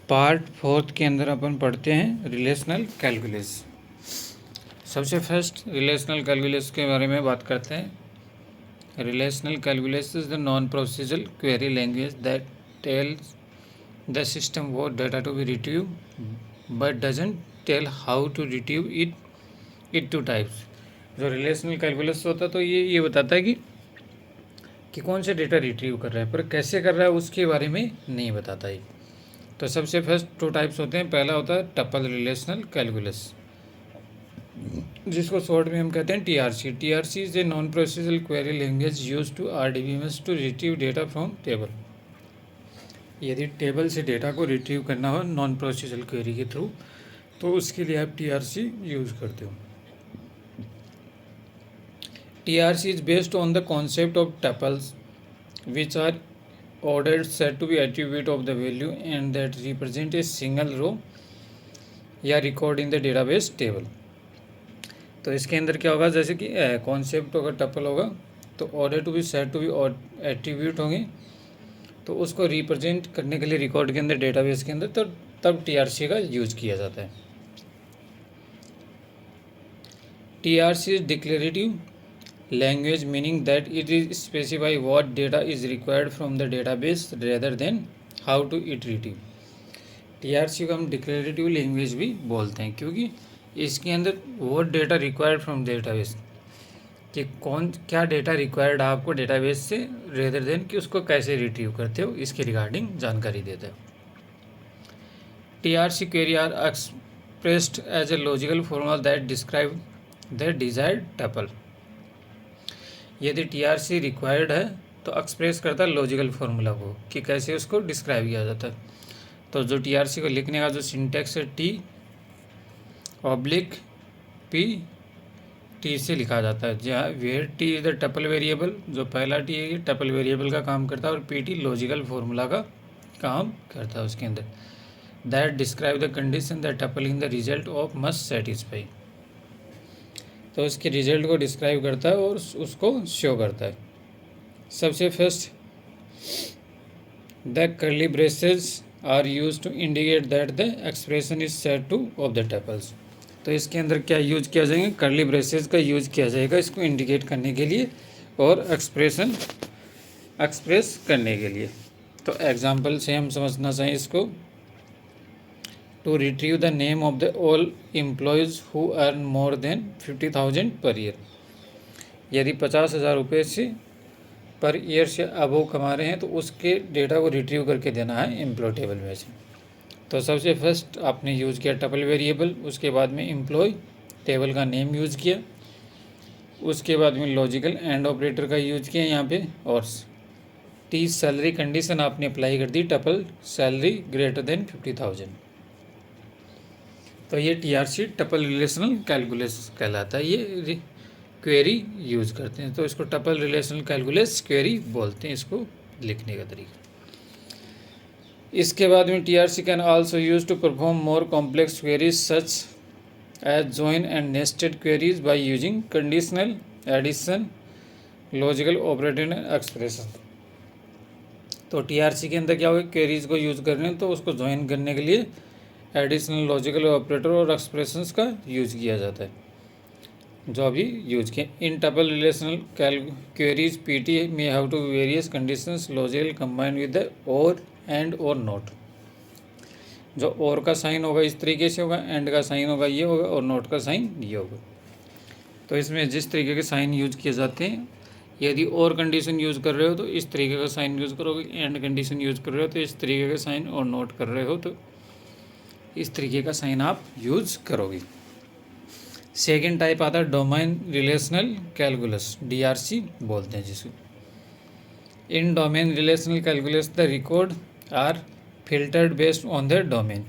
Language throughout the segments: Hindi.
पार्ट फोर्थ के अंदर अपन पढ़ते हैं रिलेशनल कैलकुलस। सबसे फर्स्ट रिलेशनल कैलकुलस के बारे में बात करते हैं। Relational calculus is the non procedural query language that tells the system what data to be retrieve but doesn't tell how to retrieve it two types. जो रिलेशनल कैलकुलस होता है तो ये बताता है कि कौन से डेटा रिट्रीव कर रहा है, पर कैसे कर रहा है उसके बारे में नहीं बताता है। तो सबसे फर्स्ट टू टाइप्स होते हैं। पहला होता है टपल रिलेशनल कैलकुलस, जिसको शॉर्ट में हम कहते हैं TRC. TRC is a non procedural query language use to RDBMS to retrieve data from table. यदि टेबल से डेटा को रिट्रीव करना हो नॉन प्रोसीजरल क्वेरी के थ्रू, तो उसके लिए आप टीआरसी यूज करते हो। TRC is based on the concept of tuples which are ordered set to be attribute of the value and that represent a single row या record in the database table. तो इसके अंदर क्या होगा, जैसे कि कॉन्सेप्ट होगा, टपल होगा, तो order to be set to be attribute होंगे, तो उसको रिप्रेजेंट करने के लिए रिकॉर्ड के अंदर डेटाबेस के अंदर, तो तब टीआरसी का यूज किया जाता है। TRC is declarative language, meaning that it is specify what data is required from the database rather than how to it retrieve। TRC को हम डिक्लेरेटिव लैंग्वेज भी बोलते हैं क्योंकि इसके अंदर वो डेटा रिक्वायर्ड फ्रॉम डेटाबेस, कि क्या डेटा रिक्वायर्ड है आपको डेटाबेस से, रेदर देन कि उसको कैसे रिट्रीव करते हो, इसके रिगार्डिंग जानकारी देता है। TRC query are expressed as a logical formula that describe the desired tuple. यदि टीआरसी रिक्वायर्ड है तो एक्सप्रेस करता है लॉजिकल फार्मूला को, कि कैसे उसको डिस्क्राइब किया जाता है। तो जो टीआरसी को लिखने का जो सिंटेक्स है, टी ऑब्लिक पी टी से लिखा जाता है, जहाँ where T is the tuple variable, जो पहला टी है ये टपल वेरिएबल का काम करता है, और पी टी लॉजिकल फार्मूला का काम करता है उसके अंदर। That describe the condition that tuple in the result of must satisfy, तो उसके रिजल्ट को डिस्क्राइब करता है और उसको शो करता है। सबसे first the curly braces are use to indicate that the expression is set to of the tuples. तो इसके अंदर क्या यूज किया जाएगा, कर्ली ब्रेसेस का यूज किया जाएगा इसको इंडिकेट करने के लिए और एक्सप्रेशन एक्सप्रेस करने के लिए। तो एग्जाम्पल से हम समझना चाहें इसको, to retrieve the name of the all employees who earn more than 50,000 per year. यदि 50,000 रुपये से पर ईयर से अबव कमा रहे हैं तो उसके डेटा को रिट्रीव करके देना है एम्प्लॉय टेबल में से। तो सबसे फर्स्ट आपने यूज़ किया टपल वेरिएबल, उसके बाद में एम्प्लॉय टेबल का नेम यूज़ किया, उसके बाद में लॉजिकल एंड ऑपरेटर का यूज़ किया यहाँ पे, और टी सैलरी कंडीशन आपने अप्लाई कर दी, टपल सैलरी ग्रेटर देन 50,000। तो ये टीआरसी टपल रिलेशनल कैलकुलस कहलाता है। ये क्वेरी यूज़ करते हैं, तो इसको टपल रिलेशनल कैलकुलस क्वेरी बोलते हैं, इसको लिखने का तरीका। इसके बाद में TRC can also use to perform more complex queries such as join and nested queries by using conditional, addition, logical operator and expression. तो टीआरसी के अंदर क्या होगा, क्वेरीज को यूज़ करने तो उसको ज्वाइन करने के लिए एडिशनल, लॉजिकल ऑपरेटर और एक्सप्रेशंस का यूज किया जाता है, जो अभी यूज किया। In tuple relational queries PT may have to various conditions logical combined with the or and or not. जो और का साइन होगा इस तरीके से होगा, एंड का साइन होगा ये होगा, और नॉट का साइन ये होगा। तो इसमें जिस तरीके के साइन यूज किए जाते हैं, यदि और कंडीशन यूज़ कर रहे हो तो इस तरीके का साइन यूज़ करोगे, एंड कंडीशन यूज़ कर रहे हो तो इस तरीके का साइन, और नोट कर रहे हो तो इस तरीके का साइन आप यूज करोगे। सेकेंड टाइप आता है डोमेन रिलेशनल कैलकुलस, डीआरसी बोलते हैं जिसको। In domain relational calculus the record are filtered based on the domain.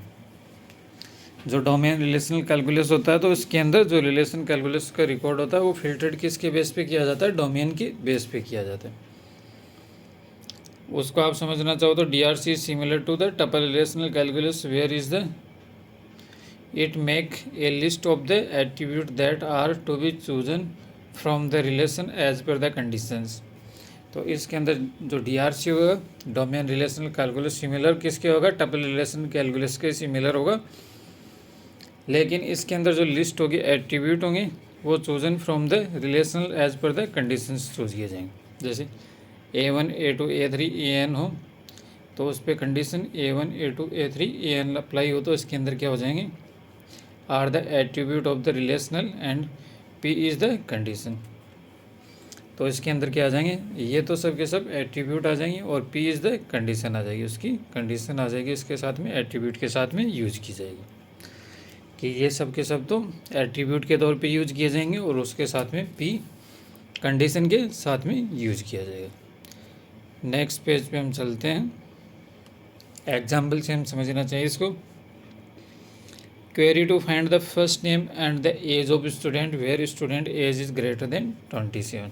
जो डोमेन रिलेशनल कैलकुलस होता है तो इसके अंदर जो रिलेशन कैलकुलस का रिकॉर्ड होता है वो फिल्टर्ड किसके बेस पे किया जाता है, डोमेन के बेस पे किया जाता है। उसको आप समझना चाहो तो DRC is similar to the tuple relational calculus where is the it make a list of the attributes that are to be chosen from the relation as per the conditions। तो इसके अंदर जो DRC होगा, डोमेन रिलेशनल कैलकुलस, सिमिलर किसके होगा, टपल रिलेशन कैलकुलस के सिमिलर होगा। लेकिन इसके अंदर जो लिस्ट होगी, एट्रीब्यूट होंगे, वो chosen from the relational as per the conditions choose किए जाएंगे। जैसे A1 A2 A3 AN हो तो उस पर condition A1 A2 A3 AN apply हो तो इसके अंदर क्या हो जाएंगे, are the attribute of the relational and P is the condition. तो इसके अंदर क्या आ जाएंगे, ये तो सब के सब एट्रीब्यूट आ जाएंगे और P इज़ द कंडीशन आ जाएगी, उसकी कंडीशन आ जाएगी, इसके साथ में एट्रीब्यूट के साथ में यूज की जाएगी कि ये सब के सब तो एट्रीब्यूट के तौर पे यूज किए जाएंगे और उसके साथ में P कंडीशन के साथ में यूज किया जाएगा। नेक्स्ट पेज पे हम चलते हैं, एग्जाम्पल से हम समझना चाहिए इसको। Query to find the first name and the age of student where student age is greater than 27।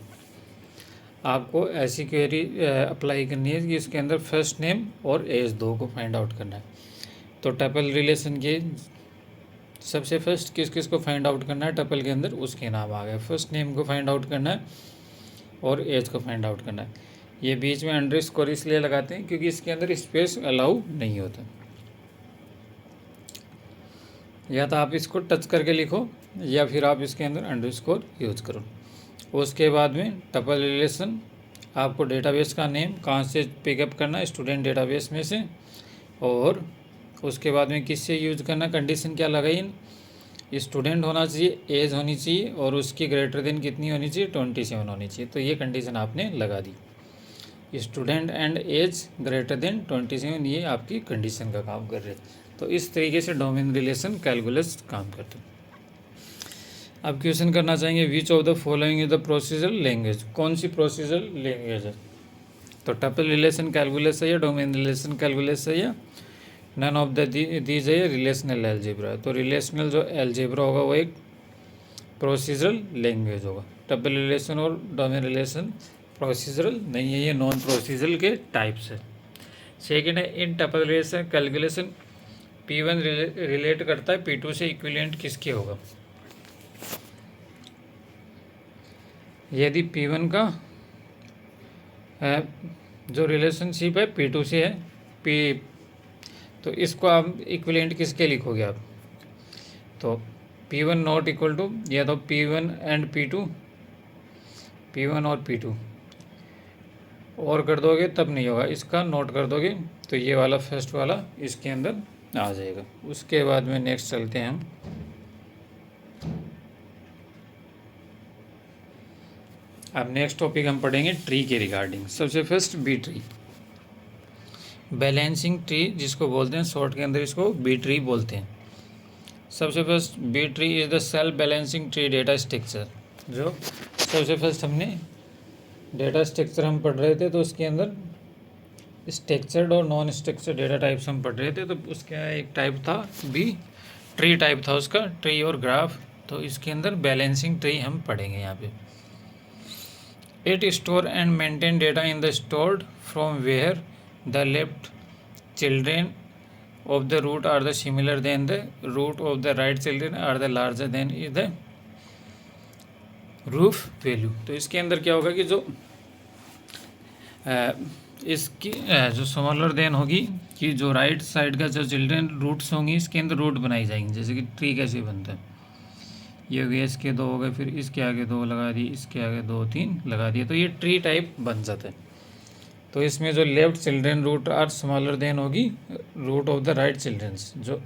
आपको ऐसी क्वेरी अप्लाई करनी है कि इसके अंदर फर्स्ट नेम और एज दो को फाइंड आउट करना है। तो टपल रिलेशन के सबसे फर्स्ट किस किस को फाइंड आउट करना है, टपल के अंदर उसके नाम आ गए, फर्स्ट नेम को फाइंड आउट करना है और एज को फाइंड आउट करना है। ये बीच में अंडरस्कोर इसलिए लगाते हैं क्योंकि इसके अंदर स्पेस अलाउ नहीं होता, या तो आप इसको टच करके लिखो या फिर आप इसके अंदर अंडरस्कोर यूज करो। उसके बाद में टपल रिलेशन, आपको डेटाबेस का नेम कहाँ से पिकअप करना है, स्टूडेंट डेटाबेस में से, और उसके बाद में किससे यूज करना, कंडीशन क्या लगाई, स्टूडेंट होना चाहिए, एज होनी चाहिए और उसकी ग्रेटर देन कितनी होनी चाहिए, 27 होनी चाहिए। तो ये कंडीशन आपने लगा दी, student and age greater than 27, ये आपकी कंडीशन का काम कर रहे हैं। तो इस तरीके से डोमेन रिलेशन कैलकुलस काम करते हैं। अब क्वेश्चन करना चाहेंगे, विच of the following is the procedural language, कौन सी प्रोसीजरल लैंग्वेज है। तो टपल रिलेशन कैलकुलस है या डोमेन रिलेशन कैलकुलस है या नन ऑफ द दीज है, रिलेशनल एल्जेब्रा। तो रिलेशनल जो एल्जेब्रा होगा वो एक प्रोसीजरल लैंग्वेज होगा। टपल रिलेशन और डोमेन रिलेशन प्रोसीजरल नहीं है, ये नॉन प्रोसीजरल के टाइप्स है। सेकेंड है, in tuple relation calculation P1 relate करता है P2 से, इक्विवेलेंट किसके होगा। यदि P1 का जो रिलेशनशिप है P2 से है, P तो इसको आप इक्विवेलेंट किसके लिखोगे आप, तो P1 नॉट इक्वल टू, या तो P1 एंड P2, P1 और P2 और कर दोगे तब नहीं होगा, इसका नोट कर दोगे तो ये वाला फर्स्ट वाला इसके अंदर आ जाएगा। उसके बाद में नेक्स्ट चलते हैं हम, अब नेक्स्ट टॉपिक हम पढ़ेंगे ट्री के रिगार्डिंग। सबसे first B tree, balancing tree जिसको बोलते हैं, शॉर्ट के अंदर इसको बी ट्री बोलते हैं। सबसे first B tree is the self balancing tree data structure. जो सबसे फर्स्ट हमने डेटा स्ट्रक्चर हम पढ़ रहे थे तो उसके अंदर स्ट्रक्चर्ड और नॉन स्ट्रक्चर्ड डेटा टाइप्स हम पढ़ रहे थे। तो उसका एक टाइप था बी ट्री टाइप था उसका, ट्री और ग्राफ। तो इसके अंदर बैलेंसिंग ट्री हम पढ़ेंगे यहाँ पे। It store and maintain data in the stored from where the left children of the root are the similar than the root of the right children are the larger than is the root value. तो इसके अंदर क्या होगा कि जो इसकी जो स्मॉलर देन होगी कि जो राइट साइड का जो चिल्ड्रेन रूट्स होंगी इसके अंदर रूट बनाई जाएंगी। जैसे कि ट्री कैसे बनता है, ये हो गया, इसके दो हो गए, फिर इसके आगे दो लगा दिए, इसके आगे दो तीन लगा दिए, तो ये ट्री टाइप बन जाता है। तो इसमें जो left children root are smaller than होगी root of the right childrens, जो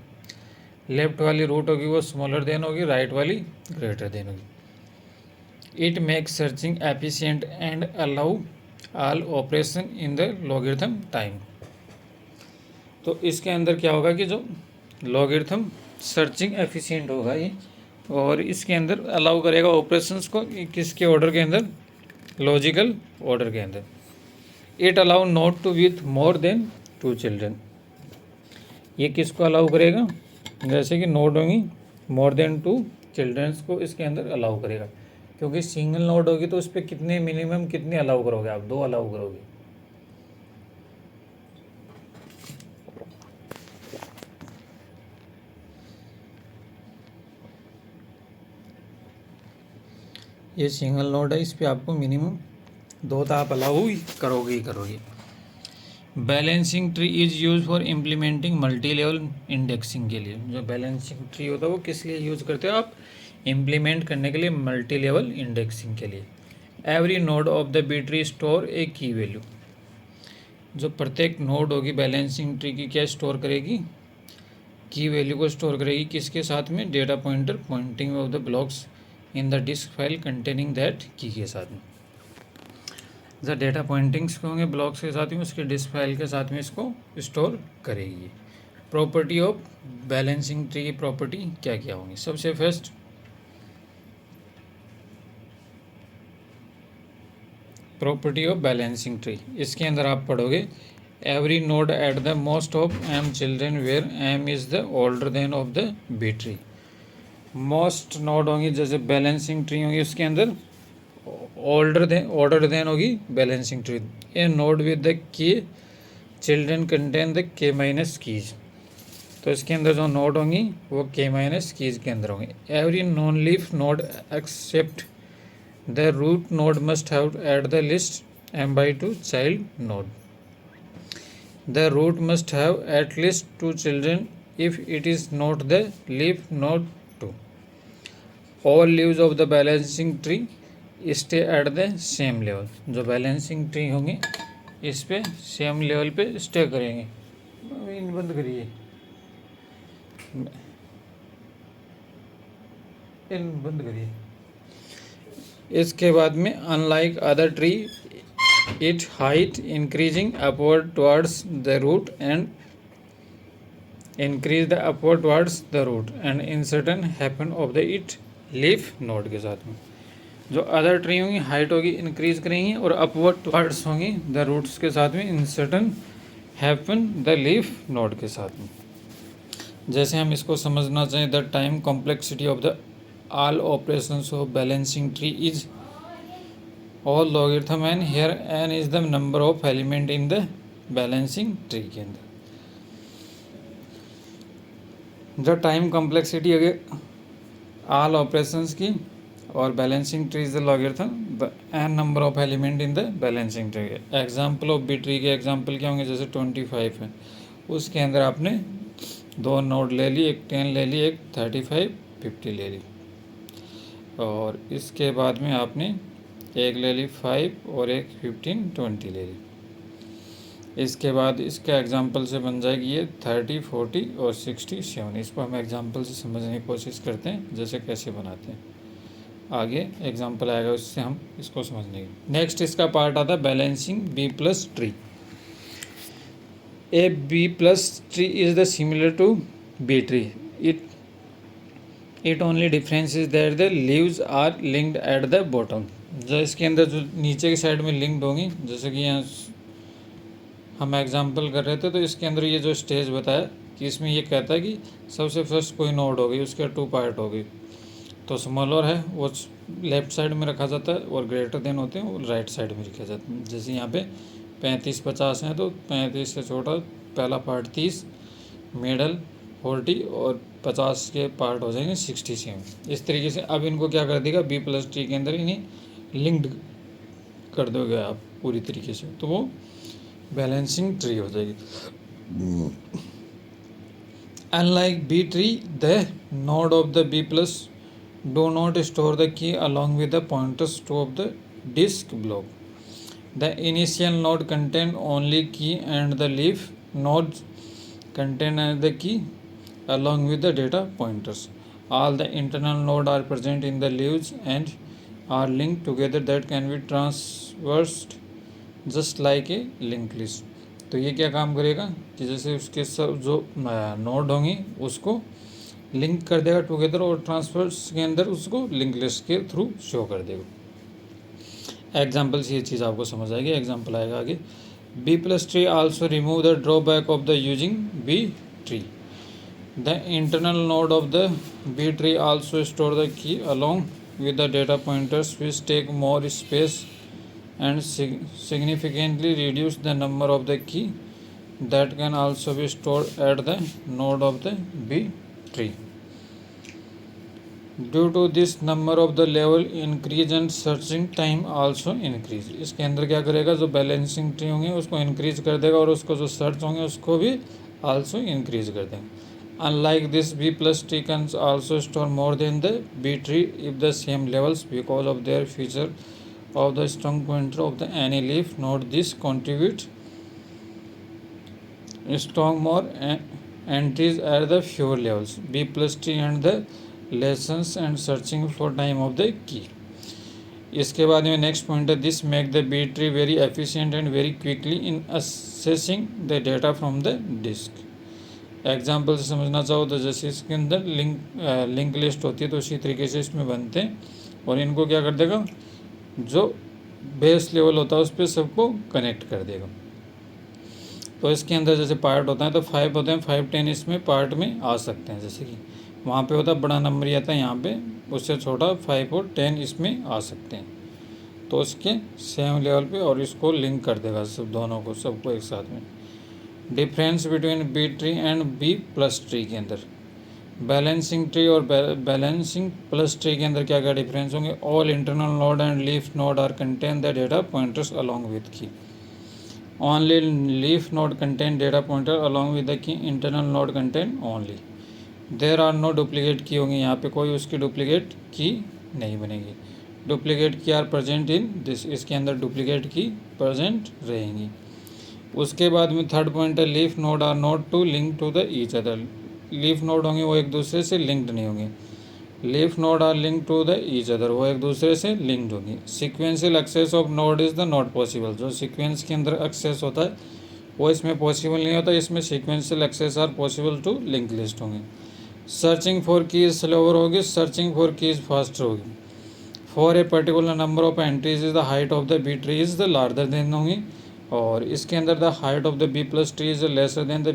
लेफ्ट वाली रूट होगी वो स्मॉलर देन होगी, राइट वाली ग्रेटर देन होगी। It makes searching efficient and allow all operation in the logarithm time. तो इसके अंदर क्या होगा कि जो लॉगरिथम सर्चिंग एफिशिएंट होगा ये, और इसके अंदर अलाउ करेगा ऑपरेशंस को किसके ऑर्डर के अंदर, लॉजिकल ऑर्डर के अंदर। It allow not to with more than 2 children, ये किसको अलाउ करेगा, जैसे कि नोड होंगी मोर देन 2 चिल्ड्रेंस को इसके अंदर अलाउ करेगा। क्योंकि सिंगल नोड होगी तो उस पर कितने मिनिमम कितने अलाउ करोगे आप, 2 अलाउ करोगे। ये सिंगल नोड है, इस पर आपको मिनिमम दो तो आप अलाउ करोगे ही करोगे। Balancing tree is use for implementing multi level indexing के लिए। जो बैलेंसिंग ट्री होता है वो किस लिए यूज करते हो आप? इम्प्लीमेंट करने के लिए मल्टी लेवल इंडेक्सिंग के लिए। Every node of the B tree store a की वैल्यू। जो प्रत्येक नोड होगी बैलेंसिंग ट्री की क्या स्टोर करेगी? की वैल्यू को स्टोर करेगी किसके साथ में? Data pointer pointing of the blocks in the disk file containing that key के साथ में। जब डेटा पॉइंटिंग्स होंगे ब्लॉक्स के साथ में, उसके डिस्क फाइल के साथ में इसको स्टोर करेगी। प्रॉपर्टी ऑफ बैलेंसिंग ट्री की प्रॉपर्टी क्या क्या होंगी? सबसे first property of balancing tree, इसके अंदर आप पढ़ोगे every node at the most of M children where M is the order than of the B tree. Most node होंगी जैसे बैलेंसिंग ट्री होंगी, उसके अंदर ऑर्डर देन होगी balancing tree. A node with the key children contain the K minus keys. तो इसके अंदर जो नोड होंगी वो के माइनस कीज के अंदर होंगी। Every non leaf node except the root node must have at the least m/2 child node. The root must have at least 2 children if it is not the leaf node 2। All leaves of the balancing tree stay at the same level. जो बैलेंसिंग ट्री होंगे इस पे सेम लेवल पे स्टे करेंगे। इन बंद करिए, इन बंद करिए। इसके बाद में unlike other tree it height increasing upward towards the root and increase the upward towards the root and insertion happen of the it leaf node के साथ में। जो अदर ट्री होंगी हाइट होगी इंक्रीज करेंगी और अपवर्ड टुवर्ड्स होंगी द रूट्स के साथ में insertion happen the leaf node के साथ में। जैसे हम इसको समझना चाहें the time complexity of the all operations of balancing tree is all logarithm n, here n is the number of element in the balancing tree के अंदर। जो टाइम कॉम्प्लेक्सिटी अगर all operations की और balancing tree is the logarithm the n number of element in the balancing tree. Example of B tree के एग्जाम्पल क्या होंगे? जैसे 25 है, उसके अंदर आपने दो नोड ले ली, एक 10 ले ली, एक 35 50 ले ली, और इसके बाद में आपने एक ले ली 5 और एक 15 20 ले ली। इसके बाद इसका एग्जांपल से बन जाएगी ये 30 40 और 67। इसको हम एग्जांपल से समझने की कोशिश करते हैं जैसे कैसे बनाते हैं। आगे एग्जांपल आएगा उससे हम इसको समझने की। नेक्स्ट इसका पार्ट आता है balancing B plus tree. A B plus tree is the similar to B tree. It only difference is that the leaves are linked at the bottom. जो इसके अंदर जो नीचे की साइड में लिंक्ड होंगी, जैसे कि यहाँ हम एग्जांपल कर रहे थे, तो इसके अंदर ये जो स्टेज बताया कि इसमें ये कहता है कि सबसे फर्स्ट कोई नोड होगी, उसके 2 पार्ट होगी। तो स्मॉलर है वो लेफ्ट साइड में रखा जाता है और ग्रेटर देन होते हैं वो राइट साइड में रखे जाते हैं। जैसे यहाँ पे 35 50 हैं तो 35 से छोटा पहला पार्ट 30, मिडल 40 और 50 के पार्ट हो जाएंगे 67। इस तरीके से अब इनको क्या कर देगा बी प्लस ट्री के अंदर इन्हें लिंक्ड कर दोगे आप पूरी तरीके से, तो वो बैलेंसिंग ट्री हो जाएगी। Unlike B tree the node of the B plus do not store the key along with the pointers to of the disk block. The initial node contain only key and the leaf node contain the key along with the data pointers. All the internal nodes are present in the leaves and are linked together that can be traversed just like a linked list. तो ये क्या काम करेगा कि जैसे उसके सब जो नोड होंगी उसको लिंक कर देगा टुगेदर और ट्रांसफर्स के अंदर उसको लिंक लिस्ट के थ्रू शो कर देगा। एग्जाम्पल से ये चीज़ आपको समझ आएगी। एग्जाम्पल आएगा आगे। B plus tree also remove the drawback of the using B tree. The internal node of the B tree also store the key along with the data pointers, which take more space and significantly reduce the number of the key that can also be stored at the node of the B tree. Due to this number of the level increase and searching time also increase. इसके अंदर क्या करेगा, जो बैलेंसिंग ट्री होंगे उसको इंक्रीज कर देगा और उसको जो सर्च होंगे उसको भी आल्सो इंक्रीज कर देगा। Unlike this B plus tree can also store more than the B tree if the same levels because of their feature of the strong pointer of the any leaf node. This contribute strong more entries at the fewer levels. B plus T and the lessons and searching for time of the key. इसके बाद में नेक्स्ट पॉइंट है, this make the B tree very efficient and very quickly in assessing the data from the disk. Example से समझना चाहो तो जैसे इसके अंदर लिंक लिस्ट होती है तो उसी तरीके से इसमें बनते हैं और इनको क्या कर देगा, जो बेस लेवल होता है उस पर सबको कनेक्ट कर देगा। तो इसके अंदर जैसे पार्ट होता है तो 5 होते हैं, 5, 10 इसमें पार्ट में आ सकते हैं। जैसे कि वहाँ पे होता है बड़ा नंबर ही आता है, यहाँ पे उससे छोटा 5 और 10 इसमें आ सकते हैं। तो उसके सेम लेवल पे और इसको लिंक कर देगा सब दोनों को, सबको एक साथ में। Difference between B tree and B plus tree के अंदर, बैलेंसिंग ट्री और बैलेंसिंग प्लस ट्री के अंदर क्या क्या डिफरेंस होंगे। All internal node and leaf node are contain the data pointers along with key. Only leaf node contain data pointer along with the key, internal node contain only. There are no duplicate key होंगी, यहाँ पे कोई उसकी डुप्लीकेट की नहीं बनेगी। डुप्लीकेट की आर प्रेजेंट इन दिस, इसके अंदर डुप्लीकेट की प्रेजेंट रहेंगी। उसके बाद में थर्ड पॉइंट है, leaf node are not to link to the each other. Leaf node होंगे वो एक दूसरे से लिंक्ड नहीं होंगे। Leaf node are link to the each other, वो एक दूसरे से लिंक्ड होंगी। Sequential access of node is the not possible, जो सीक्वेंस के अंदर एक्सेस होता है वो इसमें पॉसिबल नहीं होता, इसमें sequential access are possible to link list होंगे। सर्चिंग फॉर कीज स्लोअर होगी, सर्चिंग फॉर कीज फास्टर होगी। For a particular number of entries is the height of the B tree is the larger than होंगी, और इसके अंदर the height of the B plus tree is lesser than the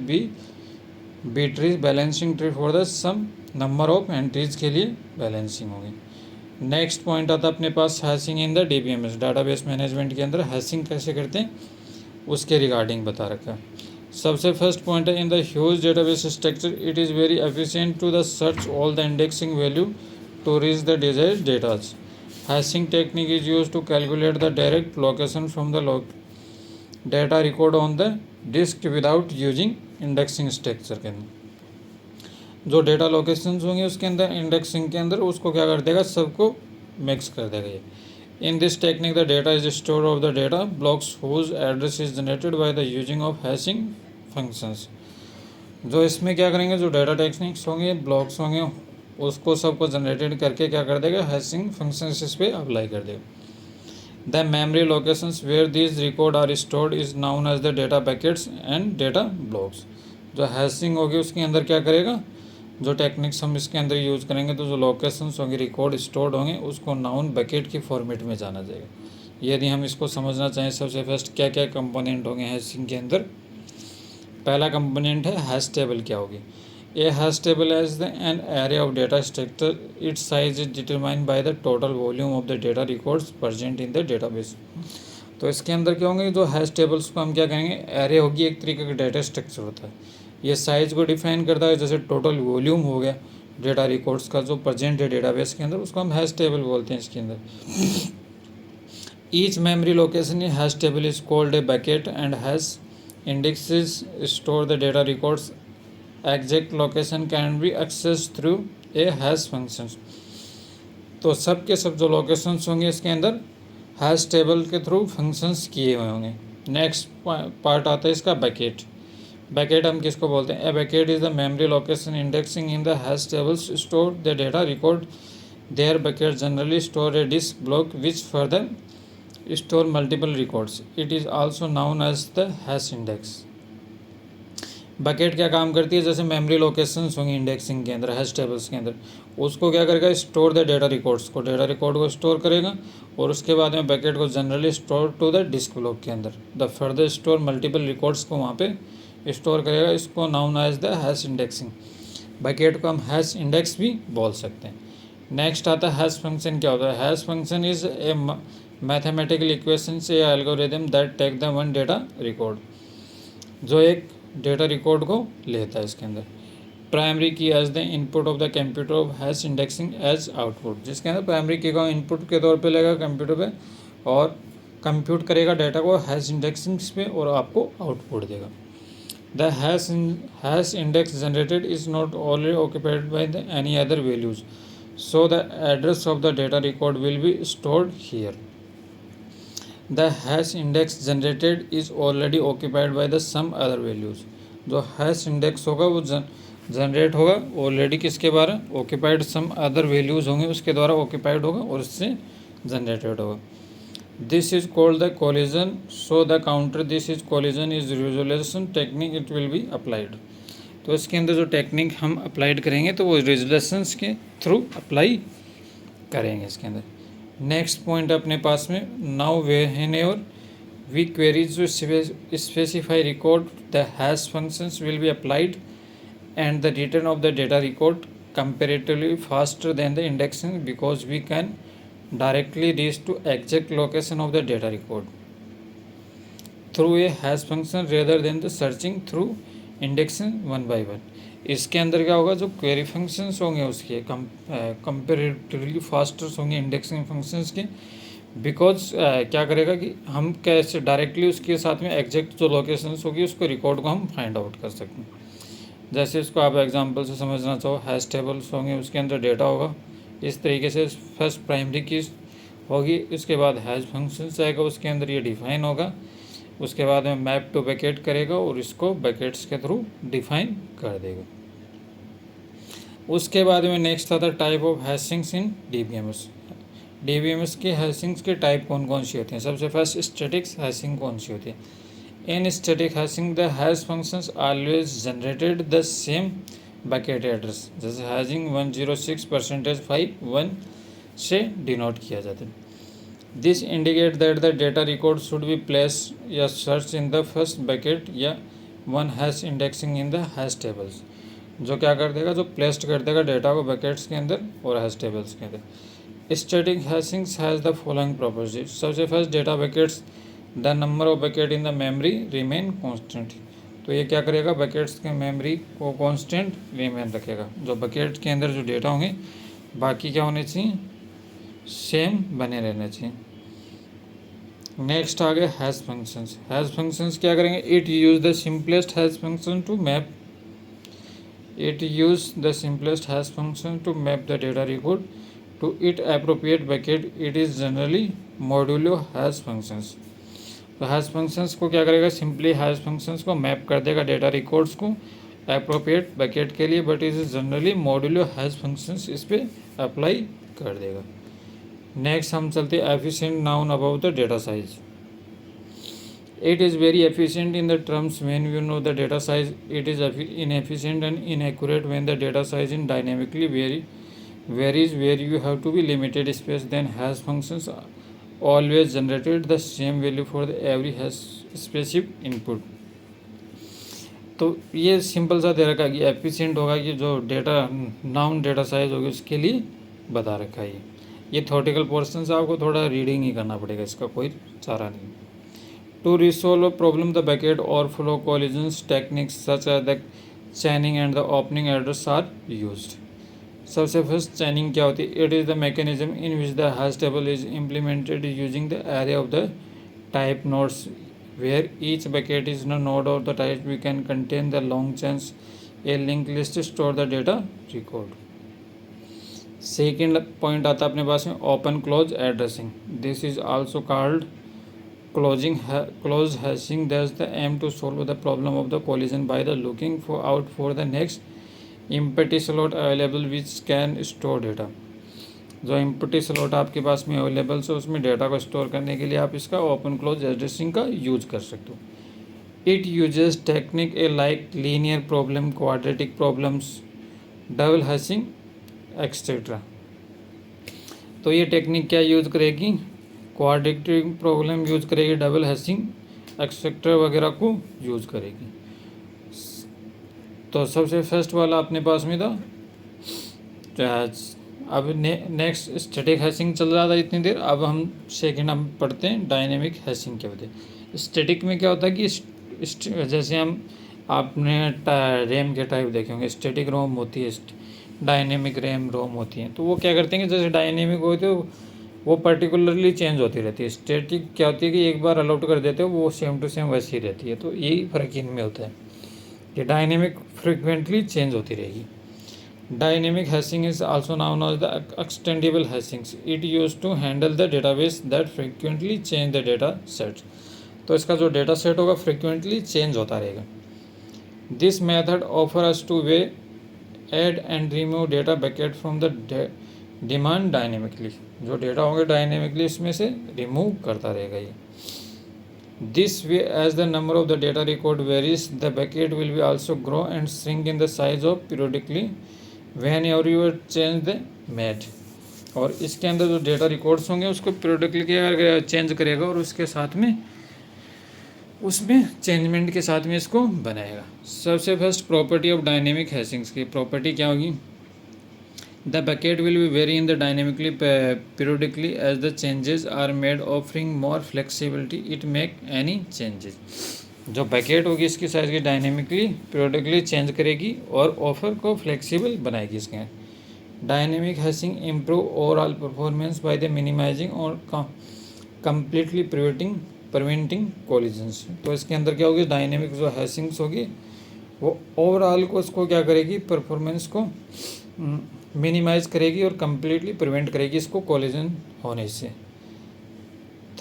B tree. Balancing tree for the same number of entries के लिए बैलेंसिंग होगी। नेक्स्ट पॉइंट आता है अपने पास hashing in the DBMS, database management के अंदर हैशिंग कैसे करते हैं उसके रिगार्डिंग बता रखा है। सबसे फर्स्ट पॉइंट है, in the huge database structure it is very efficient to the search all the indexing value to reach the desired datas. Hashing technique is use to calculate the direct location from the data record on the disk without using indexing structure के अंदर। जो डेटा लोकेशन होंगे उसके अंदर इंडेक्सिंग के अंदर उसको क्या कर देगा, सबको मिक्स कर देगा ये। In this technique, the data is stored of the data blocks whose address is generated by the using of hashing functions। जो इसमें क्या करेंगे, जो डेटा टेक्निक्स होंगे, ब्लॉक्स होंगे, उसको सबको जनरेटेड करके क्या कर देगा, हैशिंग फंक्शंस इस पे अप्लाई कर देगा। The memory locations where these record are stored is known as the data packets and data blocks. जो हैशिंग होगी उसके अंदर क्या करेगा, जो टेक्निक्स हम इसके अंदर यूज़ करेंगे तो जो लोकेशंस होंगे, रिकॉर्ड स्टोर्ड होंगे, उसको नाउन बकेट की फॉर्मेट में जाना जाएगा। यदि हम इसको समझना चाहें, सबसे फर्स्ट क्या क्या कंपोनेंट होंगे हैशिंग के अंदर। पहला कंपोनेंट है हैश टेबल। क्या होगी, a hash table as the an array of data structure, it's size is determined by the total volume of the data records present in the database. तो इसके अंदर क्या होंगे, जो हैश टेबल्स को हम क्या करेंगे, एरे होगी, एक तरीके का डेटा स्ट्रक्चर होता है, ये साइज़ को डिफाइन करता है। जैसे टोटल वॉल्यूम हो गया डेटा रिकॉर्ड्स का जो प्रेजेंट है डेटाबेस के अंदर, उसको हम हैश टेबल बोलते हैं इसके अंदर। Each memory location in hash table is called a bucket and hash indexes store the data records. Exact location can be access through a hash function. तो सब के सब जो लोकेशंस होंगे इसके अंदर हैश टेबल के थ्रू फंक्शंस किए हुए होंगे। नेक्स्ट पार्ट आता है इसका बकेट। बकेट हम किसको बोलते हैं, a bucket is the memory location indexing in the hash tables store the data record. Their bucket generally store a disk block which further store multiple records. It is also known as the hash index. Bucket क्या काम करती है, जैसे मेमोरी लोकेशंस होंगी इंडेक्सिंग के अंदर, हैश टेबल्स के अंदर, उसको क्या करेगा, स्टोर द डेटा रिकॉर्ड्स को, डेटा रिकॉर्ड को स्टोर करेगा, और उसके बाद में बकेट को generally store to the disk block के अंदर। The further store multiple records को वहाँ पे स्टोर करेगा। इसको known as the hash indexing. Bucket को हम हैश इंडेक्स भी बोल सकते हैं। नेक्स्ट आता है हैश फंक्शन। क्या होता है, hash function is a mathematical equation से algorithm that take the one data record, जो एक डेटा रिकॉर्ड को लेता है इसके अंदर, primary key as the input of the computer of hash indexing as output, जिसके अंदर प्राइमरी की को इनपुट के तौर पे लेगा कंप्यूटर पे और कंप्यूट करेगा डाटा को हैश इंडेक्सिंग पे और आपको आउटपुट देगा। The hash index generated is not already occupied by the any other values, so the address of the data record will be stored here. The hash index generated is already occupied by the some other values. जो हैश इंडेक्स होगा वो जनरेट होगा ऑलरेडी किसके द्वारा, ऑक्यूपाइड सम अदर वैल्यूज होंगे उसके द्वारा ऑक्यूपाइड होगा और इससे जनरेटेड होगा। This is called the collision, so the counter this is collision is resolution technique it will be applied. तो इसके अंदर जो टेक्निक हम अप्लाइड करेंगे तो वो रेजुलेशंस के थ्रू अप्लाई करेंगे इसके अंदर। नेक्स्ट पॉइंट अपने पास में, now whenever we queries to specify record the hash functions will be applied and the return of the data record comparatively faster than the indexing because we can directly reach to exact location of the data record through a hash function rather than the searching through indexing one by one. इसके अंदर क्या होगा, जो क्वेरी फंक्शंस होंगे उसके कंपेरेटिवली फास्टर होंगे इंडेक्सिंग फंक्शंस के, बिकॉज क्या करेगा कि हम कैसे डायरेक्टली उसके साथ में एग्जैक्ट जो लोकेशंस होगी उसको रिकॉर्ड को हम फाइंड आउट कर सकते हैं। जैसे इसको आप एग्जांपल से समझना चाहो, हैश टेबल्स होंगे उसके अंदर डेटा होगा, इस तरीके से फर्स्ट प्राइमरी की होगी, उसके बाद हैश फंक्शंस आएगा उसके अंदर ये डिफाइन होगा, उसके बाद में मैप टू बकेट करेगा और इसको बकेट्स के थ्रू डिफाइन कर देगा। उसके बाद में नेक्स्ट आता है type of hashings in DBMS. DBMS के हैशिंग्स के टाइप कौन कौन सी होती हैं। सबसे फर्स्ट स्टैटिक हैशिंग कौन सी होती है। इन static hashing the hash functions always generated the same bucket address, जैसे हैशिंग 106%5 से डिनोट किया जाता है। This indicate that the data record should be placed या searched in the first bucket या one hash indexing in the hash tables, जो क्या कर देगा, जो प्लेस्ड कर देगा डेटा को बकेट्स के अंदर और हैश टेबल्स के अंदर। Static hashings has the following properties. सबसे first, data buckets the number of bucket in the memory remain constant. तो ये क्या करेगा, बकेट्स के मेमोरी को कॉन्स्टेंट रिमेन रखेगा। जो बकेट के अंदर जो डेटा होंगे बाकी क्या होने चाहिए, सेम बने रहना चाहिए। नेक्स्ट आ गया हैश फंक्शंस। हैश फंक्शंस क्या करेंगे, it use the simplest hash function to map the data record to it appropriate bucket. It is generally modulo hash functions. तो हैश फंक्शंस को क्या करेगा, सिंपली हैश फंक्शंस को मैप कर देगा डेटा रिकॉर्ड्स को एप्रोप्रिएट बकेट के लिए, but it is generally modulo hash functions इस पर अप्लाई कर देगा। नेक्स्ट हम चलते हैं efficient known about the data size. It is very efficient in the terms when you know the data size. It is inefficient and inaccurate when the data size in dynamically varies where you have to be limited space, then hash functions always generated the same value for the every hash specific input। तो ये सिंपल सा दे रखा है कि एफिशिएंट होगा कि जो डेटा नाउन डेटा साइज होगी उसके लिए बता रखा है। ये थ्योरेटिकल पोर्शन से आपको थोड़ा रीडिंग ही करना पड़ेगा, इसका कोई चारा नहीं। To resolve problem the bucket overflow collisions techniques such as the chaining and the opening address are used. सबसे फर्स्ट चैनिंग क्या होती है, it is the mechanism in which the hash table is implemented using the array of the type nodes where each bucket is no node of the type we can contain the long chains a link list store the data record. Second point आता है अपने पास में open close addressing. This is also called close hashing. That's the aim to solve the problem of the collision by the looking out for the next empty slot available which can store data. जो इम्पटी स्लॉट आपके पास में अवेलेबल है उसमें डेटा को स्टोर करने के लिए आप इसका ओपन क्लोज एड्रेसिंग का यूज कर सकते हो। It uses technique A like linear problem, quadratic problems, double hashing etcetera. तो ये टेक्निक क्या यूज करेगी, क्वाड्रेटिक प्रॉब्लम यूज करेगी, डबल हैशिंग एक्सेट्रा वगैरह को यूज करेगी। तो सबसे फर्स्ट वाला अपने पास में था। अब नेक्स्ट स्टैटिक हैशिंग चल रहा था इतनी देर। अब हम सेकेंड हम पढ़ते हैं डायनेमिक हैशिंग क्या होती है। स्टैटिक में क्या होता है कि जैसे हम आपने रैम के टाइप देखे होंगे, स्टैटिक रोम होती है, डायनेमिक रैम रोम होती है। तो वो क्या करते हैं कि जैसे डायनेमिक होती है वो पर्टिकुलरली चेंज होती रहती है। स्टैटिक क्या होती है कि एक बार अलॉट कर देते हो वो सेम टू सेम वैसी ही रहती है। तो यही फ़र्क इनमें होता है कि डायनेमिक फ्रिक्वेंटली चेंज होती रहेगी। Dynamic hashing is also known as the extendable hashings. It use to handle the database that frequently change the data set. तो इसका जो डेटा सेट होगा फ्रिक्वेंटली चेंज होता रहेगा। This method offer us two way add and remove data bucket from the demand dynamically. जो डेटा होंगे डायनेमिकली इसमें से रिमूव करता रहेगा ये। This way as the number of the data record varies the bucket will be also grow and shrink in the size of periodically when ever you change the made. और इसके अंदर जो डेटा रिकॉर्ड्स होंगे उसको पीरियडिकली चेंज करेगा और उसके साथ में उसमें चेंजमेंट के साथ में इसको बनाएगा। सबसे first property of dynamic hashings की प्रॉपर्टी क्या होगी? The bucket will be very in the dynamically periodically as the changes are made, offering more flexibility it make any changes. जो बकेट होगी इसकी साइज की डायनेमिकली पीरियडिकली चेंज करेगी और ऑफर को फ्लेक्सिबल बनाएगी। इसके dynamic hashing improve overall performance by the minimizing और कम्प्लीटली प्रिवेंटिंग कोलिजन्स। तो इसके अंदर क्या होगी? डायनेमिक जो हैशिंग्स होगी वो ओवरऑल को इसको क्या करेगी? परफॉर्मेंस को मिनिमाइज करेगी और कम्प्लीटली प्रिवेंट करेगी इसको कोलिजन होने से।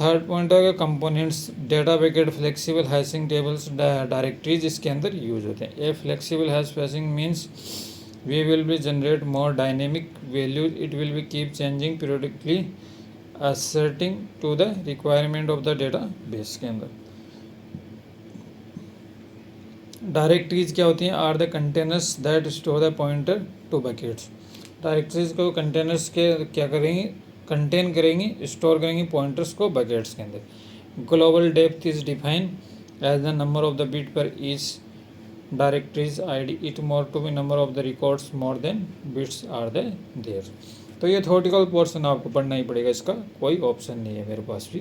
थर्ड पॉइंट है components data packet flexible hashing tables directories इसके अंदर यूज होते हैं। A flexible hashing means we will be generate more dynamic values, it will be keep changing periodically asserting to the requirement of the database के अंदर। डायरेक्टरीज क्या होती हैं? Are the containers that store the pointer to buckets. Directories को कंटेनर्स के क्या करेंगी? कंटेन करेंगी, स्टोर करेंगी पॉइंटर्स को बकेट्स के अंदर। Global depth is defined as the number of the bit per each directories ID, it more to be number of the records more than bits are the there. तो ये थ्योरेटिकल पोर्शन आपको पढ़ना ही पड़ेगा, इसका कोई ऑप्शन नहीं है मेरे पास भी।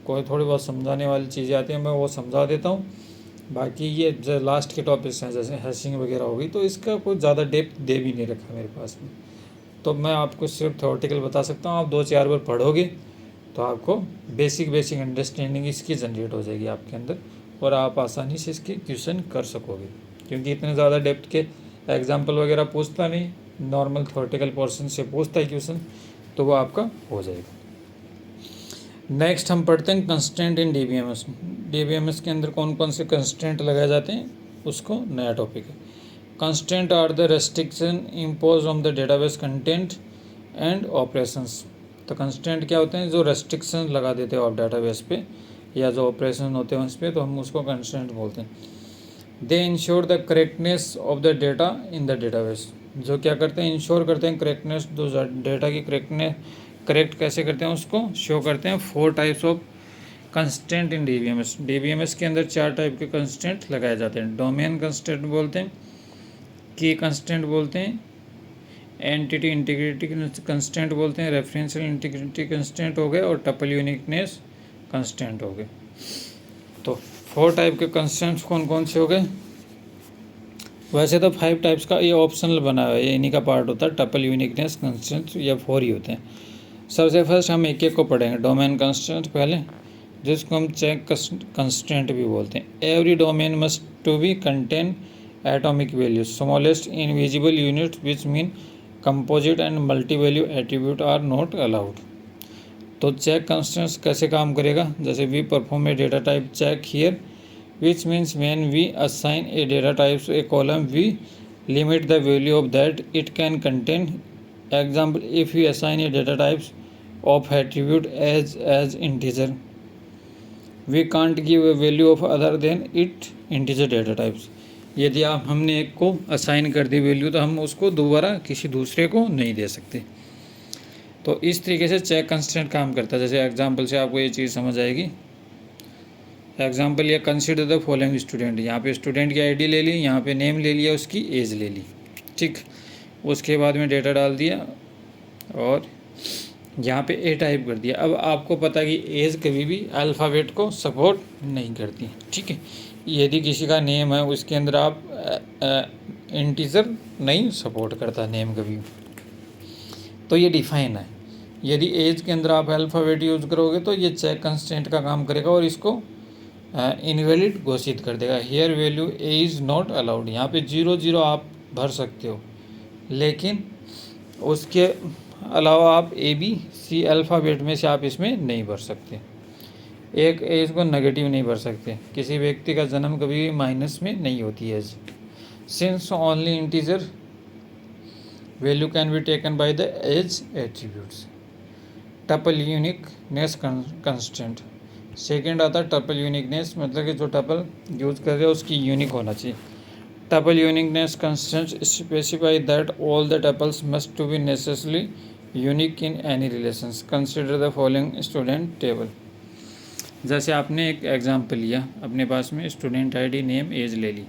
कोई थोड़ी बहुत समझाने वाली चीज़ें आती हैं मैं वो समझा देता हूँ, बाकी ये जो लास्ट के टॉपिक्स हैं जैसे हैशिंग वगैरह होगी तो इसका कोई ज़्यादा डेप्थ दे भी नहीं रखा मेरे पास में। तो मैं आपको सिर्फ थ्योरेटिकल बता सकता हूँ। आप 2-4 बार पढ़ोगे तो आपको बेसिक अंडरस्टैंडिंग इसकी जनरेट हो जाएगी आपके अंदर और आप आसानी से इसके क्वेश्चन कर सकोगे, क्योंकि इतने ज़्यादा डेप्थ के एग्जाम्पल वगैरह पूछता नहीं, नॉर्मल थ्योरेटिकल पोर्शन से पूछता है क्वेश्चन, तो वो आपका हो जाएगा। नेक्स्ट हम पढ़ते हैं कंस्ट्रेंट इन डीबीएमएस। डीबीएमएस के अंदर कौन कौन से कंस्ट्रेंट लगाए जाते हैं उसको नया टॉपिक है। Constraint are the restriction impose on the database content and operations. तो कंस्ट्रेंट क्या होते हैं? जो रेस्ट्रिक्शन लगा देते हो आप डेटाबेस पे या जो ऑपरेशन होते हैं उस पर, तो हम उसको कंस्ट्रेंट बोलते हैं। दे ensure the correctness of the data in the database. जो क्या करते हैं? इंश्योर करते हैं करेक्टनेस, जो डेटा की करेक्ट कैसे करते हैं उसको शो करते हैं। 4 types of constraint in DBMS. DBMS के अंदर 4 टाइप के कंस्ट्रेंट लगाए जाते हैं। डोमेन कंस्ट्रेंट बोलते हैं, की कंस्ट्रेंट बोलते हैं, एंटिटी इंटीग्रिटी कंस्ट्रेंट बोलते हैं, रेफरेंशियल इंटीग्रिटी कंस्ट्रेंट हो गए और टपल यूनिकनेस कंस्ट्रेंट हो गए। तो 4 टाइप के कंस्ट्रेंट्स कौन कौन से हो गए? वैसे तो 5 टाइप्स का ये ऑप्शनल बना हुआ है, ये इन्हीं का पार्ट होता है। टपल यूनिकनेस कंस्ट्रेंट या 4 ही होते हैं। सबसे फर्स्ट हम एक को पढ़ेंगे। डोमेन कंस्ट्रेंट पहले, जिसको हम चेक कंस्ट्रेंट भी बोलते हैं। Every domain must to be contain atomic values, smallest invisible unit which mean composite and multi value attribute are not allowed. तो चेक कंस्ट्रेंट्स कैसे काम करेगा? जैसे we perform a data type check here, which means when we assign a data type to a column we limit the value of that it can contain. Example, if we assign a data types of attribute as integer, we can't give a value of other than it integer data types. यदि आप हमने एक को असाइन कर दी वैल्यू तो हम उसको दोबारा किसी दूसरे को नहीं दे सकते। तो इस तरीके से चेक कंस्ट्रेंट काम करता है। जैसे एग्जांपल से आपको ये चीज़ समझ आएगी। एग्जाम्पल ये कंसिडर द फॉलोइंग स्टूडेंट, यहाँ पे स्टूडेंट की आईडी ले ली, यहाँ पे नेम ले लिया, उसकी एज ले ली, ठीक। उसके बाद में डेटा डाल दिया और यहाँ पे ए टाइप कर दिया। अब आपको पता है कि एज कभी भी अल्फ़ाबेट को सपोर्ट नहीं करती, ठीक है। यदि किसी का नेम है उसके अंदर आप इंटीजर नहीं सपोर्ट करता नेम कभी, तो ये डिफाइन है। यदि एज के अंदर आप अल्फ़ाबेट यूज़ करोगे तो ये चेक कंस्टेंट का काम करेगा और इसको इनवैलिड घोषित कर देगा। Here value A is not allowed, यहाँ पे 0 0 आप भर सकते हो, लेकिन उसके अलावा आप ए बी सी अल्फ़ाबेट में से आप इसमें नहीं भर सकते। एक एज को नेगेटिव नहीं भर सकते। किसी व्यक्ति का जन्म कभी भी माइनस में नहीं होती age. Since only integer value can be taken by the age attributes. Tuple uniqueness constant, second आता है टपल यूनिकनेस, मतलब कि जो टपल यूज कर रहे हैं उसकी यूनिक होना चाहिए। Tuple uniqueness constant specify that all the tuples must to be necessarily unique in any relations. Consider the following student table. जैसे आपने एक एग्जाम्पल लिया, अपने पास में स्टूडेंट आईडी नेम एज ले ली,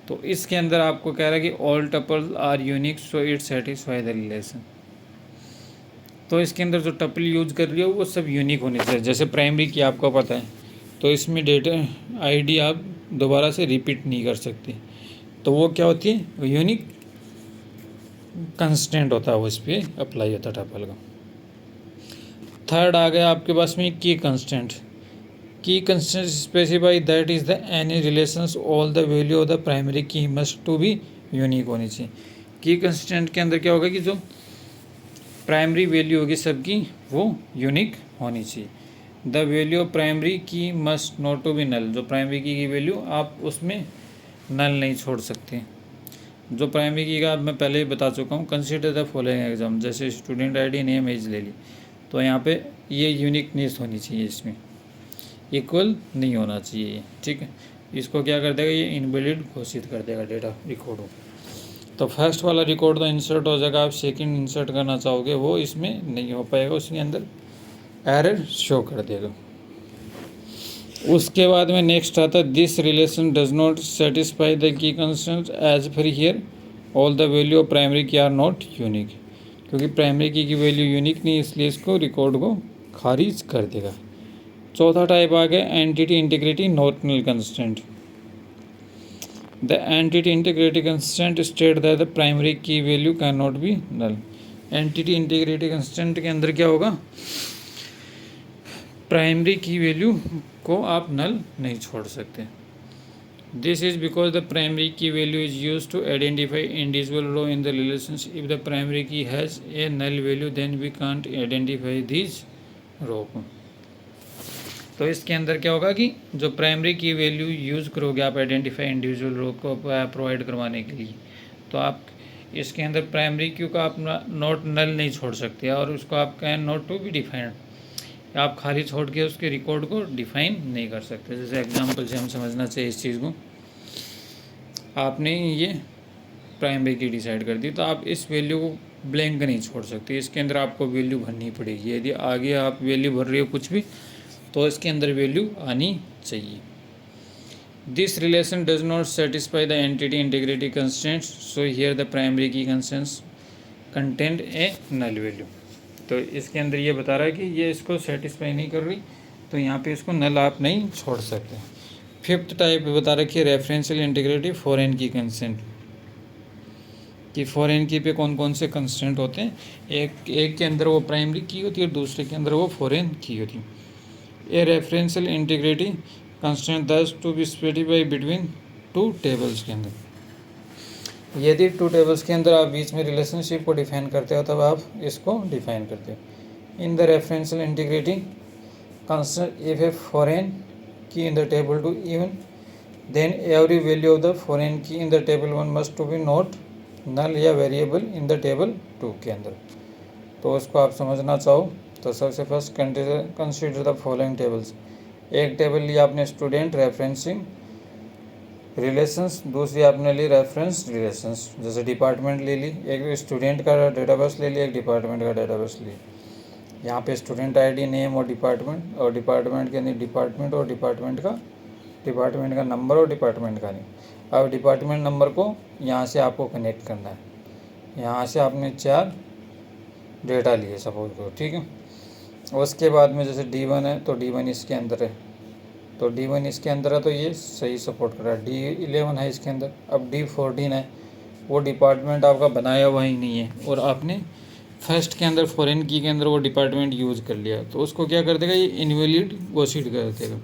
तो इसके अंदर आपको कह रहा है कि all tuple are unique so it satisfy the relation. तो इसके अंदर जो टपल यूज कर रही हो वो सब यूनिक होने चाहिए। जैसे प्राइमरी की आपको पता है, तो इसमें डेटा आईडी आप दोबारा से रिपीट नहीं कर सकते, तो वो क्या होती है, यूनिक कंस्टेंट होता है, वो इस पर अप्लाई होता है टपल का। थर्ड आ गया आपके पास में key constant. Key constant specify that is the any relations all the value of the primary key must to be unique होनी चाहिए। की कंस्टेंट के अंदर क्या होगा कि जो प्राइमरी वैल्यू होगी सबकी वो यूनिक होनी चाहिए। The value of primary key must not to be null. जो प्राइमरी की वैल्यू आप उसमें नल नहीं छोड़ सकते। जो प्राइमरी की का मैं पहले ही बता चुका हूँ। कंसिडर द फॉलोइंग एग्जाम, जैसे स्टूडेंट आईडी नेम एज ले ली, तो यहाँ पे ये यूनिकनेस होनी चाहिए, इसमें इक्वल नहीं होना चाहिए, ठीक है। इसको क्या कर देगा, ये इनवैलिड घोषित कर देगा डेटा रिकॉर्ड हो। तो फर्स्ट वाला रिकॉर्ड तो इंसर्ट हो जाएगा, आप सेकंड इंसर्ट करना चाहोगे वो इसमें नहीं हो पाएगा, उसके अंदर एरर शो कर देगा। उसके बाद में नेक्स्ट आता है this relation does not satisfy the key constant as per here all the value of primary key are not unique. क्योंकि प्राइमरी की वैल्यू यूनिक नहीं, इसलिए इसको रिकॉर्ड को खारिज कर देगा। चौथा टाइप आ गया entity integrity not null constant. The entity integrity constant state that the primary key value can not be null. Entity integrity constant के अंदर क्या होगा, प्राइमरी की वैल्यू को आप नल नहीं छोड़ सकते। This is because the primary key value is use to identify individual row in the relationship. If the primary key has a null value then we can't identify this row. तो इसके अंदर क्या होगा कि जो प्राइमरी की वैल्यू यूज़ करोगे आप आइडेंटिफाई इंडिविजुअल रो को प्रोवाइड करवाने के लिए, तो आप इसके अंदर प्राइमरी क्यू का आप नॉट नल नहीं छोड़ सकते, और उसको आप can not to be defined, आप खाली छोड़ के उसके रिकॉर्ड को डिफाइन नहीं कर सकते। जैसे एग्जांपल से हम समझना चाहिए इस चीज़ को, आपने ये प्राइमरी की डिसाइड कर दी, तो आप इस वैल्यू को ब्लैंक नहीं छोड़ सकते, इसके अंदर आपको वैल्यू भरनी पड़ेगी। यदि आगे आप वैल्यू भर रही हो कुछ भी, तो इसके अंदर वैल्यू आनी चाहिए। This relation does not satisfy the entity integrity constant, so here the primary key constants content a null value. तो इसके अंदर ये बता रहा है कि ये इसको सेटिस्फाई नहीं कर रही, तो यहाँ पे इसको नल आप नहीं छोड़ सकते। फिफ्थ टाइप बता रखी है रेफरेंशियल इंटीग्रिटी फॉरेन की कंस्टेंट, कि फॉरेन की पे कौन कौन से कंस्टेंट होते हैं। एक के अंदर वो प्राइमरी की होती है और दूसरे के अंदर वो फॉरेन की होती है। A referential integrity constant does to be specify between two tables के अंदर। यदि टू टेबल्स के अंदर आप बीच में रिलेशनशिप को डिफाइन करते हो तब आप इसको डिफाइन करते हो। In the referential integrity constant if a foreign key in the table two even then every value of the foreign key in the table one must to be not null या variable in the table two के अंदर। तो उसको आप समझना चाहो तो सबसे first consider the following tables. एक टेबल लिया आपने स्टूडेंट रेफरेंसिंग रिलेशंस, दूसरी आपने ली रेफरेंस रिलेशंस। जैसे डिपार्टमेंट ले ली, एक स्टूडेंट का डेटाबेस ले लिया, एक डिपार्टमेंट का डेटाबेस ले लिया। यहाँ पे स्टूडेंट आईडी नेम और डिपार्टमेंट के अंदर डिपार्टमेंट और डिपार्टमेंट का नंबर और डिपार्टमेंट का नहीं। अब डिपार्टमेंट नंबर को यहाँ से आपको कनेक्ट करना है। यहाँ से आपने 4 डेटा लिए सपोज करो, ठीक है। उसके बाद में जैसे D1 है तो D1 इसके अंदर है, तो D1 इसके अंदर है तो ये सही सपोर्ट कर रहा है। D11 है इसके अंदर। अब D14 है, वो डिपार्टमेंट आपका बनाया हुआ ही नहीं है और आपने फर्स्ट के अंदर फॉरेन की के अंदर वो डिपार्टमेंट यूज़ कर लिया, तो उसको क्या कर देगा, ये इनवैलिड घोषित कर देगा।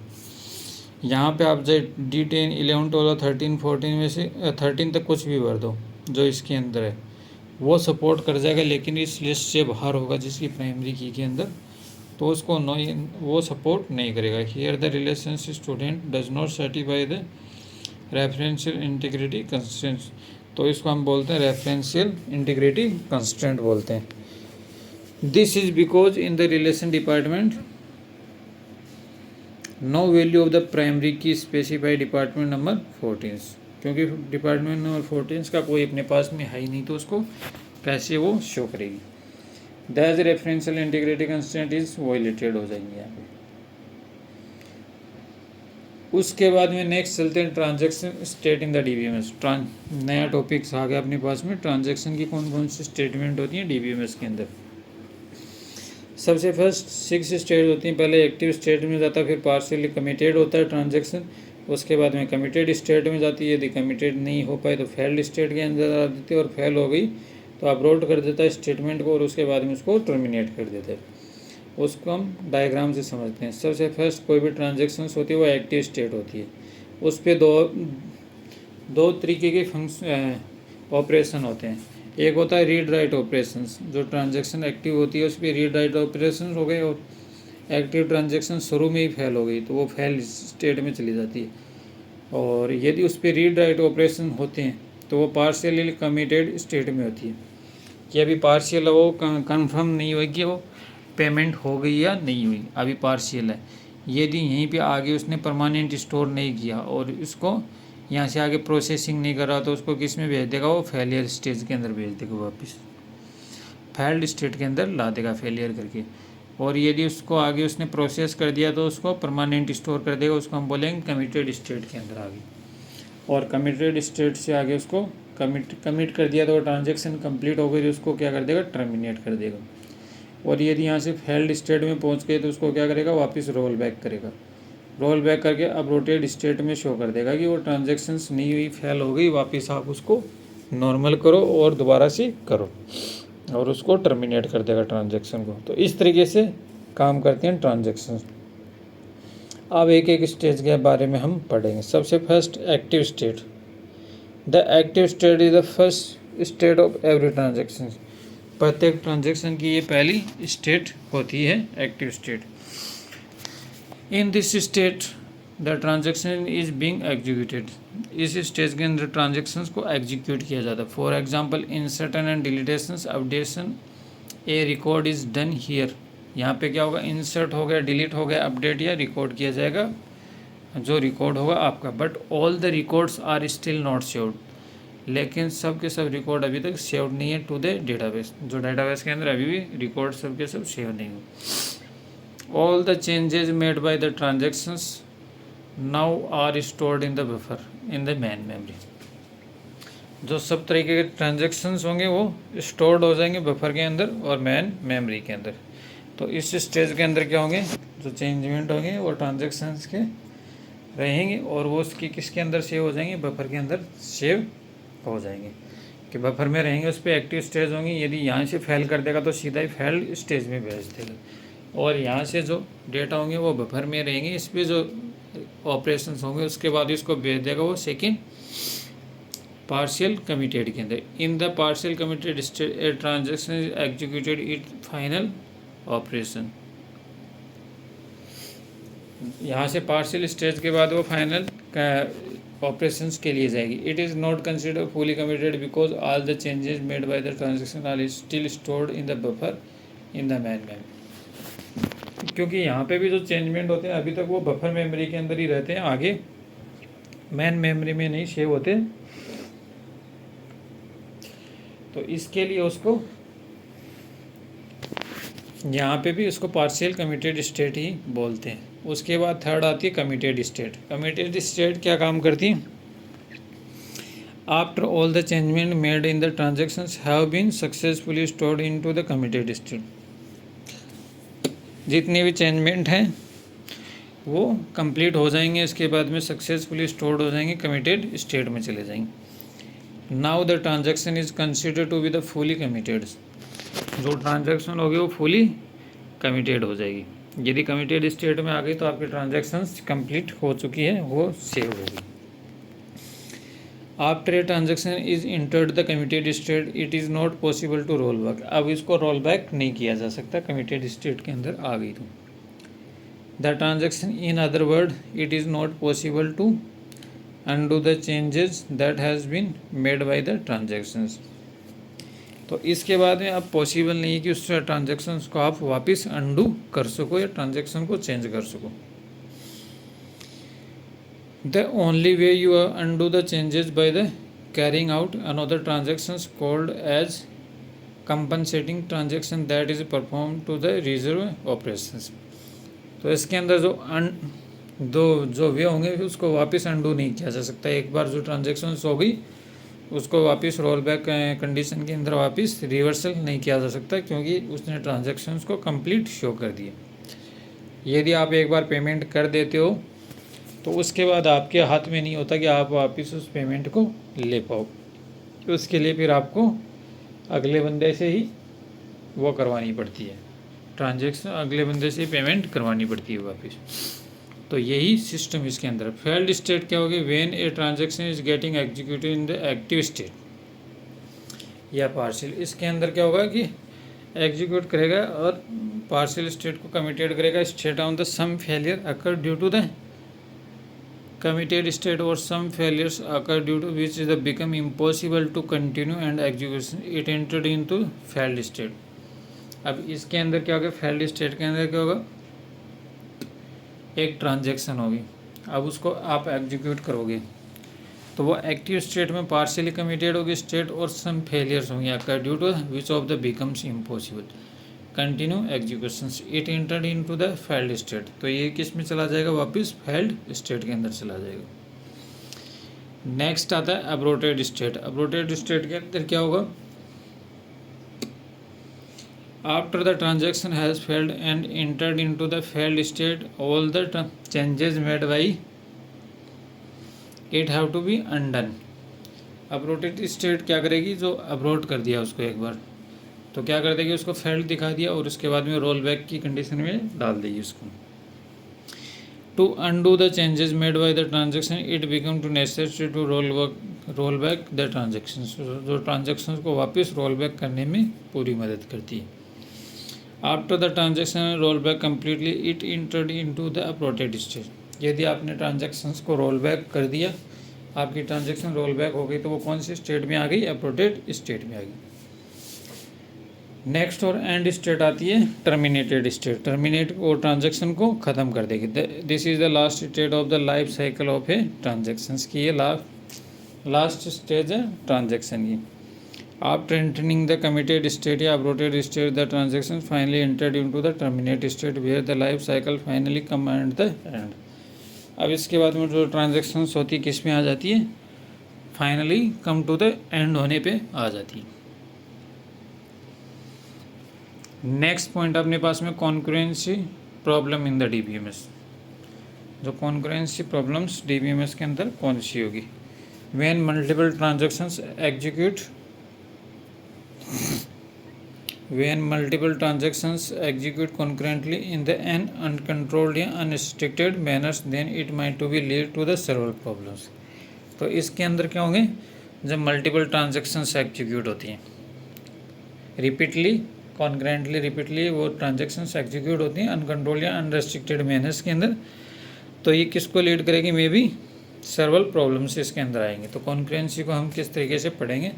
यहाँ पे आप चाहे D10, 11, 12, 13, 14 में से 13 तक कुछ भी भर दो जो इसके अंदर है, वो सपोर्ट कर जाएगा। लेकिन इस लिस्ट से बाहर होगा जिसकी प्राइमरी की के अंदर, तो उसको नो, वो सपोर्ट नहीं करेगा। Here the relationship student does not certify the referential integrity constraints, तो इसको हम बोलते हैं रेफरेंशियल इंटीग्रिटी कंस्ट्रेंट बोलते हैं। This is because in the relation department no value of the primary key specify department number 14, क्योंकि डिपार्टमेंट नंबर 14 का कोई अपने पास में है ही नहीं, तो उसको कैसे वो शो करेगी। This referential integrity constraint is violated हो जाएंगे यहाँ पे। उसके बाद में नेक्स्ट चलते हैं transaction state in the DBMS। नया टॉपिक्स आ गया अपने पास में, ट्रांजैक्शन की कौन कौन सी स्टेटमेंट होती हैं DBMS के अंदर। सबसे फर्स्ट 6 स्टेट होती हैं। पहले एक्टिव स्टेट में जाता है, फिर पार्शियली कमिटेड होता है ट्रांजैक्शन, उसके बाद में कमिटेड स्टेट में जाती है। यदि कमिटेड नहीं हो पाए तो फेल्ड स्टेट के अंदर आ देती है, और फेल हो गई तो अपलोड कर देता है स्टेटमेंट को, और उसके बाद में उसको टर्मिनेट कर देता है। उसको हम डायग्राम से समझते हैं। सबसे फर्स्ट कोई भी ट्रांजैक्शंस होती है वो एक्टिव स्टेट होती है। उस पर दो तरीके के ऑपरेशन होते हैं। एक होता है रीड राइट ऑपरेशंस, जो ट्रांजैक्शन एक्टिव होती है उस पर रीड राइट ऑपरेशंस हो गए, और एक्टिव ट्रांजैक्शन शुरू में ही फेल हो गई तो वो फेल स्टेट में चली जाती है। और यदि उस पर रीड राइट ऑपरेशन होते हैं तो वो पार्शियली कमिटेड स्टेट में होती है, कि अभी पार्शियल वो कंफर्म नहीं हुई कि वो पेमेंट हो गई या नहीं हुई, अभी पार्शियल है। यदि यहीं पे आगे उसने परमानेंट स्टोर नहीं किया और इसको यहाँ से आगे प्रोसेसिंग नहीं कर रहा, तो उसको किस में भेज देगा, वो फेलियर स्टेज के अंदर भेज देगा, वापस फेल्ड स्टेट के अंदर ला देगा फेलियर करके। और यदि उसको आगे उसने प्रोसेस कर दिया तो उसको परमानेंट स्टोर कर देगा, उसको हम बोलेंगे कमिटेड स्टेट के अंदर आ गई। और कमिटेड स्टेट से आगे उसको कमिट कर दिया तो ट्रांजेक्शन कंप्लीट हो गई तो उसको क्या कर देगा, टर्मिनेट कर देगा। और यदि यहाँ से फेल्ड स्टेट में पहुँच गए तो उसको क्या करेगा, वापस रोल बैक करेगा। रोल बैक करके अपलोडेड स्टेट में शो कर देगा कि वो ट्रांजेक्शन्स नहीं हुई, फेल हो गई, वापस आप उसको नॉर्मल करो और दोबारा से करो, और उसको टर्मिनेट कर देगा ट्रांजेक्शन को। तो इस तरीके से काम करते हैं ट्रांजेक्शन्स। अब एक एक स्टेज के बारे में हम पढ़ेंगे। सबसे first active state. The active state is the first state of every transaction. प्रत्येक ट्रांजेक्शन की ये पहली स्टेट होती है, active state. In this state the transaction is being executed. इस स्टेज के अंदर ट्रांजेक्शन्स को एग्जीक्यूट किया जाता है। For example insertion and deletions, updation a record is done here. यहाँ पे क्या होगा, इंसर्ट हो गया, डिलीट हो गया, अपडेट या रिकॉर्ड किया जाएगा जो रिकॉर्ड होगा आपका। But all the records are still not saved. लेकिन सब के सब रिकॉर्ड अभी तक सेव्ड नहीं है टू द डेटाबेस। जो डेटाबेस के अंदर अभी भी रिकॉर्ड सब के सब सेव नहीं हुए। All the changes made by the transactions now are stored in the buffer in the main memory. जो सब तरीके के ट्रांजेक्शन्स होंगे वो स्टोर्ड हो जाएंगे बफर के अंदर और मेन मेमोरी के अंदर। तो इस स्टेज के अंदर क्या होंगे, जो चेंजमेंट होंगे वो ट्रांजेक्शन्स के रहेंगे और वो उसकी किसके अंदर सेव हो जाएंगे, बफर के अंदर सेव हो जाएंगे, कि बफर में रहेंगे। उस पर एक्टिव स्टेज होंगी। यदि यहाँ से फेल कर देगा तो सीधा ही फेल्ड स्टेज में भेज देगा, और यहाँ से जो डेटा होंगे वो बफर में रहेंगे। इस पर जो ऑपरेशंस होंगे उसके बाद इसको भेज देगा वो सेकेंड पार्शियल कमिटेड के अंदर। In the partial committed state A transaction is executed it final operation. यहाँ से पार्शियल स्टेज के बाद वो फाइनल ऑपरेशंस के लिए जाएगी। It is not consider fully committed because all the changes made by the transaction are still stored in the buffer in the main memory. क्योंकि यहाँ पे भी जो चेंजमेंट होते हैं अभी तक वो बफर मेमोरी के अंदर ही रहते हैं, आगे मेन मेमोरी में नहीं सेव होते। तो इसके लिए उसको यहाँ पे भी उसको पार्शियल कमिटेड स्टेट ही बोलते हैं। उसके बाद थर्ड आती है कमिटेड स्टेट। कमिटेड स्टेट क्या काम करती है, after all the changement made in the transactions have been successfully stored into the committed state. जितने भी चेंजमेंट हैं वो कंप्लीट हो जाएंगे, इसके बाद में सक्सेसफुली स्टोर्ड हो जाएंगे, कमिटेड स्टेट में चले जाएंगे। Now the transaction is consider to be the fully committed. जो ट्रांजैक्शन होगी वो फुली कमिटेड हो जाएगी। यदि कमिटेड स्टेट में आ गई तो आपकी ट्रांजैक्शंस कंप्लीट हो चुकी है, वो सेव होगी। After a transaction is entered the committed state it is not possible to roll back. अब इसको रोल बैक नहीं किया जा सकता, कमिटेड स्टेट के अंदर आ गई तो। The transaction in other word it is not possible to undo the changes that has been made by the transactions. तो इसके बाद में अब पॉसिबल नहीं है कि उस ट्रांजेक्शन्स को आप वापस अनडू कर सको या ट्रांजेक्शन को चेंज कर सको। The only way you undo the changes by the carrying out another transactions called as compensating transaction that is performed to the reserve operations। तो इसके अंदर जो वे होंगे उसको वापस अंडू नहीं किया जा सकता। एक बार जो ट्रांजेक्शन्स हो गई उसको वापस रोल बैक कंडीशन के अंदर वापस रिवर्सल नहीं किया जा सकता, क्योंकि उसने ट्रांजेक्शन्स को कंप्लीट शो कर दिया। यदि आप एक बार पेमेंट कर देते हो तो उसके बाद आपके हाथ में नहीं होता कि आप वापस उस पेमेंट को ले पाओ। तो उसके लिए फिर आपको अगले बंदे से ही वो करवानी पड़ती है, ट्रांजैक्शन अगले बंदे से ही पेमेंट करवानी पड़ती है वापस। तो यही सिस्टम इसके अंदर। फेल्ड स्टेट क्या होगी? When a transaction is getting executed in the active state या पार्शियल। इसके अंदर क्या होगा कि एग्जीक्यूट करेगा और पार्शियल स्टेट को कमिटेड करेगा। State on the some failure occur due to the committed state or some failures occur due to which it become impossible to continue and execution it entered into failed state। अब इसके अंदर क्या होगा? फेल्ड स्टेट के अंदर क्या होगा? एक ट्रांजैक्शन होगी, अब उसको आप एग्जीक्यूट करोगे तो वो एक्टिव स्टेट में पार्शियली कमिटेड होगी स्टेट और सम फेलियर्स होंगे occur due to which of the becomes impossible continue executions it entered into the failed state. तो ये किस में चला जाएगा? वापस फेल्ड स्टेट के अंदर चला जाएगा। नेक्स्ट आता है अब्रोटेड स्टेट। अब्रोटेड स्टेट के अंदर क्या होगा? After the transaction has failed and entered into the failed state all the changes made by it have to be undone. Aborted state क्या करेगी? जो अब्रोट कर दिया उसको एक बार तो क्या कर देगी? उसको फेल्ड दिखा दिया और उसके बाद में रोल बैक की कंडीशन में डाल देगी उसको। To undo the changes made by the transaction it become to necessary to roll back the transaction. जो ट्रांजैक्शन को वापस रोल बैक करने में पूरी मदद करती है। After the transaction roll back completely it entered into the aborted state. यदि आपने ट्रांजैक्शंस को रोल बैक कर दिया, आपकी ट्रांजैक्शन रोल बैक हो गई, तो वो कौन सी स्टेट में आ गई? अब्रोटेड स्टेट में आ गई। नेक्स्ट और एंड स्टेट आती है टर्मिनेटेड स्टेट। टर्मिनेट और ट्रांजैक्शन को ख़त्म कर देगी। This is the last state of the life cycle of a transactions की ये लास्ट स्टेज है ट्रांजैक्शन की। After entering the committed state या aborted state the transaction finally entered into the terminate state where the life cycle finally come at the end. अब इसके बाद में जो ट्रांजैक्शंस होती है किस में आ जाती है? Finally come to the end होने पे आ जाती है। नेक्स्ट पॉइंट अपने पास में concurrency problem in the DBMS. जो कॉन्करेंसी प्रॉब्लम्स डीबीएमएस के अंदर कौन सी होगी? When multiple transactions execute concurrently in the an uncontrolled या unrestricted manners then it might to be lead to the server problems. तो इसके अंदर क्या होंगे? जब मल्टीपल ट्रांजैक्शंस एग्जीक्यूट होती हैं रिपीटली कॉन्करेंटली रिपीटली वो ट्रांजैक्शंस एग्जीक्यूट होती हैं अनकंट्रोल्ड या अनरेस्ट्रिक्टेड मैनर्स के अंदर, तो ये किसको लीड करेगी? मे बी सर्वर प्रॉब्लम्स इसके अंदर आएंगे। तो कॉन्करेंसी को हम किस तरीके से पढ़ेंगे?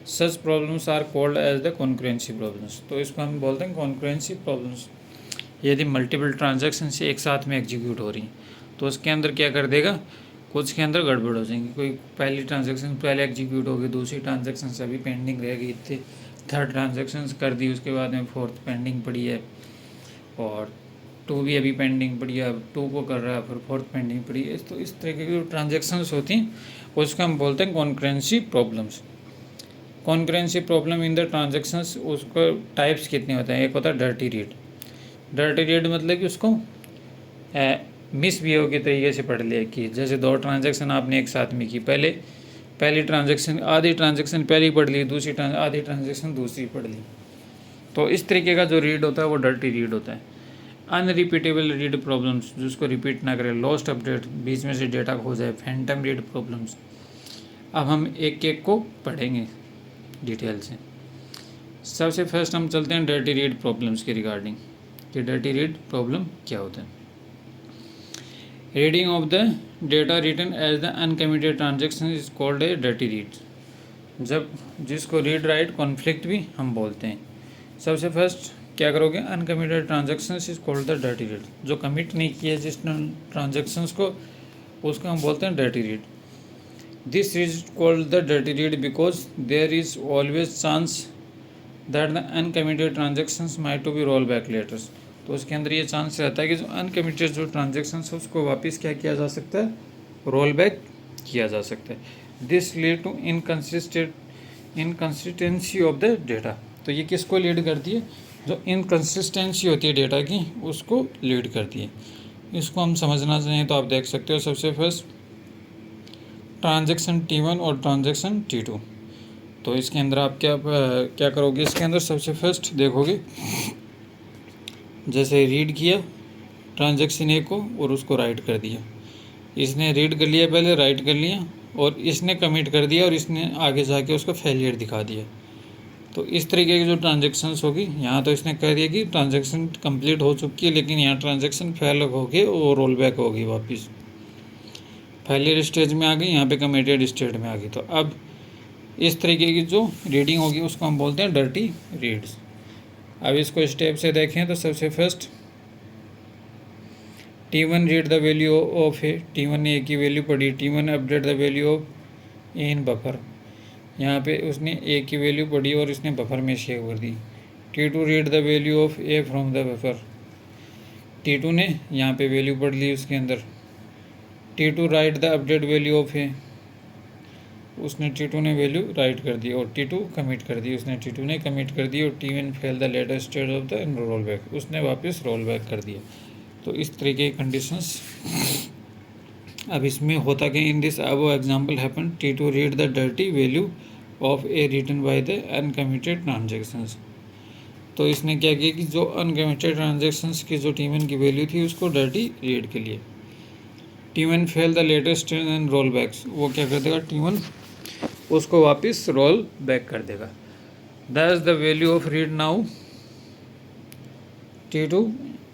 Such problems are called as the concurrency problems. तो इसको हम बोलते हैं कॉन्करेंसी प्रॉब्लम्स। यदि मल्टीपल ट्रांजैक्शन से एक साथ में एग्जीक्यूट हो रही हैं तो उसके अंदर क्या कर देगा? कुछ के अंदर गड़बड़ हो जाएंगी। कोई पहली ट्रांजैक्शन पहले एग्जीक्यूट होगी, दूसरी ट्रांजैक्शन अभी पेंडिंग रहेगी, थर्ड ट्रांजैक्शंस कर दी, उसके बाद में फोर्थ पेंडिंग पड़ी है और 2 भी अभी पेंडिंग पड़ी है, अब 2 को कर रहा है, फिर फोर्थ पेंडिंग पड़ी है। तो इस तरीके की ट्रांजैक्शंस होती हैं उसको हम बोलते हैं concurrency problems. Concurrency problem in the transactions, उसको टाइप्स कितने होते हैं? एक होता है डर्टी रीड। डर्टी रीड मतलब कि उसको मिसबिहेव के तरीके से पढ़ लिया कि जैसे 2 ट्रांजैक्शन आपने एक साथ में की, पहली ट्रांजैक्शन आधी ट्रांजैक्शन पहली पढ़ ली, आधी ट्रांजैक्शन दूसरी पढ़ ली। तो इस तरीके का जो रीड होता है वो डर्टी रीड होता है। अनरिपीटेबल रीड प्रॉब्लम्स, जिसको रिपीट ना करें, लॉस्ट अपडेट, बीच में से डेटा खो जाए, फैंटम रीड प्रॉब्लम्स। अब हम एक एक को पढ़ेंगे डिटेल से। सबसे फर्स्ट हम चलते हैं डर्टी रीड प्रॉब्लम्स के रिगार्डिंग कि डर्टी रीड प्रॉब्लम क्या होता है। Reading of the data written as the uncommitted transaction is called a dirty read. जब जिसको रीड राइट कॉन्फ्लिक्ट भी हम बोलते हैं। सबसे फर्स्ट क्या करोगे, uncommitted transactions is called the dirty read. जो कमिट नहीं किए जिस ट्रांजेक्शंस को, उसको हम बोलते हैं dirty read. This is called the dirty read because there is always chance that the uncommitted transactions might to be roll back later. तो उसके अंदर ये चांस रहता है कि जो अनकमिटेड जो ट्रांजेक्शंस है उसको वापस क्या किया जा सकता है, रोल बैक किया जा सकता है। This lead to inconsistency of the data. तो ये किसको लीड करती है, जो इनकन्सिस्टेंसी होती है डेटा की उसको लीड करती है। इसको हम समझना चाहें तो आप देख सकते हो। सबसे फर्स्ट ट्रांजैक्शन T1 और ट्रांजैक्शन T2। तो इसके अंदर आप क्या करोगे, इसके अंदर सबसे फर्स्ट देखोगे, जैसे रीड किया ट्रांजैक्शन A को और उसको राइट कर दिया, इसने रीड कर लिया पहले, राइट कर लिया और इसने कमिट कर दिया और इसने आगे जाके उसको फेलियर दिखा दिया। तो इस तरीके की जो ट्रांजैक्शंस होगी, यहाँ तो इसने कह दिया कि ट्रांजैक्शन कंप्लीट हो चुकी है, लेकिन यहाँ ट्रांजैक्शन फेल होगी और रोल बैक होगी वापस, फेलियर स्टेज में आ गई, यहाँ पे कमिटेड स्टेट में आ गई। तो अब इस तरीके की जो रीडिंग होगी उसको हम बोलते हैं डर्टी रीड्स। अब इसको स्टेप से देखें तो सबसे first T1 read the value of A, T1 ने A की वैल्यू पढ़ी, T1 update the value of A in buffer. यहाँ पे उसने A की वैल्यू पढ़ी और इसने बफर में सेव कर दी। T2 read the value of A from the buffer. T2 ने यहाँ पे वैल्यू पढ़ ली उसके अंदर। T2 right the update value of A, उसने T2 ने वैल्यू राइट कर दी और T2 कमिट कर दी, उसने T2 ने कमिट कर दी और T1 fail the later stage of the roll back, उसने वापस रोल बैक कर दिया। तो इस तरीके की कंडीशंस। अब इसमें होता क्या, in this above example happen, T2 read the dirty value of A written by the uncommitted transactions. तो इसने क्या किया कि जो अनकमिटेड ट्रांजेक्शंस की जो T1 की वैल्यू थी उसको डर्टी रीड के लिए। T1 fail the latest and roll backs, वो क्या कर देगा, T1 उसको वापस रोल बैक कर देगा। That's the value of read now T2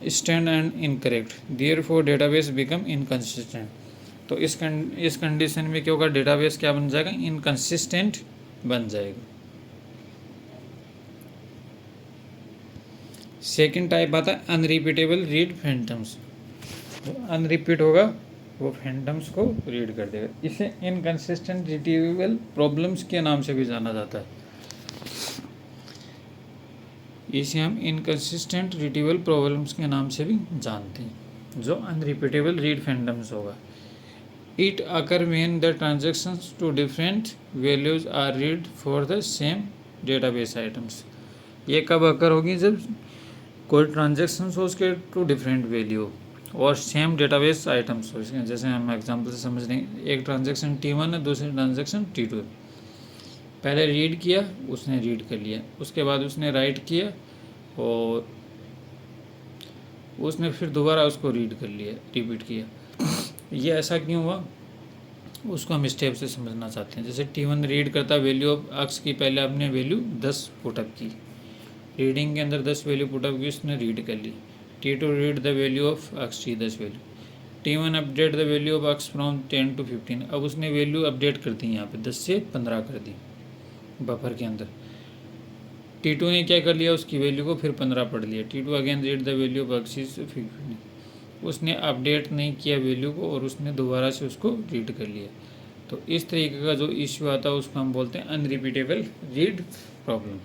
stand and incorrect, therefore database become inconsistent. तो इस कंडीशन में क्या होगा, डेटाबेस क्या बन जाएगा, इनकंसिस्टेंट बन जाएगा। सेकंड टाइप आता है अनरिपीटेबल रीड फैंटम्स। जो अनरिपीट होगा वो फैंटम्स को रीड कर देगा। इसे इनकंसिस्टेंट रिट्रीवल प्रॉब्लम्स के नाम से भी जाना जाता है। इसे हम इनकंसिस्टेंट रिट्रीवल प्रॉब्लम्स के नाम से भी जानते हैं। जो अनरिपीटेबल रीड फैंटम्स होगा, it occur when the transactions two different values are read for the same database items. ये कब अकर होगी, जब कोई ट्रांजैक्शंस हो उसके टू डिफरेंट वैल्यू और सेम डेटाबेस आइटम्स हो। इसके जैसे हम एग्जांपल से समझ रहे हैं, एक ट्रांजैक्शन T1 है, दूसरी ट्रांजैक्शन T2 है। पहले रीड किया, उसने रीड कर लिया, उसके बाद उसने राइट किया और उसने फिर दोबारा उसको रीड कर लिया, रिपीट किया। ये ऐसा क्यों हुआ, उसको हम स्टेप से समझना चाहते हैं। जैसे T1 रीड करता वैल्यू ऑफ अक्स की, पहले आपने वैल्यू 10 पुटअप की, रीडिंग के अंदर 10 वैल्यू पुटअप की, उसने रीड कर ली। T2 read the value of X की 10 value. T1 update the value of X from 10 to 15। अब उसने वैल्यू अपडेट कर दी, यहाँ पे 10 से 15 कर दी बफर के अंदर। T2 ने क्या कर लिया, उसकी वैल्यू को फिर 15 पढ़ लिया। T2 again read the value of X is 15। उसने अपडेट नहीं किया वैल्यू को और उसने दोबारा से उसको रीड कर लिया। तो इस तरीके का जो इश्यू आता है उसको हम बोलते हैं अनरिपीटेबल रीड प्रॉब्लम।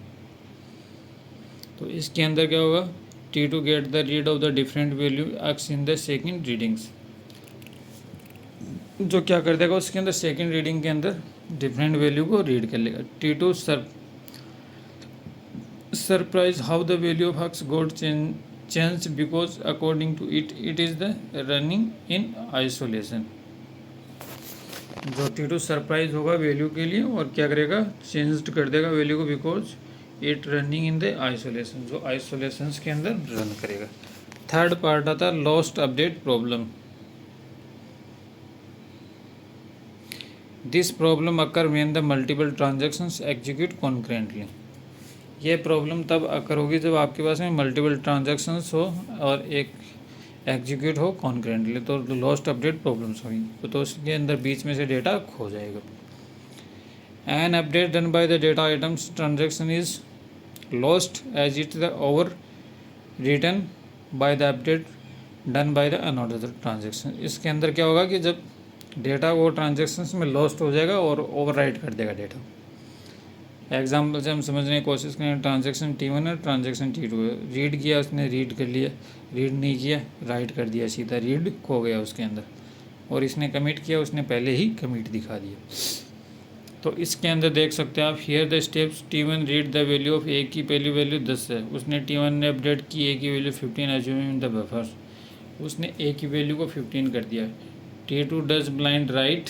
तो इसके अंदर क्या होगा, T2 get the read of the different value X in the second readings. जो क्या कर देगा, उसके अंदर सेकंड रीडिंग के अंदर डिफरेंट वैल्यू को रीड कर लेगा। T2 surprise how the value of X got change because according to it it is the running in isolation. जो T2 सरप्राइज होगा वैल्यू के लिए और क्या करेगा, चेंज कर देगा वैल्यू को, because it running in the isolation, जो आइसोलेशंस के अंदर रन करेगा। थर्ड पार्ट आता है lost update problem. This problem occur when the multiple transactions execute concurrently. ये प्रॉब्लम तब अकर होगी जब आपके पास में मल्टीपल ट्रांजैक्शंस हो और एक एग्जीक्यूट हो कॉन्करेंटली, तो लॉस्ट अपडेट प्रॉब्लम्स होगी, तो उसके अंदर बीच में से डेटा खो जाएगा। An update done by the data items transaction is lost as it the over return by the update done by the unorder transaction. इसके अंदर क्या होगा कि जब डेटा वो ट्रांजैक्शंस में लॉस्ट हो जाएगा और ओवरराइट कर देगा डेटा। एग्जाम्पल से हम समझने की कोशिश करें, ट्रांजैक्शन T1 है, ट्रांजैक्शन T2 है। रीड किया उसने, रीड कर लिया, रीड नहीं किया, राइट कर दिया सीधा, रीड खो गया उसके अंदर। और इसने कमिट किया, उसने पहले ही कमिट दिखा दिया। तो इसके अंदर देख सकते हैं आप, here the steps T1 read the value of A की पहली वैल्यू 10 है, उसने T1 ने अपडेट की ए की value 15 assuming in the buffers, उसने ए की वैल्यू को 15 कर दिया। T2 does blind write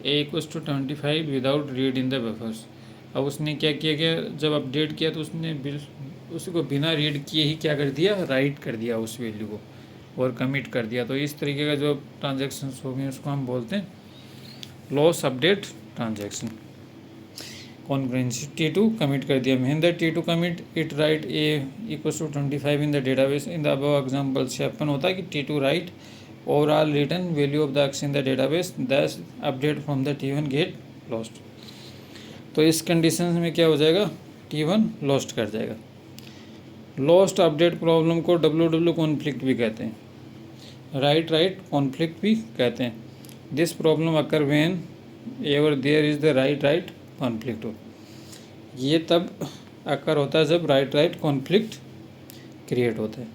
A equals to 25 without read in the buffers. अब उसने क्या किया, जब अपडेट किया तो उसने उसको बिना रीड किए ही क्या कर दिया, राइट कर दिया उस वैल्यू को और कमिट कर दिया। तो इस तरीके का जो ट्रांजैक्शंस हो गए उसको हम बोलते हैं loss update transaction. Concurrency T2 commit कर दिया, main the T2 commit it write A equals to 25 in the database. In the above example से अपन होता है कि T2 write overall return value of the X in the database, thus update from the T1 get lost. तो इस कंडीशन में क्या हो जाएगा, T1 लॉस्ट कर जाएगा। लॉस्ट अपडेट प्रॉब्लम को WW कॉन्फ्लिक्ट भी कहते हैं, राइट राइट कॉन्फ्लिक्ट भी कहते हैं। This problem occur whenever there is the write write conflict हो। ये तब अकर होता है जब राइट राइट कॉन्फ्लिक्ट क्रिएट होता है।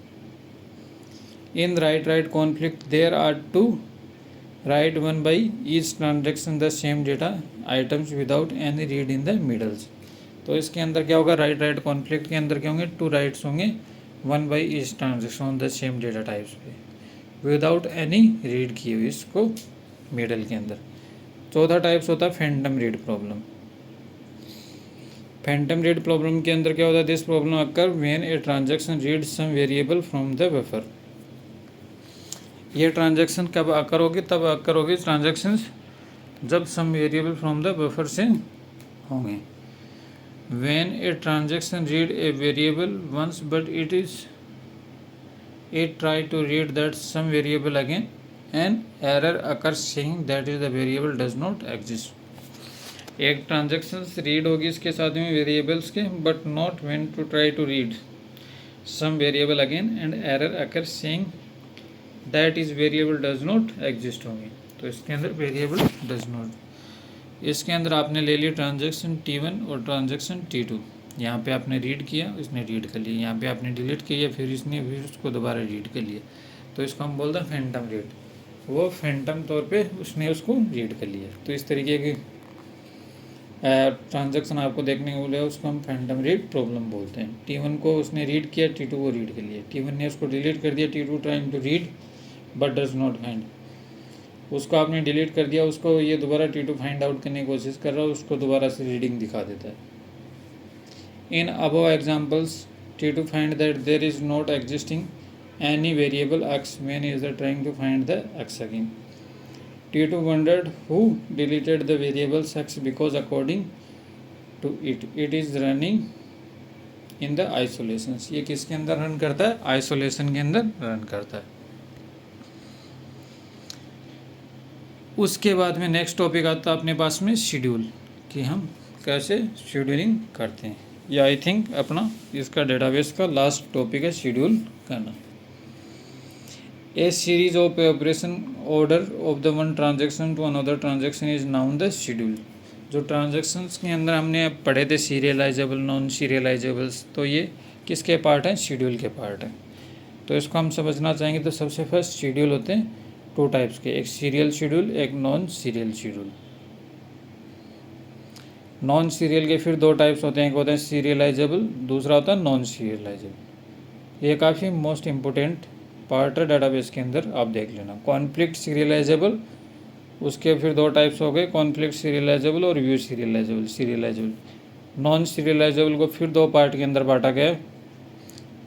In write write conflict there are two write one by each transaction the same data items without any read in the middles. तो इसके अंदर क्या होगा, राइट राइट कॉन्फ्लिक्ट के अंदर क्या होंगे, टू राइट्स होंगे one by each transaction on the same data types पे विदाउट एनी रीड किए हुए, इसको मिडल के अंदर। चौथा टाइप्स होता है phantom read problem. Phantom read problem के अंदर क्या होता है, this problem occur when a transaction read some variable from the buffer. ये ट्रांजेक्शन कब अकर होगी, तब अकर होगी ट्रांजेक्शन्स जब some variable from the buffer से होंगे। When a transaction read a variable once but it try to read that some variable again, an error occurs saying that is the variable does not exist। एक ट्रांजेक्शन्स रीड होगी इसके साथ में वेरिएबल्स के, but not when to try to read some variable again and error occurs saying that is variable does not exist होंगी। तो इसके अंदर वेरिएबल डज नॉट, इसके अंदर आपने ले लिया ट्रांजेक्शन T1 और ट्रांजेक्शन T2। यहाँ पे आपने रीड किया, इसने रीड कर लिया, यहाँ पे आपने डिलीट किया, फिर इसने फिर उसको दोबारा रीड कर लिया। तो इसको हम बोलते हैं फैंटम रीड। वो फैंटम तौर पे उसने उसको रीड कर लिया। तो इस तरीके की ट्रांजैक्शन आपको देखने को मिलेगा, उसको हम फैंटम रीड प्रॉब्लम बोलते हैं। T1 को उसने रीड किया, T2 को रीड कर लिया, T1 ने उसको डिलीट कर दिया, T2 trying to read but does not find. उसको आपने डिलीट कर दिया, उसको ये दोबारा T2 फाइंड आउट करने की कोशिश कर रहा है, उसको दोबारा से रीडिंग दिखा देता है। In above examples, T2 find that there is not existing any variable x when he is trying to find the x again. T2 wondered who deleted the variables x because according to it is running in the isolations। ये किसके अंदर रन करता है, आइसोलेशन के अंदर रन करता है। उसके बाद में नेक्स्ट टॉपिक आता है अपने पास में शेड्यूल, कि हम कैसे शेड्यूलिंग करते हैं। या आई थिंक अपना इसका डेटाबेस का लास्ट टॉपिक है शेड्यूल करना। A series of operation order of the one transaction to another transaction is known the schedule. जो ट्रांजेक्शन्स के अंदर हमने पढ़े थे सीरियलाइजेबल, नॉन सीरियलाइजेबल्स, तो ये किसके पार्ट हैं, शेड्यूल के पार्ट हैं। तो इसको हम समझना चाहेंगे तो सबसे फर्स्ट शेड्यूल होते हैं टू टाइप्स के, एक सीरियल शेड्यूल, एक non serial schedule. Non serial के फिर दो टाइप्स होते हैं, एक होते हैं सीरियलाइजेबल, दूसरा होता है नॉन सीरियलाइजेबल। ये काफ़ी मोस्ट इम्पोर्टेंट पार्ट है डेटाबेस के अंदर, आप देख लेना। कॉन्फ्लिक्ट सीरियलाइजेबल, उसके फिर दो टाइप्स हो गए, कॉन्फ्लिक्ट सीरियलाइजेबल और व्यू सीरियलाइजेबल। नॉन सीरियलाइजेबल को फिर दो पार्ट के अंदर बांटा गया है।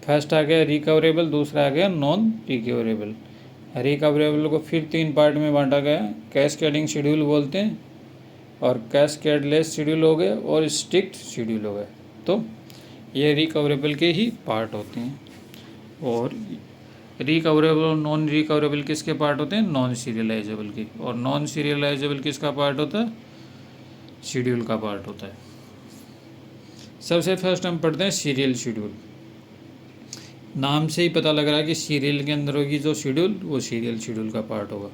फर्स्ट आ गया रिकवरेबल, दूसरा आ गया नॉन रिकवरेबल। रिकवरेबल को फिर तीन पार्ट में बांटा गया, कैस्केडिंग शेड्यूल बोलते हैं, और कैस्केडलेस शेड्यूल हो गए, और स्ट्रिक्ट शेड्यूल हो गए। तो ये रिकवरेबल के ही पार्ट होते हैं। और रिकवरेबल और नॉन रिकवरेबल किसके पार्ट होते हैं? नॉन सीरियलाइजेबल के। और नॉन सीरियलाइजेबल किसका पार्ट होता है? शेड्यूल का पार्ट होता है। सबसे फर्स्ट हम पढ़ते हैं सीरियल शेड्यूल। नाम से ही पता लग रहा है कि सीरियल के अंदर होगी जो शेड्यूल, वो सीरियल शेड्यूल का पार्ट होगा।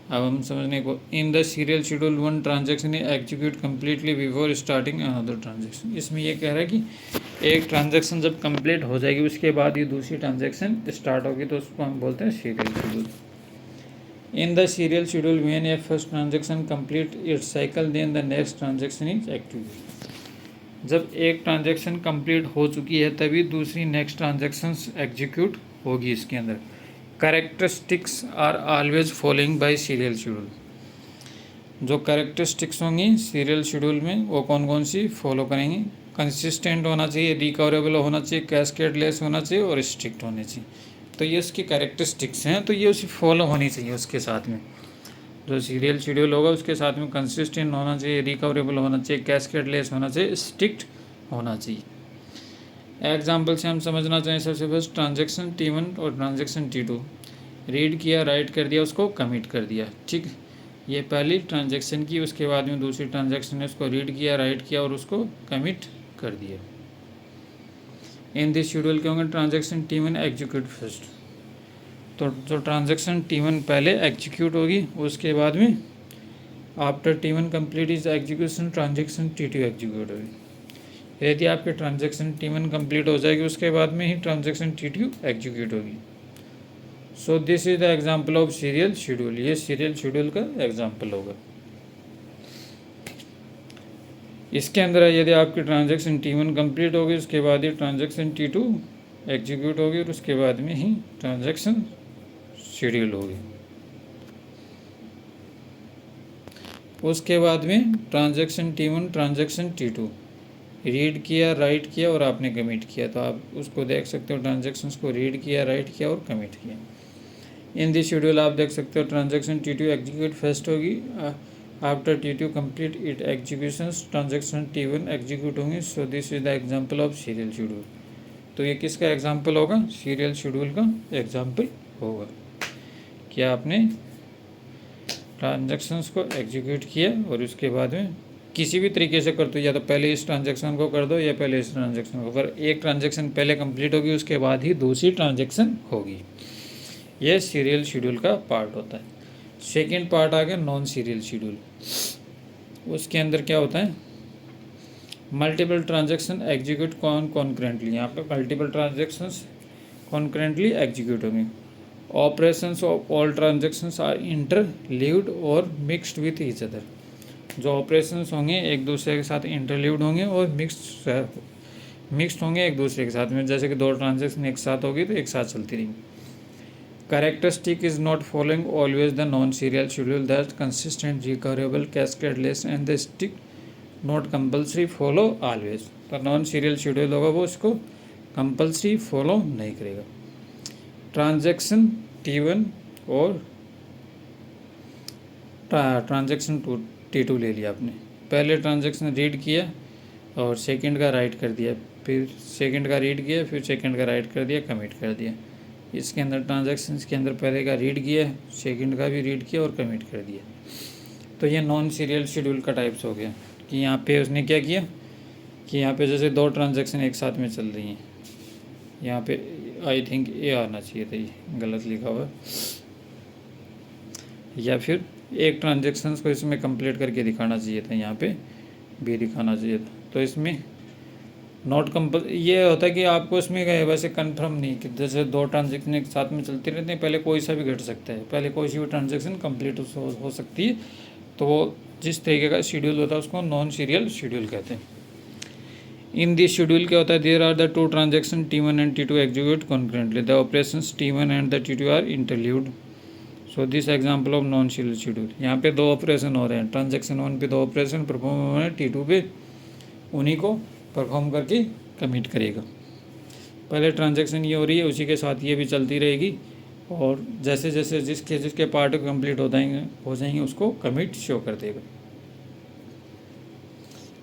अब हम समझने को, इन the serial schedule one transaction execute completely before starting another transaction. इसमें यह कह रहा है कि एक ट्रांजैक्शन जब कंप्लीट हो जाएगी उसके बाद ही दूसरी ट्रांजैक्शन स्टार्ट होगी, तो उसको हम बोलते हैं serial schedule. In the serial schedule when a first transaction complete its cycle then the next transaction is activated. जब एक ट्रांजैक्शन कंप्लीट हो चुकी है तभी दूसरी नेक्स्ट ट्रांजैक्शन एग्जीक्यूट होगी इसके अंदर। Characteristics are always following by serial schedule. जो कैरेक्टरिस्टिक्स होंगी सीरियल शेड्यूल में वो कौन कौन सी फॉलो करेंगे? कंसिस्टेंट होना चाहिए, रिकवरेबल होना चाहिए, कैस्केडलेस होना चाहिए और स्ट्रिक्ट होने चाहिए। तो ये उसकी कैरेक्टरिस्टिक्स हैं, तो ये उसी फॉलो होनी चाहिए उसके साथ में। जो सीरियल शेड्यूल होगा उसके साथ में कंसिस्टेंट होना चाहिए, रिकवरेबल होना चाहिए, कैस्केडलेस होना चाहिए, स्ट्रिक्ट होना चाहिए। एग्जाम्पल से हम समझना चाहें, सबसे फर्स्ट ट्रांजैक्शन T1 और ट्रांजैक्शन T2। रीड किया, राइट कर दिया, उसको कमिट कर दिया। ठीक, ये पहली ट्रांजैक्शन की, उसके बाद में दूसरी ट्रांजैक्शन ने उसको रीड किया, राइट किया और उसको कमिट कर दिया। इन दिस शेड्यूल के होंगे ट्रांजैक्शन T1 एग्जीक्यूट फर्स्ट। तो जो ट्रांजैक्शन T1 पहले एग्जीक्यूट होगी, उसके बाद में after T1 complete is execution transaction T2 execute होगी। यदि आपकी ट्रांजैक्शन T1 कंप्लीट हो जाएगी उसके बाद में ही ट्रांजैक्शन T2 एग्जीक्यूट होगी। सो this is the example of serial schedule. ये सीरियल शेड्यूल का एग्जांपल होगा। इसके अंदर यदि आपकी ट्रांजैक्शन T1 कंप्लीट होगी उसके बाद ही ट्रांजैक्शन T2 एग्जीक्यूट होगी और उसके बाद में ही ट्रांजैक्शन शेड्यूल होगी। उसके बाद में transaction T1 transaction T2 read किया, राइट किया और आपने कमिट किया, तो आप उसको देख सकते हो ट्रांजैक्शंस को रीड किया, राइट किया और कमिट किया। इन दिस शेड्यूल आप देख सकते हो ट्रांजैक्शन T2 एग्जीक्यूट फर्स्ट होगी, after T2 complete it executions transaction T1 execute होंगी। So this is the example of serial schedule. तो ये किसका एग्जांपल होगा? सीरियल शेड्यूल का एग्जांपल होगा कि आपने ट्रांजैक्शंस को एग्जीक्यूट किया और उसके बाद में किसी भी तरीके से कर दो, या तो पहले इस ट्रांजैक्शन को कर दो या पहले इस ट्रांजैक्शन को। पर एक ट्रांजैक्शन पहले कंप्लीट होगी उसके बाद ही दूसरी ट्रांजैक्शन होगी। यह सीरियल शेड्यूल का पार्ट होता है। सेकेंड पार्ट आ गया नॉन सीरियल शेड्यूल। उसके अंदर क्या होता है? Multiple transaction execute concurrently. यहाँ पे मल्टीपल ट्रांजैक्शंस कॉन्करेंटली एग्जीक्यूट होंगे। Operations of all transactions are interleaved और मिक्सड विथ ईच अदर। जो ऑपरेशंस होंगे एक दूसरे के साथ इंटरलीव्ड होंगे और मिक्सड होंगे एक दूसरे के साथ में। जैसे कि दो ट्रांजैक्शन एक साथ होगी तो एक साथ चलती रहेंगी। Characteristic is not following always the non serial schedule that consistent, recoverable, cascadeless and the strict not compulsory follow always. तो नॉन सीरियल शेड्यूल होगा वो इसको कंपल्सरी फॉलो नहीं करेगा। ट्रांजैक्शन T1 और ट्रांजैक्शन T2 ले लिया आपने। पहले ट्रांजैक्शन रीड किया और सेकंड का राइट कर दिया, फिर सेकंड का रीड किया, फिर सेकंड का राइट कर दिया, कमिट कर दिया। इसके अंदर ट्रांजैक्शंस के अंदर पहले का रीड किया, सेकंड का भी रीड किया और कमिट कर दिया। तो ये नॉन सीरियल शेड्यूल का टाइप्स हो गया कि यहाँ पे उसने क्या किया कि यहाँ पे जैसे दो ट्रांजैक्शन एक साथ में चल रही हैं, यहाँ पे आई थिंक ये आना चाहिए था, ये गलत लिखा हुआ है, या फिर एक ट्रांजैक्शन को इसमें कंप्लीट करके दिखाना चाहिए था, यहाँ पे भी दिखाना चाहिए था। तो इसमें नॉट कंपल ये होता है कि आपको इसमें वैसे कंफर्म नहीं कि जैसे दो ट्रांजैक्शन एक साथ में चलती रहती हैं, पहले कोई सा भी घट सकता है, पहले कोई सी भी ट्रांजैक्शन कंप्लीट हो सकती है। तो वो जिस तरीके का शेड्यूल होता है उसको नॉन सीरियल शेड्यूल कहते हैं। इन दिस शेड्यूल क्या होता है, there are the two transaction T1 and T2 execute concurrently, the operations T1 and the T2 are interleaved. So this example of non serial schedule. यहाँ पे दो ऑपरेशन हो रहे हैं, ट्रांजेक्शन 1 पे दो ऑपरेशन परफॉर्म हो रहे हैं, T2 पे उन्हीं को परफॉर्म करके कमिट करेगा। पहले ट्रांजेक्शन ये हो रही है, उसी के साथ ये भी चलती रहेगी, और जैसे जैसे जिसके पार्ट कंप्लीट हो जाएंगे उसको कमिट शो कर देगा।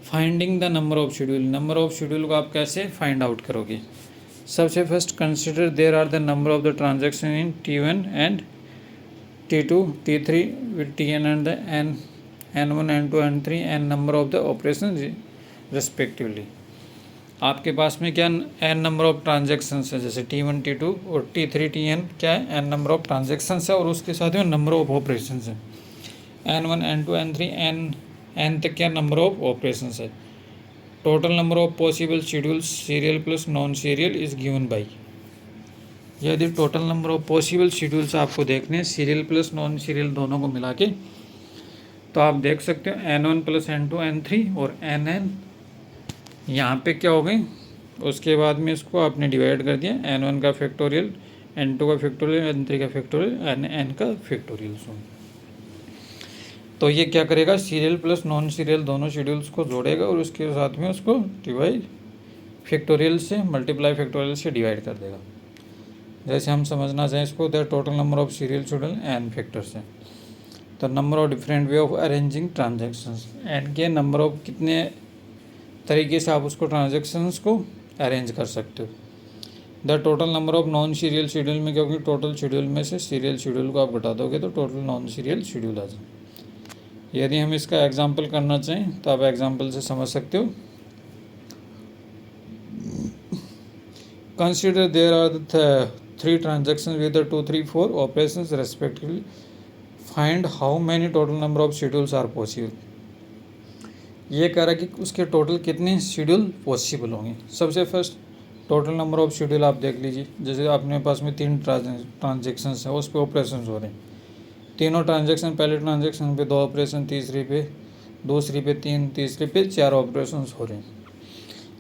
Finding the number of schedule, number of schedule को आप कैसे फाइंड आउट करोगे? सबसे first consider there are the number of the transaction in T1 and T2, T3 with Tn and the N1, N2, N3 and number of the operations respectively। आपके पास में क्या n नंबर ऑफ ट्रांजेक्शन्स है, जैसे T1, T2 और T3, Tn क्या है, n नंबर ऑफ ट्रांजेक्शन्स है, और उसके साथ में नंबर ऑफ ऑपरेशंस है, N1, N2, N3, N तक क्या नंबर ऑफ ऑपरेशंस है। Total number of possible schedules serial plus non serial is given by. यदि total number of possible schedules आपको देखने हैं सीरियल प्लस नॉन सीरियल दोनों को मिला के, तो आप देख सकते हो N1 प्लस N2, N3 और Nn यहाँ पे क्या हो गई। उसके बाद में इसको आपने डिवाइड कर दिया, N1 का फैक्टोरियल, N2 का फैक्टोरियल, N3 का फैक्टोरियल, N का फैक्टोरियल। तो ये क्या करेगा, सीरियल प्लस नॉन सीरियल दोनों शेड्यूल्स को जोड़ेगा और उसके साथ में उसको डिवाइड फैक्टोरियल से मल्टीप्लाई फैक्टोरियल से डिवाइड कर देगा। जैसे हम समझना चाहें इसको, the total number of serial schedule n factors है, तो number of different way of arranging transactions, n के नंबर ऑफ कितने तरीके से आप उसको ट्रांजेक्शन्स को अरेंज कर सकते हो। The total number of non serial schedule में, क्योंकि टोटल शेड्यूल में से सीरियल शेड्यूल को आप घटा दोगे तो टोटल नॉन सीरियल शेड्यूल आ जाए। यदि हम इसका एग्जाम्पल करना चाहें तो आप एग्जाम्पल से समझ सकते हो। Consider there are the 3 transactions with the 2, 3, 4 operations respectively. Find how many total number of schedules are possible। ये कह रहा है कि उसके टोटल कितने शेड्यूल पॉसिबल होंगे। सबसे first total number of schedule आप देख लीजिए, जैसे अपने पास में 3 ट्रांजेक्शन्स हैं, उस पर ऑपरेशन हो रहे हैं, तीनों ट्रांजेक्शन, पहले ट्रांजेक्शन पे 2 ऑपरेशन, दूसरी पे 3, तीसरी पे 4 ऑपरेशन हो रहे हैं।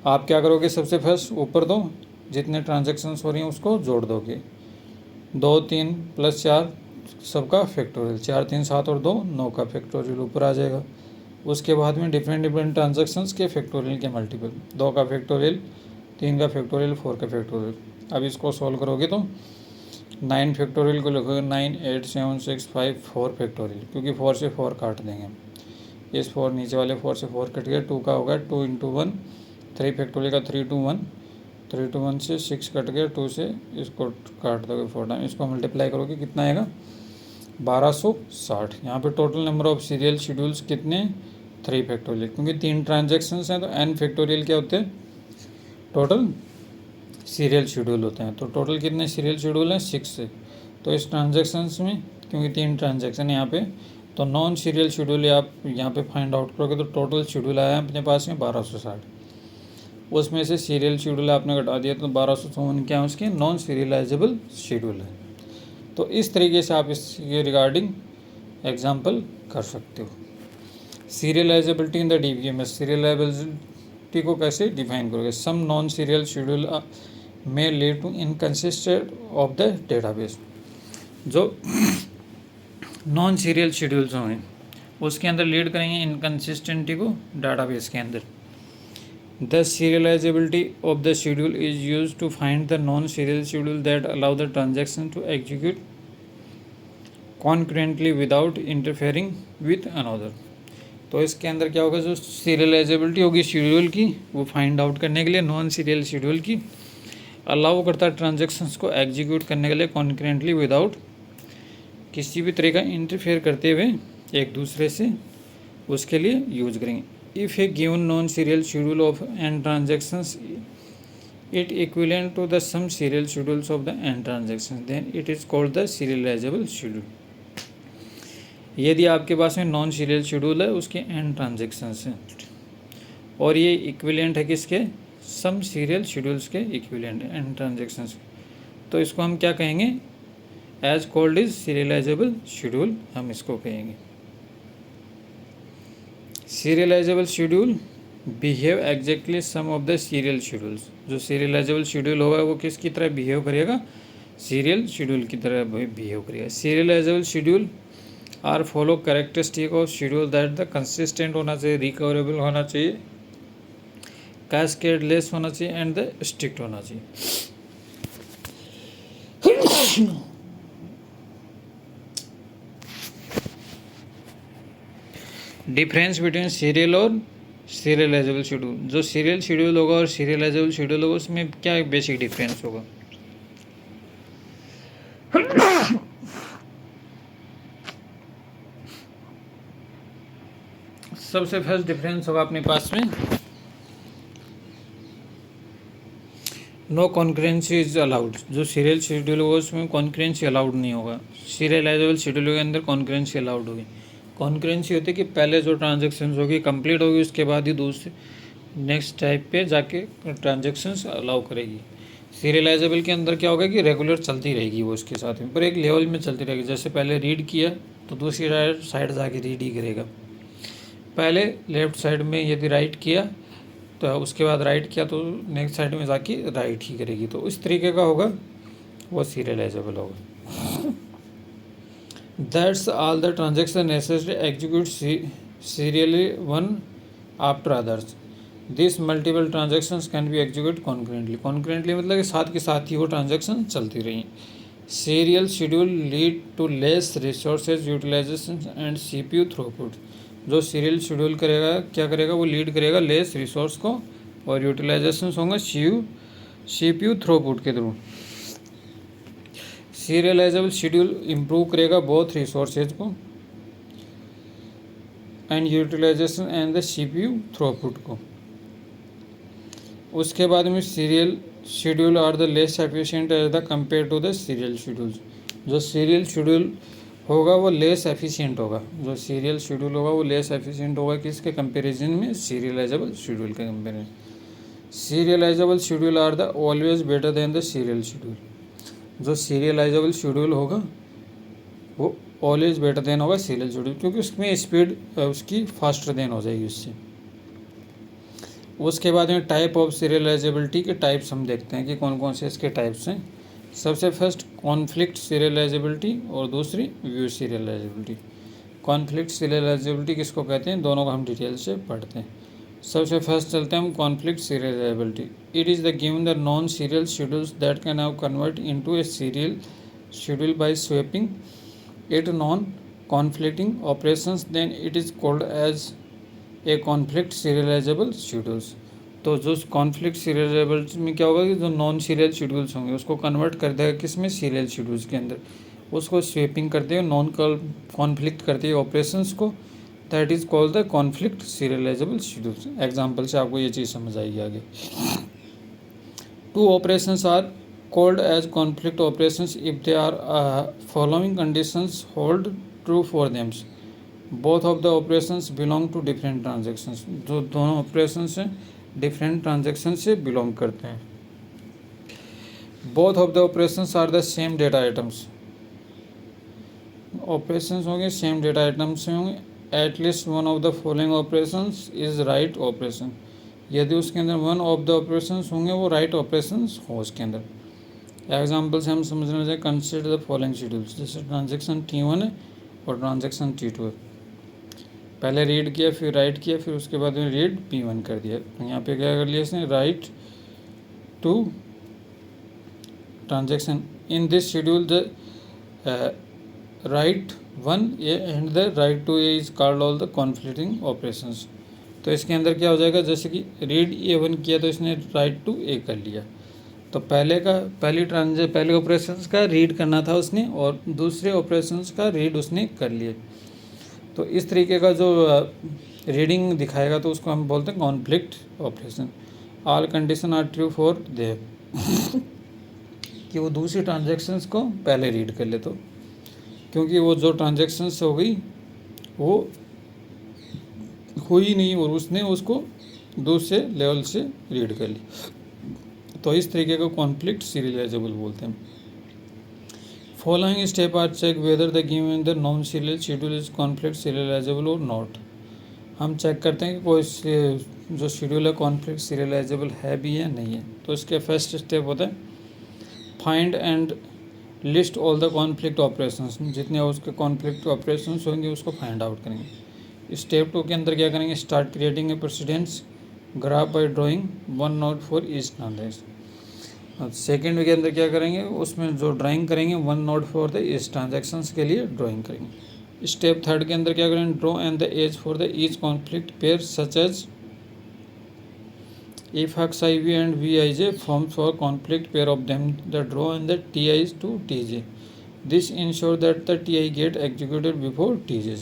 आप क्या करोगे, सबसे फर्स्ट ऊपर दो जितने ट्रांजेक्शन्स हो रही हैं उसको जोड़ दोगे, 2, 3 प्लस 4 सबका फैक्टोरियल, 4, 3, 7 और 2, 9 का फैक्टोरियल ऊपर आ जाएगा। उसके बाद में डिफरेंट ट्रांजेक्शन्स के फैक्टोरियल के मल्टीपल, 2 का फैक्टोरियल, 3 का फैक्टोरियल, 4 का फैक्टोरियल। अब इसको सॉल्व करोगे तो 9 फैक्टोरियल को लिखोगे 9, 8, 7, 6, 5, 4 फैक्टोरियल, क्योंकि 4 से 4 काट देंगे, इस 4 नीचे वाले 4 से 4 कट गया, 2 का होगा 2 × 1, 3 फैक्टोरियल का 3 to 1, 3 to 1 से 6 कट गया, 2 से इसको काट दोगे 4 टाइम, इसको मल्टीप्लाई करोगे कितना आएगा 1260। यहाँ पे total number of serial schedules कितने, 3 फैक्टोरियल, क्योंकि 3 ट्रांजेक्शन्स हैं तो n फैक्टोरियल क्या होते हैं, टोटल सीरियल शेड्यूल होते हैं। तो टोटल कितने सीरियल शेड्यूल हैं, 6 से। तो इस ट्रांजेक्शन्स में क्योंकि 3 ट्रांजेक्शन है यहाँ पे, तो नॉन सीरियल शेड्यूल आप यहाँ पे फाइंड आउट करोगे तो टोटल शेड्यूल आया अपने पास में 1260। उसमें से सीरियल शेड्यूल आपने घटा दिया तो 1254 क्या है, उसके नॉन सीरियलाइजेबल शेड्यूल है। तो इस तरीके से आप इसके रिगार्डिंग एग्जांपल कर सकते हो। Serializability in the DBMS, serializability को कैसे डिफाइन करोगे, सम नॉन सीरियल शेड्यूल में lead to inconsistent of the database. जो नॉन सीरियल शेड्यूल्स हैं उसके अंदर लीड करेंगे इनकंसिस्टेंटी को डाटाबेस के अंदर। The serializability of the schedule is used to find the non-serial schedule that allow the transaction to execute concurrently without interfering with another। तो इसके अंदर क्या होगा, जो सीरियलाइजेबिलिटी होगी शेड्यूल की वो फाइंड आउट करने के लिए नॉन सीरियल शेड्यूल की अलाउ करता है ट्रांजेक्शन्स को एग्जीक्यूट करने के लिए कॉन्करेंटली विदाउट किसी भी तरह का इंटरफेयर करते हुए एक दूसरे से, उसके लिए यूज करेंगे। If a given non-serial schedule of n transactions it equivalent to the sum serial schedules of the n transactions, then it is called the serializable schedule। यदि आपके पास में नॉन सीरियल शेड्यूल है, उसके n ट्रांजेक्शन्स हैं और ये इक्विवेलेंट है किसके, सम सीरियल शेड्यूल्स के इक्विवेलेंट है n ट्रांजेक्शन्स, तो इसको हम क्या कहेंगे, as called is serializable schedule हम इसको कहेंगे। Serializable schedule behave exactly some of the serial schedules. जो सीरियलाइजेबल शेड्यूल होगा वो किसकी तरह बिहेव करेगा, सीरियल शेड्यूल की तरह बिहेव करेगा। Serializable schedule are follow characteristic of schedule that the consistent होना चाहिए, रिकवरेबल होना चाहिए, कैस्केडलेस होना चाहिए एंड द स्ट्रिक्ट होना चाहिए। डिफरेंस बिटवीन सीरियल और सीरियलाइजेबल शेड्यूल। जो सीरियल शेड्यूल होगा और सीरियलाइजेबल शेड्यूल होगा उसमें क्या बेसिक डिफरेंस होगा। सबसे फर्स्ट डिफरेंस होगा अपने पास में नो कॉन्करेंसी इज अलाउड। जो सीरियल शेड्यूल होगा उसमें कॉन्करेंसी अलाउड नहीं होगा। सीरियलाइजेबल शेड्यूल के अंदर कॉन्करेंसी अलाउड होगी। कॉन्करेंसी होती है कि पहले जो ट्रांजेक्शन होगी कंप्लीट होगी उसके बाद ही दूसरे नेक्स्ट टाइप पे जाके ट्रांजेक्शन्स अलाउ करेगी। सीरियलाइजेबल के अंदर क्या होगा कि रेगुलर चलती रहेगी वो उसके साथ में, पर एक लेवल में चलती रहेगी। जैसे पहले रीड किया तो दूसरी साइड जाके रीड ही करेगा। पहले लेफ्ट साइड में यदि राइट किया तो उसके बाद राइट किया तो नेक्स्ट साइड में जाके राइट ही करेगी। तो इस तरीके का होगा वो सीरियलाइजेबल होगा। That's all the transaction necessary execute serially one after others. This multiple transactions can be execute concurrently. Concurrently मतलब कि साथ के साथ ही वो ट्रांजेक्शन चलती रही। Serial schedule lead to less resources utilization and CPU throughput. जो सीरियल शेड्यूल करेगा क्या करेगा, वो लीड करेगा लेस रिसोर्स को और यूटिलाइजेशन होंगे CPU थ्रूपुट के थ्रू। सीरियलाइजेबल शेड्यूल इम्प्रूव करेगा बोथ रिसोर्सेज को and utilization and the CPU throughput को। उसके बाद में serial schedule are the less efficient as the compare to the serial schedules. जो सीरियल शेड्यूल होगा वो लेस एफिशिएंट होगा। जो सीरियल शेड्यूल होगा वो लेस एफिशिएंट होगा किसके कंपैरिजन में, सीरियलाइजेबल शेड्यूल के comparison. Serializable schedule are the always better than the serial schedule. जो सीरियलाइजेबल शेड्यूल होगा वो ऑलवेज बेटर देन होगा सीरियल शेड्यूल, क्योंकि उसमें स्पीड उसकी फास्टर देन हो जाएगी उससे। उसके बाद में टाइप ऑफ सीरियलाइजेबिलिटी के टाइप्स हम देखते हैं कि कौन कौन से इसके टाइप्स हैं। सबसे फर्स्ट कॉन्फ्लिक्ट सीरियलाइजेबिलिटी और दूसरी व्यू सीरियलाइजेबिलिटी। कॉन्फ्लिक्ट सीरियलाइजेबिलिटी किसको कहते हैं, दोनों को हम डिटेल से पढ़ते हैं। सबसे फर्स्ट चलते हैं हम conflict serializability. It is the given the non serial schedules that can have convert into a serial schedule by swapping it non conflicting operations, then it is called as a conflict serializable schedules. तो जो कॉन्फ्लिक्ट सीरियलाइजेबल में क्या होगा कि जो नॉन सीरियल शेड्यूल्स होंगे उसको कन्वर्ट कर देगा किस में, सीरियल शेड्यूल्स के अंदर। उसको स्वेपिंग करते हुए नॉन कॉन्फ्लिक्ट करते हुए ऑपरेशंस को, that is called the conflict serializable schedules. Example से आपको ये चीज़ समझ आएगी आगे। Two operations are called as conflict operations if they are following conditions hold true for thems. Both of the operations belong to different transactions. जो दोनों ऑपरेशंस हैं डिफरेंट ट्रांजेक्शन से बिलोंग करते हैं। Both of the operations are the same data items. Operations होंगे सेम डेटा आइटम्स से होंगे। At least one of the following operations is write operation. यदि उसके अंदर वन ऑफ द ऑपरेशंस होंगे वो राइट ऑपरेशंस हो उसके अंदर। एग्जाम्पल से हम समझना चाहिए, कंसिडर द फॉलोइंग शेड्यूल्स। जैसे ट्रांजेक्शन T1 है और ट्रांजेक्शन T2 है। पहले रीड किया फिर राइट किया फिर उसके बाद में रीड P1 कर दिया। तो यहाँ पे क्या कर लिया इसने, write two transaction in this schedule the write one A and the write two A is called all the conflicting operations. तो इसके अंदर क्या हो जाएगा, जैसे कि रीड A1 किया तो इसने राइट टू ए कर लिया। तो पहले ऑपरेशंस का रीड करना था उसने और दूसरे ऑपरेशंस का रीड उसने कर लिए। तो इस तरीके का जो रीडिंग दिखाएगा तो उसको हम बोलते हैं conflict operation. All condition are true for there कि वो दूसरी ट्रांजेक्शन्स को पहले रीड कर ले। तो क्योंकि वो जो ट्रांजेक्शन्स हो गई वो हुई नहीं और उसने उसको दूसरे लेवल से रीड कर ली। तो इस तरीके को कॉन्फ्लिक्ट सीरियलाइजेबल बोलते हैं। Following step are check whether the given the non serial schedule is conflict serializable और नॉट। हम चेक करते हैं कि कोई जो शेड्यूल है कॉन्फ्लिक्ट सीरियलाइजेबल है भी या नहीं है। तो इसके फर्स्ट स्टेप होता है find and list all the conflict operations, जितने उसके कॉन्फ्लिक्ट ऑपरेशंस होंगे उसको फाइंड आउट करेंगे। स्टेप 2 के अंदर क्या करेंगे, start creating a precedence graph by drawing one node for each transaction. Second के अंदर क्या करेंगे, उसमें जो ड्राइंग करेंगे one node for the each transactions के लिए ड्राइंग करेंगे। स्टेप 3 के अंदर क्या करेंगे, draw and the edge for the each conflict pair such as if xiv and vij forms for conflict pair of them, the draw and the ti's to tj, this ensure that the ti get executed before tj।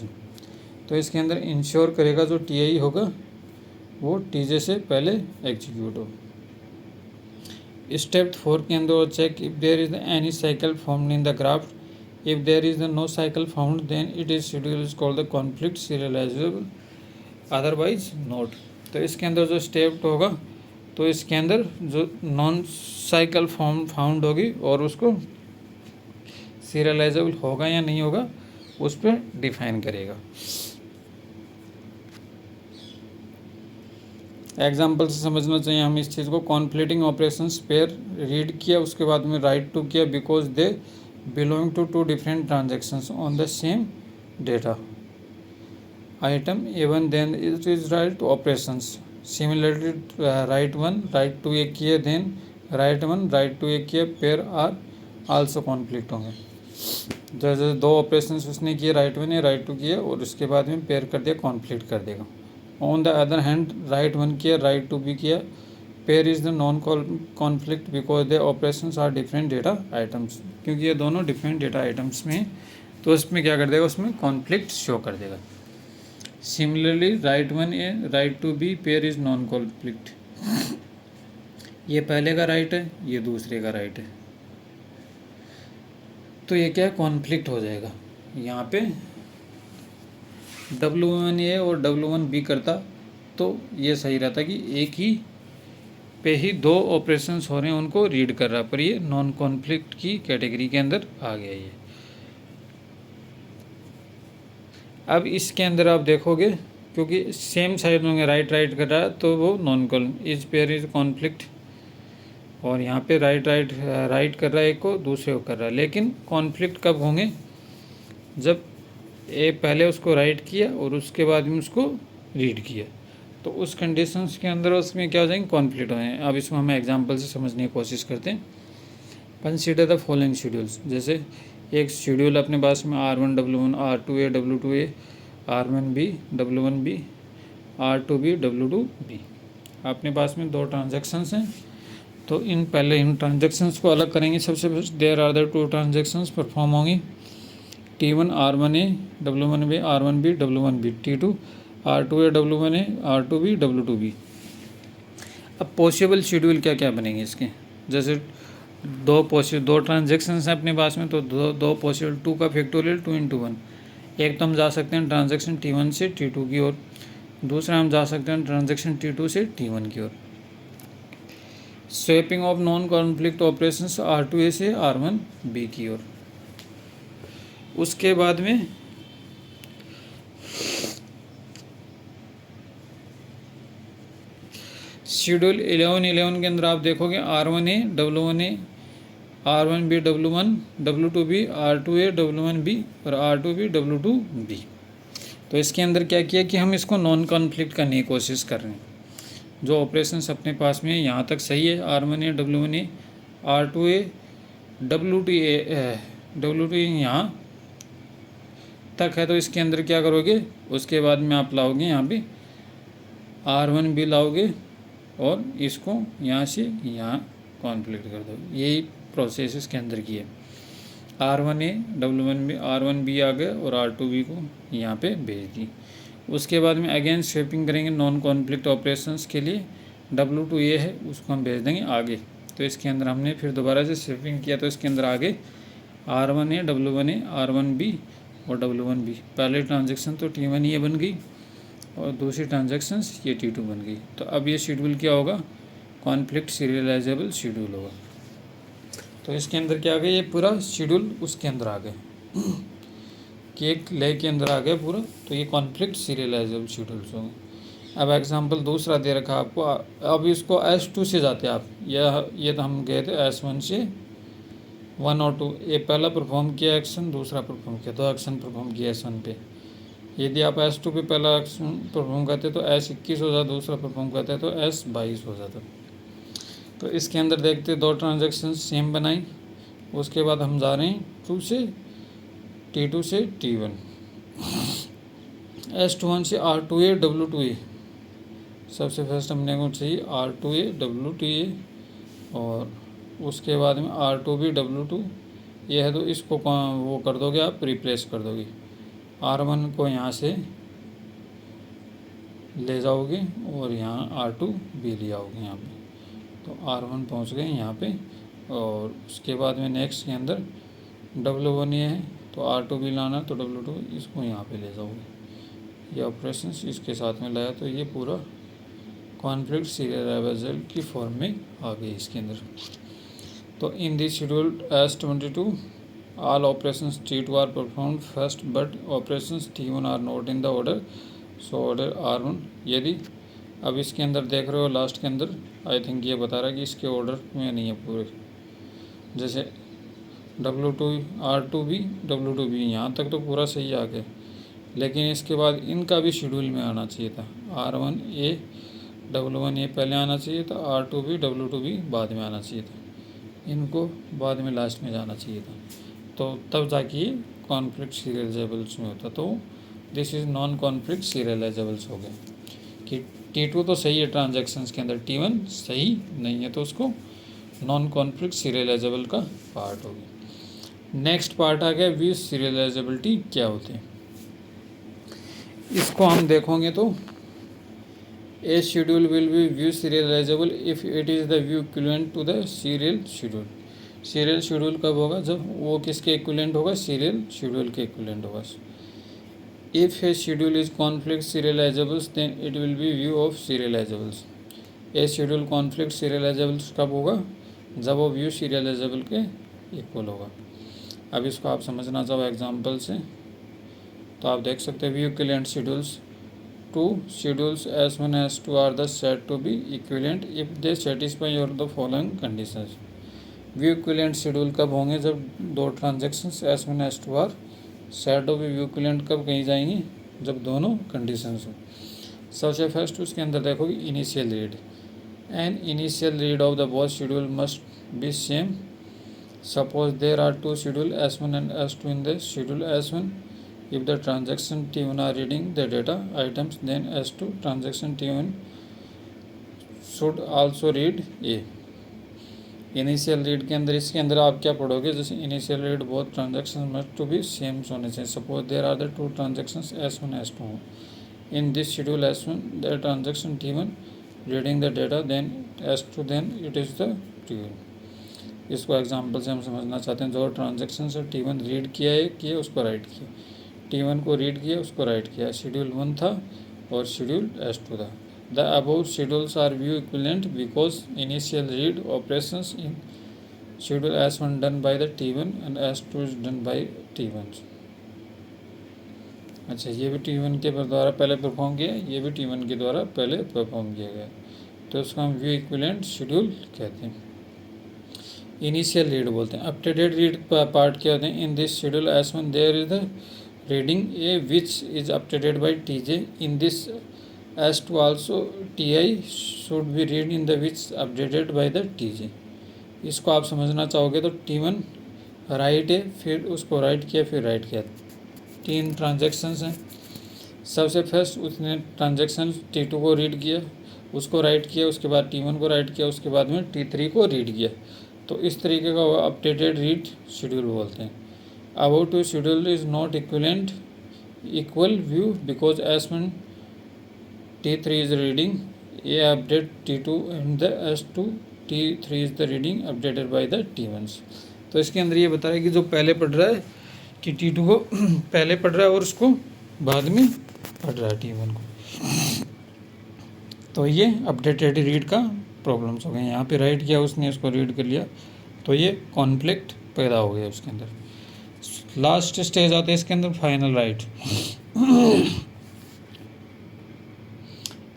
तो इसके अंदर इंश्योर करेगा जो ti होगा वो tj से पहले एग्जीक्यूट हो। स्टेप 4 के अंदर check if there is any cycle found in the graph, if there is no cycle found then it is schedule is called the conflict serializable, otherwise not. तो इसके अंदर जो स्टेप होगा, तो इसके अंदर जो नॉन साइकिल फॉर्म फाउंड होगी और उसको सीरियलाइजेबल होगा या नहीं होगा उस पर डिफाइन करेगा। एग्जाम्पल से समझना चाहिए हम इस चीज़ को। कॉन्फ्लिक्टिंग ऑपरेशंस पेयर रीड किया, उसके बाद में राइट टू किया because they belong to two different transactions on the same data item, even then it is write operations. Similarly write one write two एक किए, then write one write two एक किए, पेयर आर आल्सो कॉन्फ्लिक्ट होंगे। जैसे दो ऑपरेशंस उसने किए, राइट वन या राइट टू किए और उसके बाद में पेयर कर दिया, कॉन्फ्लिक्ट कर देगा। On the other hand write one किया राइट टू भी किया, pair is the non conflict because the operations are different data items, क्योंकि ये दोनों डिफरेंट डेटा आइटम्स में, तो उसमें क्या कर देगा, उसमें कॉन्फ्लिक्ट शो कर देगा। Similarly write one A write two B, pair is non conflict. ये पहले का राइट है, ये दूसरे का राइट है, तो ये क्या है, कॉन्फ्लिक्ट हो जाएगा। यहाँ पे W1A और W1B करता तो ये सही रहता कि एक ही पे ही दो ऑपरेशंस हो रहे हैं, उनको रीड कर रहा, पर ये नॉन कॉन्फ्लिक्ट की कैटेगरी के अंदर आ गया ये। अब इसके अंदर आप देखोगे क्योंकि सेम साइड होंगे, राइट राइट कर रहा है तो वो non con is pair is conflict, और यहाँ पे राइट राइट राइट कर रहा है एक को, दूसरे को कर रहा है। लेकिन कॉन्फ्लिक्ट कब होंगे, जब ए पहले उसको राइट किया और उसके बाद में उसको रीड किया, तो उस कंडीशंस के अंदर उसमें क्या हो जाएंगे, कॉन्फ्लिक्ट हो जाएंगे। अब इसको हम एग्जांपल से समझने की कोशिश करते हैं। कंसीडर द फॉलोइंग शेड्यूल्स, जैसे एक शेड्यूल अपने पास में R1 W1 R2A W2A R1B W1B R2B W2B, अपने पास में दो ट्रांजैक्शंस हैं। तो पहले इन ट्रांजैक्शंस को अलग करेंगे। सबसे पहले there are the two transactions perform होंगी, T1 R1A W1B R1B W1B, T2 R2A W1A R2B W2B। अब पॉसिबल शेड्यूल क्या क्या बनेंगे इसके, जैसे दो ट्रांजेक्शन्स हैं अपने पास में, तो दो पॉसिबल, 2 का फैक्टोरियल 2 × 1। एक तो हम जा सकते हैं ट्रांजैक्शन T1 से T2 की ओर, दूसरा हम जा सकते हैं ट्रांजैक्शन T2 से T1 की ओर। Swapping of non conflict operations R2A से R1B की ओर। उसके बाद में शेड्यूल 11 के अंदर आप देखोगे R1A W1A R1B W1 W2B R2A W1B और R2B W2B। तो इसके अंदर क्या किया कि हम इसको नॉन कॉन्फ्लिक्ट करने की कोशिश कर रहे हैं। जो ऑपरेशंस अपने पास में यहाँ तक सही है, R1A W1A R2A W2A यहाँ तक है, तो इसके अंदर क्या करोगे, उसके बाद में आप लाओगे यहाँ पे R1B लाओगे और इसको यहाँ से यहाँ कॉन्फ्लिक्ट कर दो। यही प्रोसेस इसके अंदर की है। R1A W1B R1B आ गए और R2B को यहाँ पे भेज दी। उसके बाद में अगेन स्वैपिंग करेंगे नॉन कॉन्फ्लिक्ट ऑपरेशंस के लिए, W2A है उसको हम भेज देंगे आगे। तो इसके अंदर हमने फिर दोबारा से स्वैपिंग किया, तो इसके अंदर आगे R1A W1A R1B और W1B। पहले ट्रांजेक्शन तो T1 ये बन गई और दूसरी ट्रांजेक्शन्स ये T2 बन गई। तो अब ये शेड्यूल क्या होगा, कॉन्फ्लिक्ट सीरियलाइजेबल शेड्यूल होगा। तो इसके अंदर क्या आ गया, ये पूरा शेड्यूल उसके अंदर आ गए कि एक ले के अंदर आ गया पूरा, तो ये कॉन्फ्लिक्ट सीरियलाइजेबल शेड्यूल्स होंगे। अब एग्जांपल दूसरा दे रखा आपको, अब इसको S2 से जाते हैं आप, ये तो हम गए थे S1 से 1 और 2, ये पहला परफॉर्म किया एक्शन, दूसरा परफॉर्म किया, दो एक्शन परफॉर्म किया S1 पे। यदि आप S2 पे पहला एक्शन परफॉर्म करते तो S21 हो जाता, दूसरा परफॉर्म करते तो S22 हो जाता। तो इसके अंदर देखते दो ट्रांजेक्शन सेम बनाई, उसके बाद हम जा रहे हैं T2 से T1, S21 से R2A W2A। सबसे फर्स्ट हमने को चाहिए R2A W2A, और उसके बाद में R2B W2 ये है, तो इसको वो कर दोगे आप, रिप्लेस कर दोगे। R1 को यहाँ से ले जाओगे और यहाँ R2B ले आओगे यहाँ पे, तो R1 पहुँच गए यहाँ पे। और उसके बाद में नेक्स्ट के अंदर W1 ये है, तो R2B लाना, तो W2 इसको यहाँ पे ले जाओगे। ये ऑपरेशंस इसके साथ में लाया, तो ये पूरा कॉन्फ्लिक्ट सीरियलाइजेबल की फॉर्म में आ गई इसके अंदर। तो इन this schedule S22 all operations T2 are performed first but operations T1 are not in the order, so order R1। यदि अब इसके अंदर देख रहे हो लास्ट के अंदर आई थिंक ये बता रहा है कि इसके ऑर्डर में नहीं है पूरे, जैसे W2 R2B W2B यहाँ तक तो पूरा सही आ गया, लेकिन इसके बाद इनका भी शेड्यूल में आना चाहिए था। R1A W1A पहले आना चाहिए था, R2B W2B बाद में आना चाहिए था, इनको बाद में लास्ट में जाना चाहिए था, तो तब जाके ये कॉन्फ्लिक्ट सीरियलाइजेबल्स में होता। तो दिस इज़ नॉन कॉन्फ्लिक्ट सीरियलाइजेबल्स हो गए कि T2 तो सही है ट्रांजैक्शंस के अंदर, T1 सही नहीं है, तो उसको नॉन कॉन्फ्लिक्ट सीरियलाइजेबल का पार्ट हो गया। नेक्स्ट पार्ट आ गया व्यू सीरियलाइजेबिलिटी क्या होते हैं, इसको हम देखोगे तो a schedule will be view serializable if it is the view equivalent to the serial schedule. Serial schedule कब होगा, जब वो किसके इक्विवेलेंट होगा, सीरियल शेड्यूल के इक्विवेलेंट होगा। If a schedule is conflict serializables then it will be view of serializables. A schedule conflict serializables कब होगा, जब वो व्यू सीरियलाइजेबल के इक्वल होगा। अब इसको आप समझना चाहो एग्जांपल से, तो आप देख सकते हैं view equivalent schedules, two schedules S1 S2 are thus said to be equivalent if they satisfy all the following conditions। View equivalent schedule कब होंगे, जब दो transactions S1 S2 are said to be view equivalent कब कही जाएंगी, जब दोनों कंडीशंस हो। सबसे फर्स्ट उसके अंदर देखोगे initial read, and initial read of the both schedule must be same. Suppose there are two schedule S1 and S2 in the schedule S1, if the transaction T1 are reading the data items then S2 transaction T1 should also read A। Initial read के अंदर, इसके अंदर आप क्या पढ़ोगे, जैसे initial read both transaction must to be same होने चाहिए। Suppose there are the two transactions S1 S2 in this schedule S1 the transaction T1 reading the data then S2 then it is the T1। इसको एग्जांपल से हम समझना चाहते हैं, जो ट्रांजेक्शन से T1 रीड किया उसको राइट किया, T1 को रीड किया उसको राइट किया, शेड्यूल 1 था और शेड्यूल S2 था। The above schedules are view equivalent because initial read operations in schedule S1 done by the T1 and S2 is done by T1। अच्छा, ये भी T1 के द्वारा पहले परफॉर्म किया, ये भी T1 के द्वारा पहले परफॉर्म किया गया, तो उसको हम व्यू इक्विवेलेंट शेड्यूल कहते हैं। इनिशियल रीड बोलते हैं। अपडेटेड रीड पार्ट क्या होते हैं, in this schedule S1 there is the reading A which is updated by TJ in this S2 also TI should be read in the which updated by the TJ। इसको आप समझना चाहोगे तो T1 राइट है, फिर उसको राइट किया, फिर राइट किया, तीन ट्रांजेक्शन्स हैं। सबसे फर्स्ट उसने ट्रांजेक्शन T2 को रीड किया, उसको राइट किया, उसके बाद T1 को राइट किया, उसके बाद में T3 को रीड किया, तो इस तरीके का अपडेटेड रीड शेड्यूल बोलते हैं। Above two schedule is not equal view because S1 T3 is reading A update T2 and the S2 T3 is the reading updated by the T1s। तो इसके अंदर ये बता रहा है कि जो पहले पढ़ रहा है कि T2 को पहले पढ़ रहा है और उसको बाद में पढ़ रहा है T1 को, तो ये अपडेटेड रीड का प्रॉब्लम्स हो गए। यहाँ पे राइट किया उसने, उसको रीड कर लिया, तो ये कॉन्फ्लिक्ट पैदा हो गया उसके अंदर। लास्ट स्टेज आते हैं इसके अंदर final write.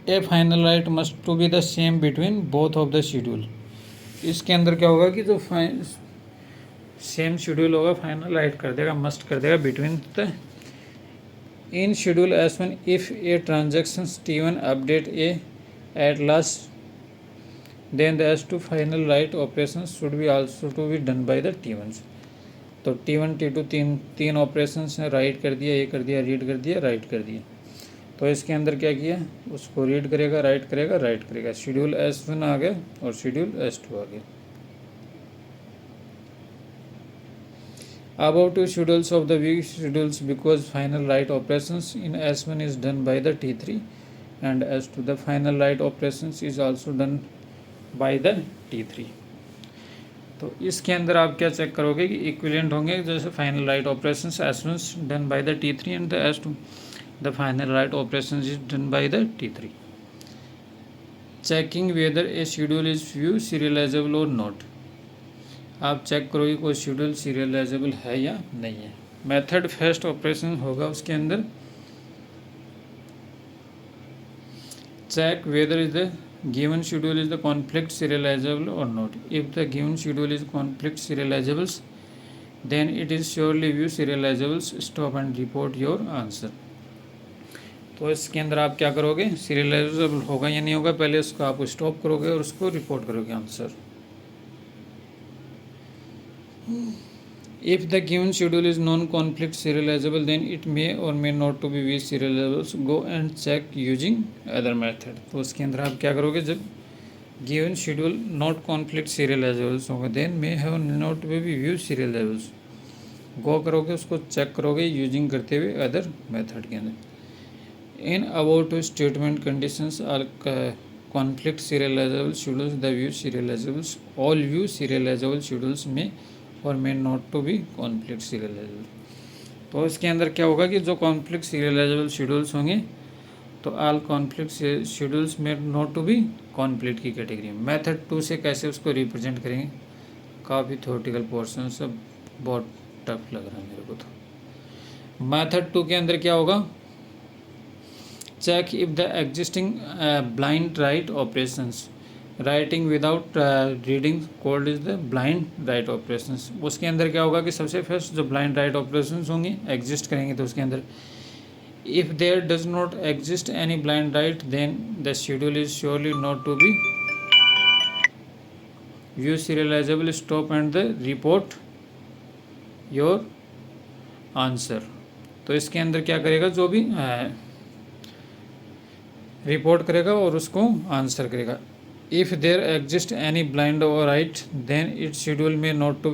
A final write must to be the same between both of the schedule. इसके अंदर क्या होगा कि जो सेम शेड्यूल होगा फाइनल राइट कर देगा, मस्ट कर देगा between the in schedule S1 if a transaction T1 update A at last, then the S2 final write operations should be also to be done by the T1। तो T1 T2 तीन ऑपरेशंस हैं, राइट कर दिया, ये कर दिया, रीड कर दिया, राइट कर दिया। तो इसके अंदर क्या किया, उसको रीड करेगा, राइट करेगा, राइट करेगा। शेड्यूल S1 आ गया और शेड्यूल S2 आ गया। Above two schedules of the week schedules because final write operations in S1 is done by the T3 and S2 the final write operations is also done by the T3। तो इसके अंदर आप क्या चेक करोगे कि इक्विवेलेंट होंगे, जैसे final right operations S1 done by the T3 and the S2 the final right operations is done by the T3। Checking weather A schedule is view serialisable और नॉट। आप चेक करोगे कोई शेड्यूल सीरियलाइजेबल है या नहीं है। मेथड फर्स्ट ऑपरेशन होगा उसके अंदर, check whether is the given schedule is the conflict serializable और not. If the given schedule is conflict serializables then it is surely view serializables, stop and report your answer. तो इसके अंदर आप क्या करोगे, सीरियलाइजेबल होगा या नहीं होगा, पहले उसको आप स्टॉप करोगे और उसको रिपोर्ट करोगे answer. If the given schedule is non-conflict serializable, then it may or may not to be with serializables. Go and check using other method। तो उसके अंदर आप क्या करोगे, जब given schedule not conflict serializables होगा, then may have not to be with serializables, गो करोगे, उसको चेक करोगे यूजिंग करते हुए अदर मेथड के अंदर। In about two statement conditions are conflict serializable schedules, the view serializables, all view serializable schedules may और may not to be conflict serializable. तो इसके अंदर क्या होगा कि जो कॉन्फ्लिक्ट सीरियलाइजेबल शेड्यूल्स होंगे तो ऑल कॉन्फ्लिक्ट शेड्यूल्स में नॉट टू बी कॉन्फ्लिक्ट की कैटेगरी में। मेथड 2 से कैसे उसको रिप्रेजेंट करेंगे, काफ़ी थ्योरेटिकल पोर्शन, सब बहुत टफ लग रहा है मेरे को। तो मेथड 2 के अंदर क्या होगा, check if the existing blind write operations, writing without reading code is the blind write operations. उसके अंदर क्या होगा कि सबसे फर्स्ट जो ब्लाइंड राइट ऑपरेशंस होंगे एग्जिस्ट करेंगे, तो उसके अंदर if there does not exist any blind write then the schedule is surely not to be view serializable, stop and the report your answer. तो इसके अंदर क्या करेगा, जो भी रिपोर्ट करेगा और उसको आंसर करेगा। If there exists any blind or right, then its schedule may not to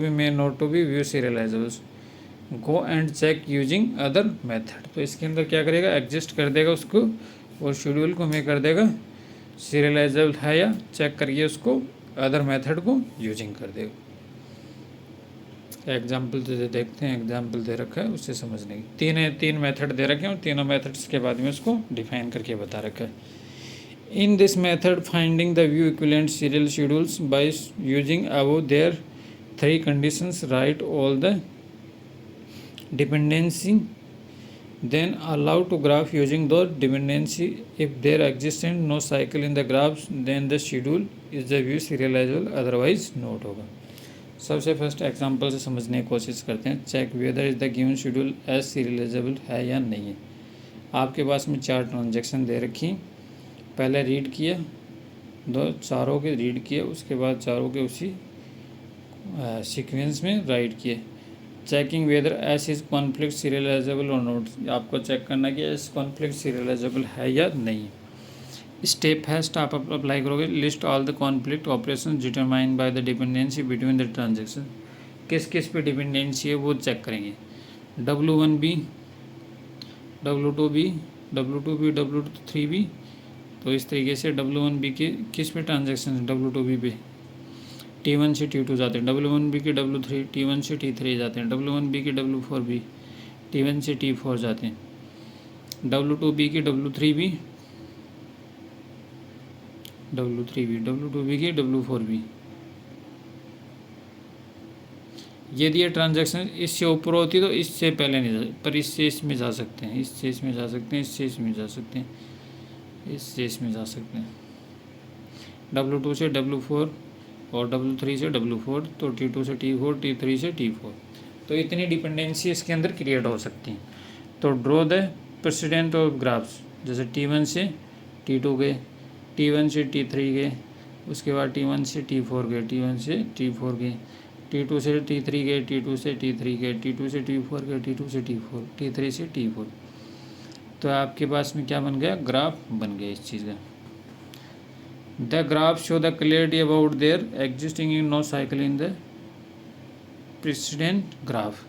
be view serializables. Go and check using other method। तो इसके अंदर क्या करेगा, एग्जिस्ट कर देगा उसको और शेड्यूल को मैं कर देगा सीरियलाइजेबल है या चेक करके उसको अदर मेथड को यूजिंग कर देगा। एग्जाम्पल तो देखते हैं, एग्जाम्पल दे रखा है उससे समझने की। तीन मेथड दे रखे हैं और तीनों मेथड्स के बाद में उसको डिफाइन करके बता रखा है। In this method, finding the view equivalent serial schedules by using above their 3 conditions, write all the dependency, then allow to graph using those dependency. If there exists no cycle in the graphs, then the schedule is the view serializable, otherwise not होगा। सबसे फर्स्ट एग्जांपल से समझने की कोशिश करते हैं। Check whether is the given schedule as serializable है या नहीं है। आपके पास में 4 ट्रांजेक्शन दे रखी, पहले रीड किया, चारों के रीड किए, उसके बाद चारों के उसी सीक्वेंस में राइट किए। Checking weather S is conflict serializable और नोट, आपको चेक करना कि एस कॉन्फ्लिक्ट सीरियलाइजेबल है या नहीं। स्टेप फर्स्ट आप अप्लाई करोगे, list all the conflict operation determined by the dependency between the transaction. किस किस पे डिपेंडेंसी है वो चेक करेंगे। W1B, W2B, W2B, W3B। तो इस तरीके से W1B के किस पे ट्रांजेक्शन है, W2B पे T1 से T2 जाते हैं, W1B के W3 T1 से T3 जाते हैं, W1B के W4B T1 से T4 जाते हैं, W2B के W3B W2B के W4B। यदि ये ट्रांजेक्शन इससे ऊपर होती तो इससे पहले नहीं जा, पर इससे इसमें जा सकते हैं, इससे इसमें जा सकते हैं, इससे इसमें जा सकते हैं। इस चीज़ में जा सकते हैं। W2 से W4 और W3 से W4, तो T2 से T4, T3 से T4। तो इतनी डिपेंडेंसी इसके अंदर क्रिएट हो सकती हैं। तो draw the president of graphs, जैसे T1 से T2 गए, T1 से T3 गए, उसके बाद T1 से T4 गए, T1 से T4 गए, T2 से T3 गए, T2 से T3 गए, T2 से T4 गए, T2 से T4, T3 से T4। तो आपके पास में क्या बन गया, ग्राफ बन गया इस चीज़ का। The graph show the clarity about there existing in no cycle in the president graph.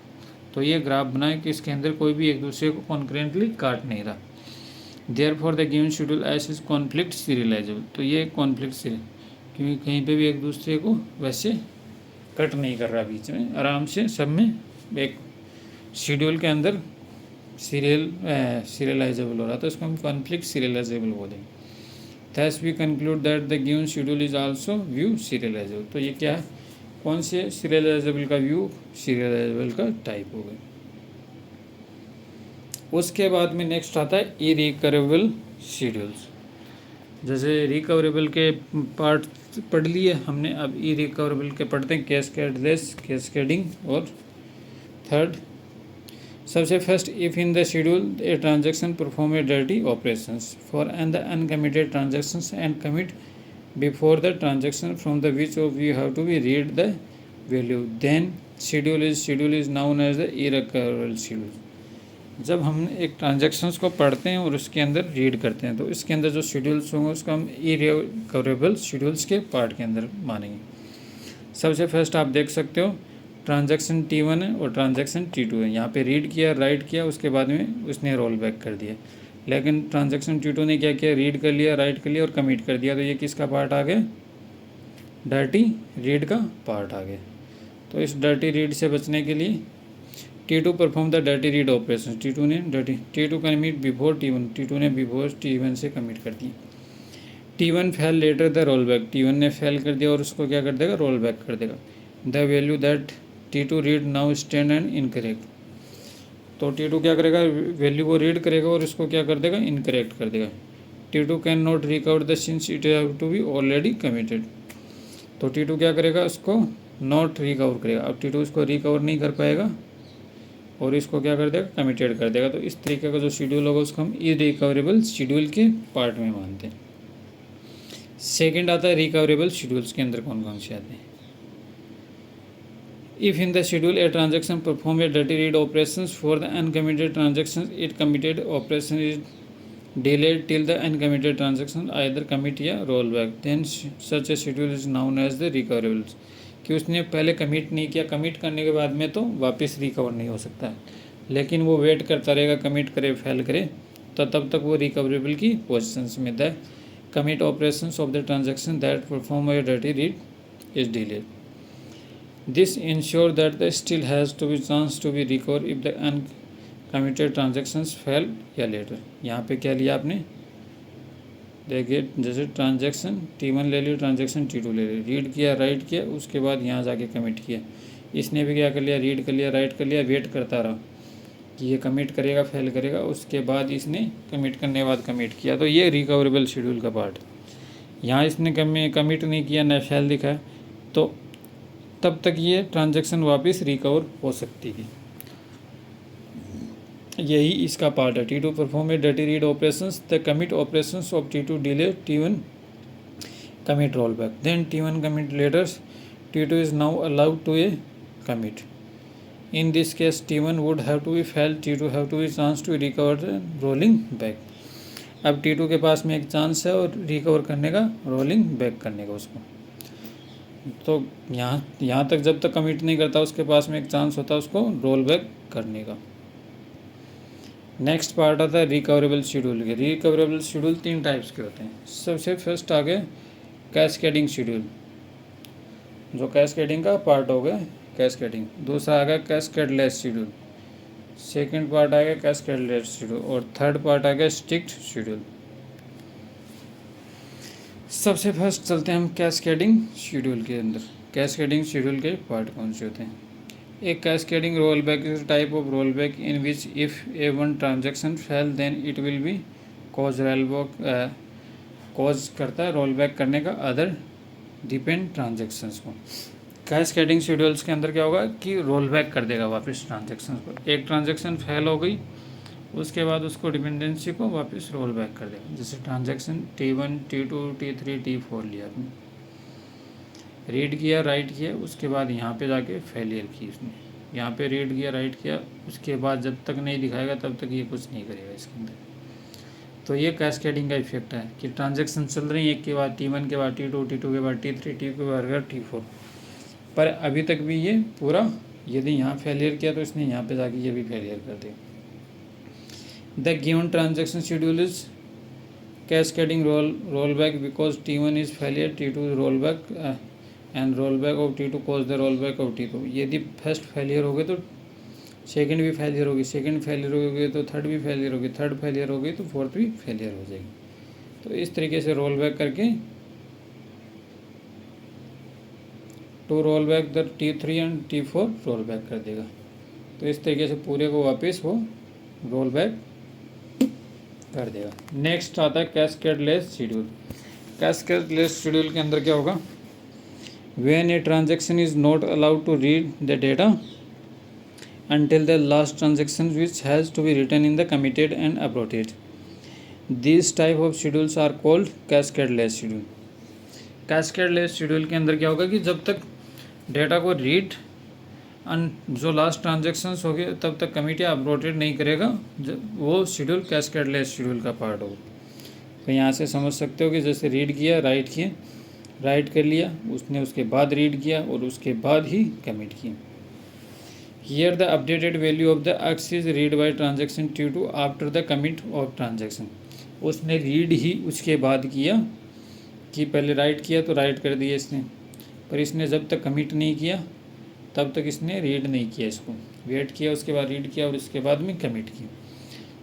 तो ये ग्राफ बनाए कि इसके अंदर कोई भी एक दूसरे को कॉन्करेंटली काट नहीं रहा। There for the given schedule S is conflict serializable. तो ये कॉन्फ्लिक्ट सीरियल, क्योंकि कहीं पे भी एक दूसरे को वैसे कट नहीं कर रहा, बीच में आराम से सब में एक शेड्यूल के अंदर सीरियलाइजेबल हो रहा, तो इसको हम कॉन्फ्लिक्ट सीरियलाइजेबल बोलेंगे। Thus we conclude that the given schedule is also view serializable. तो ये क्या है, कौन से सीरियलाइजेबल का व्यू सीरियलाइजेबल का टाइप हो गया। उसके बाद में नेक्स्ट आता है इरिकवरेबल शेड्यूल्स। जैसे रिकवरेबल के पार्ट पढ़ लिए हमने, अब इरिकवरेबल के पढ़ते हैं, कैस्केडलेस, कैस्केडिंग और थर्ड। सबसे first, if in the schedule a transaction perform a dirty operations for and the uncommitted transactions and commit before the transaction from the which of you have to be read the value, then schedule is known as the irrecoverable schedule. जब हम एक ट्रांजेक्शन्स को पढ़ते हैं और उसके अंदर रीड करते हैं, तो इसके अंदर जो शेड्यूल्स होंगे उसको हम इरिकवरेबल शेड्यूल्स के पार्ट के अंदर मानेंगे। सबसे फर्स्ट आप देख सकते हो, ट्रांजैक्शन T1 है और ट्रांजैक्शन T2 है। यहाँ पे रीड किया, राइट किया, उसके बाद में उसने रोल बैक कर दिया। लेकिन ट्रांजैक्शन T2 ने क्या किया, रीड कर लिया, राइट कर लिया और कमिट कर दिया। तो ये किसका पार्ट आ गया, डर्टी रीड का पार्ट आ गया। तो इस डर्टी रीड से बचने के लिए T2 perform the dirty read operation. T2 ने T2 commit before T1, T2 ने बिफोर T1 से कमिट कर दिया। T1 fail later the roll back, T1 ने फेल कर दिया और उसको क्या कर देगा, रोल बैक कर देगा। The value that T2 read now stand and incorrect. तो T2 क्या करेगा, वैल्यू को रीड करेगा और इसको क्या कर देगा, इनकरेक्ट कर देगा। T2 can not recover the since it have to be already committed. तो T2 क्या करेगा, उसको नॉट रिकवर करेगा। अब T2 उसको रिकवर नहीं कर पाएगा और इसको क्या कर देगा, कमिटेड कर देगा। तो इस तरीके का जो शेड्यूल होगा उसको हम इरिकवरेबल शेड्यूल के पार्ट में मानते हैं। सेकंड आता है रिकवरेबल शेड्यूल्स के अंदर कौन कौन से आते हैं। If in the schedule a transaction perform a dirty read operation for the uncommitted transaction, it committed operation is delayed till the uncommitted transaction either commit या roll back, then such a schedule is known as the recoverable। कि उसने पहले कमिट नहीं किया, कमिट करने के बाद में तो वापस रिकवर नहीं हो सकता है, लेकिन वो वेट करता रहेगा, कमिट करे फेल करे, तो तब तक वो रिकवरेबल की पोजिशंस में। The commit operations of the transaction that perform a dirty read is delayed, this ensure that the still has to be chance to be recover if the committed transactions fail या लेटर। यहाँ पे क्या लिया आपने, देखिए जैसे ट्रांजेक्शन T1 ले ली, ट्रांजेक्शन T2 ले ली, रीड किया, राइट किया, उसके बाद यहाँ जाके कमिट किया। इसने भी क्या कर लिया, रीड कर लिया, राइट कर लिया, वेट करता रहा कि ये कमिट करेगा, फेल करेगा, उसके बाद इसने कमिट करने के बाद कमिट किया। तो ये रिकवरेबल शेड्यूल का पार्ट। यहाँ इसने कमिट नहीं किया, न फेल दिखा, तो तब तक ये ट्रांजेक्शन वापस रिकवर हो सकती है। यही इसका पार्ट है। T2 perform a dirty read operations, the commit operations of T2 delay T1 commit roll back, then T1 commit letters, T2 is now allowed to a commit. In this case T1 would have to be fail, T2 have to be chance to recover rolling back. अब T2 के पास में एक चांस है और रिकवर करने का, रोलिंग बैक करने का उसको। तो यहाँ तक जब तक कमिट नहीं करता उसके पास में एक चांस होता है उसको रोल बैक करने का। नेक्स्ट पार्ट आता है रिकवरेबल शेड्यूल के। रिकवरेबल शेड्यूल 3 टाइप्स के होते हैं। सबसे फर्स्ट आ गए कैस्केडिंग शेड्यूल, जो कैस्केडिंग का पार्ट हो गया कैस्केडिंग। दूसरा आ गया कैस्केडलेस शेड्यूल, सेकंड पार्ट आ गया कैस्केडलेस शेड्यूल, और थर्ड पार्ट आ गया स्ट्रिक्ट शेड्यूल। सबसे फर्स्ट चलते हैं हम कैस्केडिंग शेड्यूल के अंदर। कैस्केडिंग शेड्यूल के पार्ट कौन से होते हैं। A cascading rollback is a type of rollback in which if a one transaction fail then it will be cause करता है रोल बैक करने का अदर डिपेंड ट्रांजेक्शन्स को। कैस्केडिंग शेड्यूल्स के अंदर क्या होगा कि रोल बैक कर देगा वापस ट्रांजेक्शन को। एक ट्रांजेक्शन फेल हो गई, उसके बाद उसको डिपेंडेंसी को वापस रोल बैक कर देगा। जैसे transaction T1, T2, T3, T4 लिया आपने, रीड किया, राइट किया, उसके बाद यहाँ पे जाके फेलियर की उसने, यहाँ पे रीड किया, राइट किया, उसके बाद जब तक नहीं दिखाएगा तब तक ये कुछ नहीं करेगा इसके अंदर। तो ये कैस्केडिंग का इफेक्ट है कि ट्रांजेक्शन चल रही है एक के बाद T1 के बाद T2, T2 के बाद T3, T के बाद T4, पर अभी तक भी ये पूरा, यदि यहाँ फेलियर किया तो इसने यहाँ पे जाके ये भी फेलियर कर दिया। The given transaction schedule is cascading rollback because T1 is failure, T2 is rollback and rollback of T2 cause the rollback of T2। यदि फर्स्ट फेलियर हो गए तो सेकंड भी फेलियर होगी, सेकंड फेलियर होगी तो थर्ड भी फेलियर होगी, थर्ड फेलियर हो गई तो फोर्थ भी फेलियर हो जाएगी। तो इस तरीके से रोल बैक करके to roll back the T3 and T4 roll back कर देगा। तो इस तरीके से पूरे को वापस वो रोल बैक कर देगा। नेक्स्ट आता है कैस्केडलेस शेड्यूल। कैस्केडलेस शेड्यूल के अंदर क्या होगा, when a transaction is not allowed to read the data until the last transaction which has to be written in the committed and aborted, these type of schedules are called cascadeless schedule। cascadeless schedule के अंदर क्या होगा कि जब तक डेटा को रीड जो लास्ट ट्रांजेक्शन्स हो गए तब तक कमिट या अपलोडेड नहीं करेगा, वो शेड्यूल कैस्केडलेस शेड्यूल का पार्ट होगा। तो यहाँ से समझ सकते हो कि जैसे रीड किया, राइट किया, राइट कर लिया उसने, उसके बाद रीड किया और उसके बाद ही कमिट किया। Here the updated value of the X is read by transaction T2 after the commit of transaction. उसने रीड ही उसके बाद किया कि पहले राइट किया तो राइट कर दिया इसने, पर इसने जब तक कमिट नहीं किया तब तक इसने रीड नहीं किया, इसको वेट किया, उसके बाद रीड किया और उसके बाद में कमिट किया।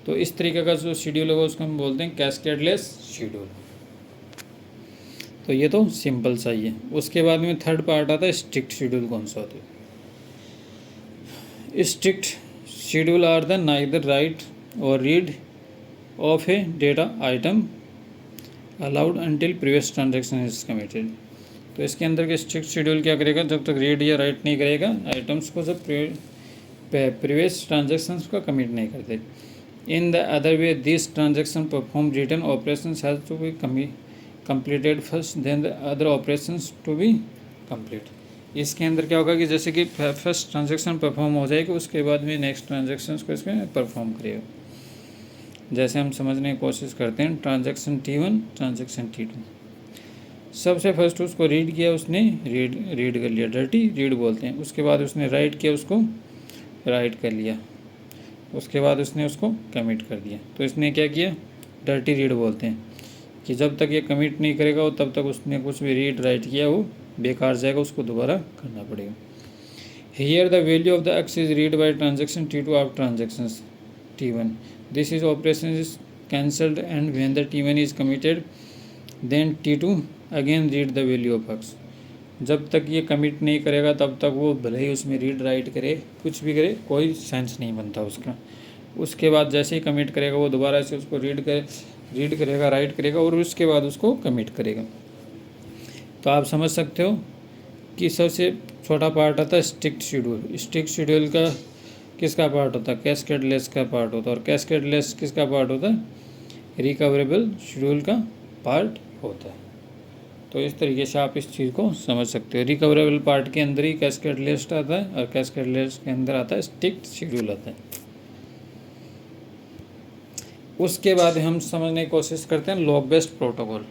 तो इस तरीके का जो शेड्यूल होगा उसको हम बोलते हैं कैस्केडलेस शेड्यूल। तो ये तो सिंपल सा ही है। उसके बाद में थर्ड पार्ट आता है स्ट्रिक्ट शेड्यूल। कौन सा होता है? Strict schedule are the neither write or read of a data item allowed until previous transaction is committed. तो इसके अंदर के स्ट्रिक्ट शेड्यूल क्या करेगा, जब तक रीड या राइट नहीं करेगा आइटम्स को, जब प्रीवियस ट्रांजेक्शन्स को कमिट नहीं करते। In the other way this transaction perform return operation has to be completed first then the other operations to be complete. इसके अंदर क्या होगा कि जैसे कि फर्स्ट ट्रांजेक्शन परफॉर्म हो जाएगी उसके बाद में नेक्स्ट ट्रांजेक्शन्स को इसमें परफॉर्म करेगा। जैसे हम समझने की कोशिश करते हैं, ट्रांजेक्शन T1, ट्रांजेक्शन T2, सबसे फर्स्ट उसको रीड किया, उसने रीड कर लिया, डर्टी रीड बोलते हैं। उसके बाद उसने राइट किया, उसको राइट कर लिया, उसके बाद उसने उसको कमिट कर दिया। तो इसने क्या किया, डर्टी रीड बोलते हैं कि जब तक ये कमिट नहीं करेगा वो तब तक उसने कुछ भी रीड राइट किया वो बेकार जाएगा, उसको दोबारा करना पड़ेगा। Here the value of the X is read by transaction T2 of transaction T1। This is operation is cancelled and when the T1 is committed then T2 again read the value of X. जब तक ये कमिट नहीं करेगा तब तक वो भले ही उसमें रीड राइट करे, कुछ भी करे, कोई सेंस नहीं बनता उसका। उसके बाद जैसे ही कमिट करेगा वो दोबारा से उसको रीड करेगा, राइट करेगा और उसके बाद उसको कमिट करेगा। तो आप समझ सकते हो कि सबसे छोटा पार्ट आता है स्ट्रिक्ट शेड्यूल। स्ट्रिक्ट शेड्यूल का किसका पार्ट होता है, कैस्केडलेस का पार्ट होता है, और कैस्केडलेस किसका पार्ट होता है, रिकवरेबल शेड्यूल का पार्ट होता है। तो इस तरीके से आप इस चीज़ को समझ सकते हो। रिकवरेबल पार्ट के अंदर ही कैस्केडलेस आता है और कैस्केडलेस के अंदर आता है स्ट्रिक्ट शेड्यूल आता है। उसके बाद हम समझने की कोशिश करते हैं लॉक बेस्ड प्रोटोकॉल।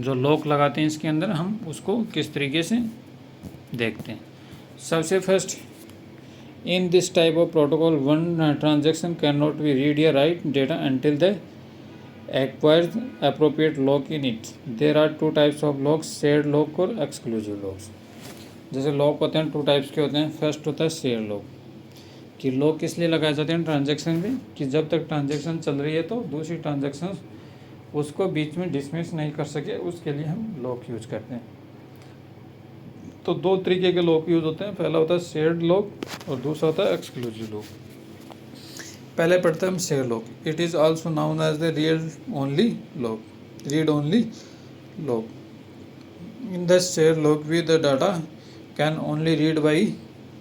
जो लॉक लगाते हैं इसके अंदर हम उसको किस तरीके से देखते हैं। सबसे first, in this type of protocol one transaction can not be read या write data until the acquires appropriate lock in it। there are two types of locks, shared lock और exclusive locks। जैसे लॉक होते हैं टू टाइप्स के होते हैं। फर्स्ट होता है शेयर लॉक, कि लॉक किस लिए लगाए जाते हैं ट्रांजैक्शन में, कि जब तक ट्रांजैक्शन चल रही है तो दूसरी ट्रांजैक्शन उसको बीच में डिसमिस नहीं कर सके, उसके लिए हम लॉक यूज करते हैं। तो दो तरीके के लॉक यूज होते हैं, पहला होता है शेयर्ड लॉक और दूसरा होता है एक्सक्लूसिव लॉक। पहले पढ़ते हैं हम share lock. It is also known as the read only lock. In the share lock भी the data can only read by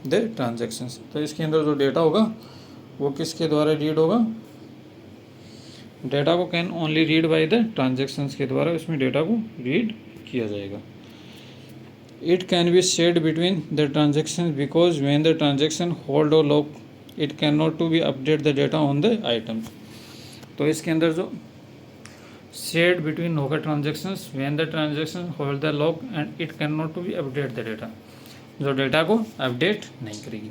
the transactions. तो इसके अंदर जो डेटा होगा वो किसके द्वारा रीड होगा? डेटा को can only read by the transactions के द्वारा इसमें डेटा को रीड किया जाएगा. It can be shared between the transaction because when the transaction hold or lock it can not to be update the data on the items. तो इसके अंदर जो शेयर्ड बिटवीन होगा transactions when the transaction hold the lock and it can not to be update the data. जो डेटा को अपडेट नहीं करेगी,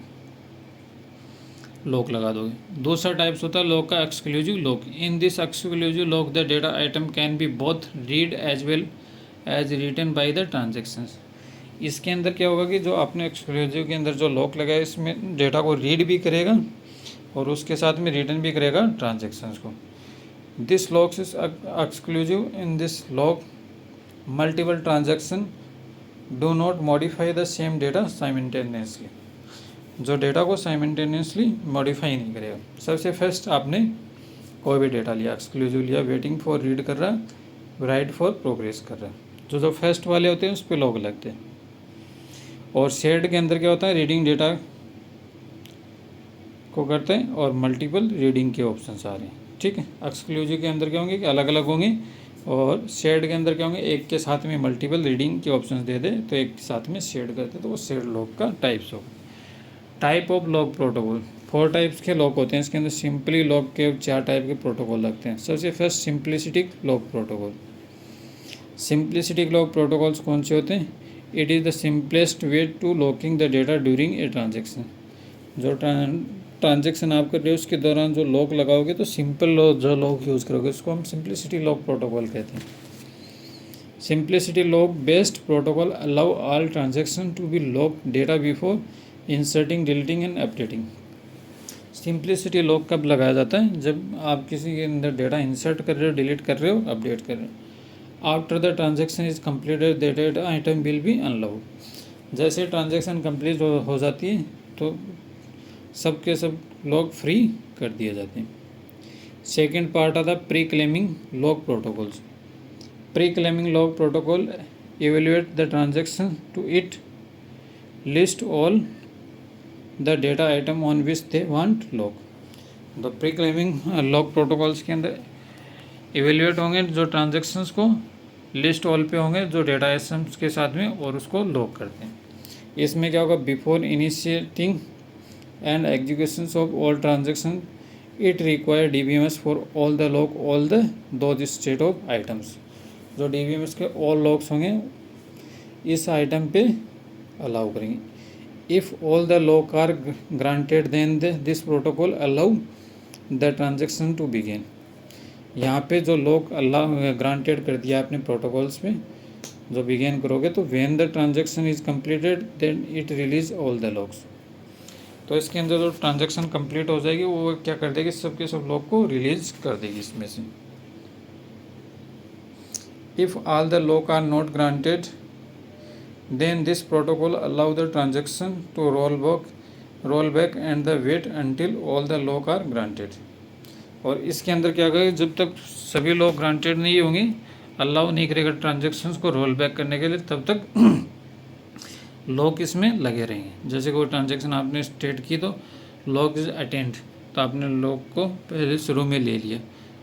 लॉक लगा दोगे. दूसरा टाइप्स होता है लॉक का exclusive lock. In this exclusive lock the data item can be both read as well as written by the transactions. इसके अंदर क्या होगा कि जो आपने एक्सक्लूसिव के अंदर जो लॉक लगाया इसमें डेटा को रीड भी करेगा और उसके साथ में रिटर्न भी करेगा ट्रांजेक्शंस को. This lock is exclusive. In this lock multiple transaction do not modify the same data simultaneously. जो डेटा को साइमल्टेनियसली मॉडिफाई नहीं करेगा. सबसे फर्स्ट आपने कोई भी डेटा लिया, एक्सक्लूसिव लिया, वेटिंग फॉर रीड कर रहा है, राइट फॉर प्रोग्रेस कर रहा है. जो फर्स्ट वाले होते हैं उस पर लॉक लगते हैं. और शेयर्ड के अंदर क्या होता है, रीडिंग डेटा को करते हैं और मल्टीपल रीडिंग के ऑप्शन आ रहे हैं. ठीक है. एक्सक्लूसिव के अंदर क्या होंगे कि अलग अलग होंगे और शेयर्ड के अंदर क्या होंगे एक के साथ में मल्टीपल रीडिंग के ऑप्शंस दे दे तो एक के साथ में शेयर्ड करते तो वो शेयर्ड लॉक का टाइप्स होगा. Type of lock protocol. 4 types के लॉक होते हैं. इसके अंदर सिंपली लॉक के 4 टाइप के प्रोटोकॉल लगते हैं. सबसे first simplistic lock protocol. Simplistic lock protocols कौन से होते हैं? It is the simplest way to locking the data during a transaction. जो ट्रांजेक्शन आप कर रहे हो उसके दौरान जो लॉक लगाओगे तो सिंपल जो लॉक यूज़ करोगे उसको हम सिंप्लिसिटी लॉक प्रोटोकॉल कहते हैं. Simplicity lock based protocol allow all transaction to be lock data before inserting, deleting and updating. Simplicity lock कब लगाया जाता है? जब आप किसी के अंदर डेटा इंसर्ट कर रहे हो, डिलीट कर रहे हो, अपडेट कर रहे हो. After the transaction is completed the data item will be unlocked. जैसे ट्रांजेक्शन कंप्लीट हो जाती है तो सब के सब लॉक फ्री कर दिए जाते हैं. सेकेंड पार्ट आता है pre claiming lock protocols. Pre claiming lock protocol evaluate the transaction to it list all the data item on which they want lock. तो प्री क्लेमिंग लॉक प्रोटोकॉल्स के अंदर इवेल्यूएट होंगे जो ट्रांजेक्शन्स को, लिस्ट ऑल पे होंगे जो डेटा आइटम्स के साथ में और उसको लॉक करते हैं. इसमें क्या होगा? Before initiating and executions of all transaction it require DBMS for all the lock all the those state of items. जो DBMS के ऑल लॉक्स होंगे इस आइटम पे अलाउ करेंगे. If all the lock are granted then this protocol allow the transaction to begin. यहाँ पे जो लॉक अलाउ ग्रांटेड कर दिया आपने प्रोटोकॉल्स पे जो बिगिन करोगे तो when the transaction is completed then it release all the locks. तो इसके अंदर जो ट्रांजेक्शन कंप्लीट हो जाएगी वो क्या कर देगी? सबके सब लॉक को रिलीज कर देगी इसमें से. If all the lock are not granted then this protocol allow the transaction to roll back and the wait until all the lock are granted. और इसके अंदर क्या करेगा? जब तक सभी लॉक ग्रांटेड नहीं होंगे अलाउ नहीं करेगा ट्रांजेक्शन्स को रोल बैक करने के लिए, तब तक लॉक इसमें लगे रहेंगे. जैसे कोई ट्रांजेक्शन आपने स्टेट की तो लॉक इज अटेंड तो आपने लॉक को पहले शुरू में ले लिया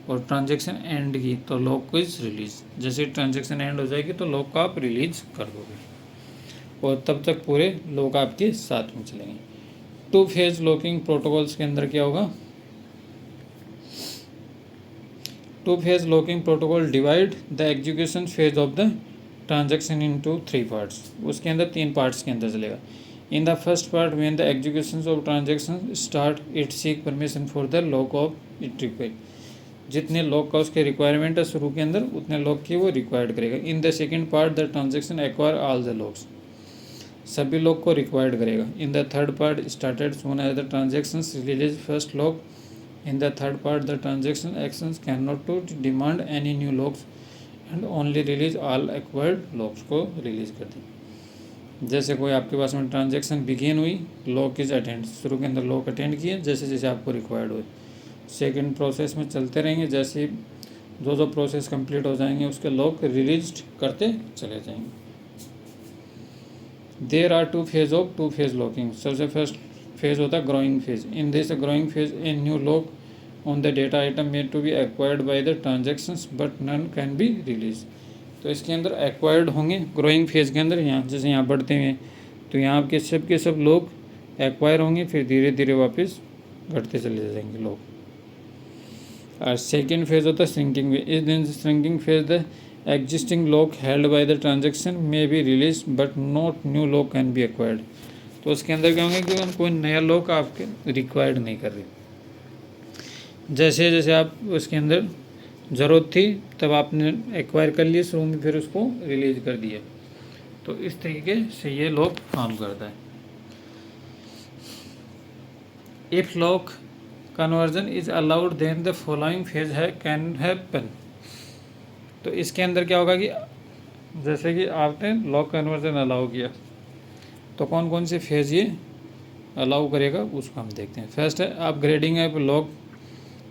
और ट्रांजेक्शन एंड की तो लॉक को इज रिलीज. जैसे ट्रांजेक्शन एंड हो जाएगी तो लॉक को आप रिलीज कर दोगे और तब तक पूरे लॉक आपके साथ में चलेंगे. 2 फेज लॉकिंग प्रोटोकॉल्स के अंदर क्या होगा? 2 phase locking protocol divide the execution phase of the transaction into 3 parts. उसके अंदर 3 पार्ट्स के अंदर चलेगा. In the first part when the execution of transaction start it seek permission for the lock of it required. जितने लॉक का उसके रिक्वायरमेंट है शुरू के अंदर उतने लॉक की वो रिक्वायर्ड करेगा. In the second part the transaction acquire all the locks. सभी लॉक को रिक्वायर्ड करेगा. In the third part started soon as the transactions release first lock. In the third part the transaction actions can not to demand any new locks and only release all acquired locks को रिलीज कर दी. जैसे कोई आपके पास में ट्रांजेक्शन बिगिन हुई, लॉक इज अटेंड, शुरू के अंदर लॉक अटेंड किए जैसे जैसे आपको रिक्वायर्ड हुए सेकंड प्रोसेस में चलते रहेंगे। जैसे ही जो जो प्रोसेस कंप्लीट हो जाएंगे उसके लॉक रिलीज करते चले जाएंगे। There are two phase locking. सबसे फर्स्ट फेज होता है growing phase. In this growing phase a new lock on the data item made to be acquired by the transactions but none can be release. तो इसके अंदर एक्वायर्ड होंगे ग्रोइंग फेज के अंदर। यहाँ जैसे यहाँ बढ़ते हुए तो यहाँ के सब लोग एक्वायर होंगे, फिर धीरे धीरे वापस घटते चले जाएंगे लोग। और सेकेंड फेज होता है श्रिंकिंग फेज। इस दिन shrinking phase the existing lock held by the transaction may be release but not new lock can be acquired. तो उसके अंदर क्या होंगे कि हम कोई नया लॉक आपके रिक्वायर्ड नहीं कर रहे। जैसे जैसे आप उसके अंदर ज़रूरत थी तब आपने एक्वायर कर लिया शुरू में, फिर उसको रिलीज कर दिया। तो इस तरीके से ये लॉक काम करता है। If lock conversion is allowed then the following phase है कैन हैपन। तो इसके अंदर क्या होगा कि जैसे कि आपने लॉक कन्वर्जन अलाउ किया तो कौन कौन से फेज ये अलाउ करेगा उसको हम देखते हैं। फर्स्ट है अपग्रेडिंग है lock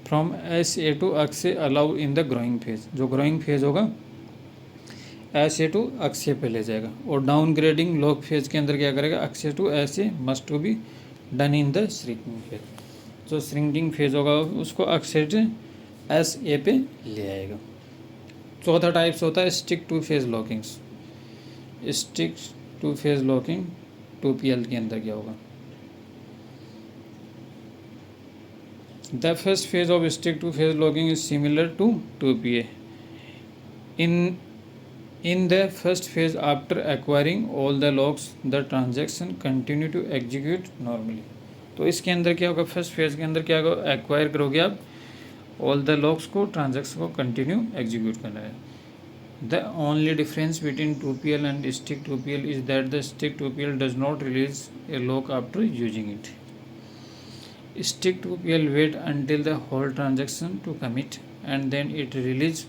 from SA to X allow in the growing phase. जो ग्रोइंग फेज होगा SA टू अक्षय पे ले जाएगा। और डाउन ग्रेडिंग लॉक फेज के अंदर क्या करेगा, X to SA must to be done in the shrinking phase. जो श्रिंकिंग फेज होगा उसको अक्षय से SA पे ले आएगा। चौथा टाइप्स होता है stick two phase lockings. Stick two phase locking 2PL के अंदर क्या होगा, the first phase of stick to phase locking is similar to 2PA. In the first phase after acquiring all the locks the transaction continue to execute normally. तो इसके अंदर क्या होगा, फर्स्ट फेज के अंदर क्या होगा, एक्वायर करोगे आप ऑल द लॉक्स को, ट्रांजेक्शन को कंटिन्यू एग्जीक्यूट करना है। The only difference between 2PL and stick 2PL is that the stick 2PL does not release a lock after using it. Stick 2PL wait until the whole transaction to commit and then it release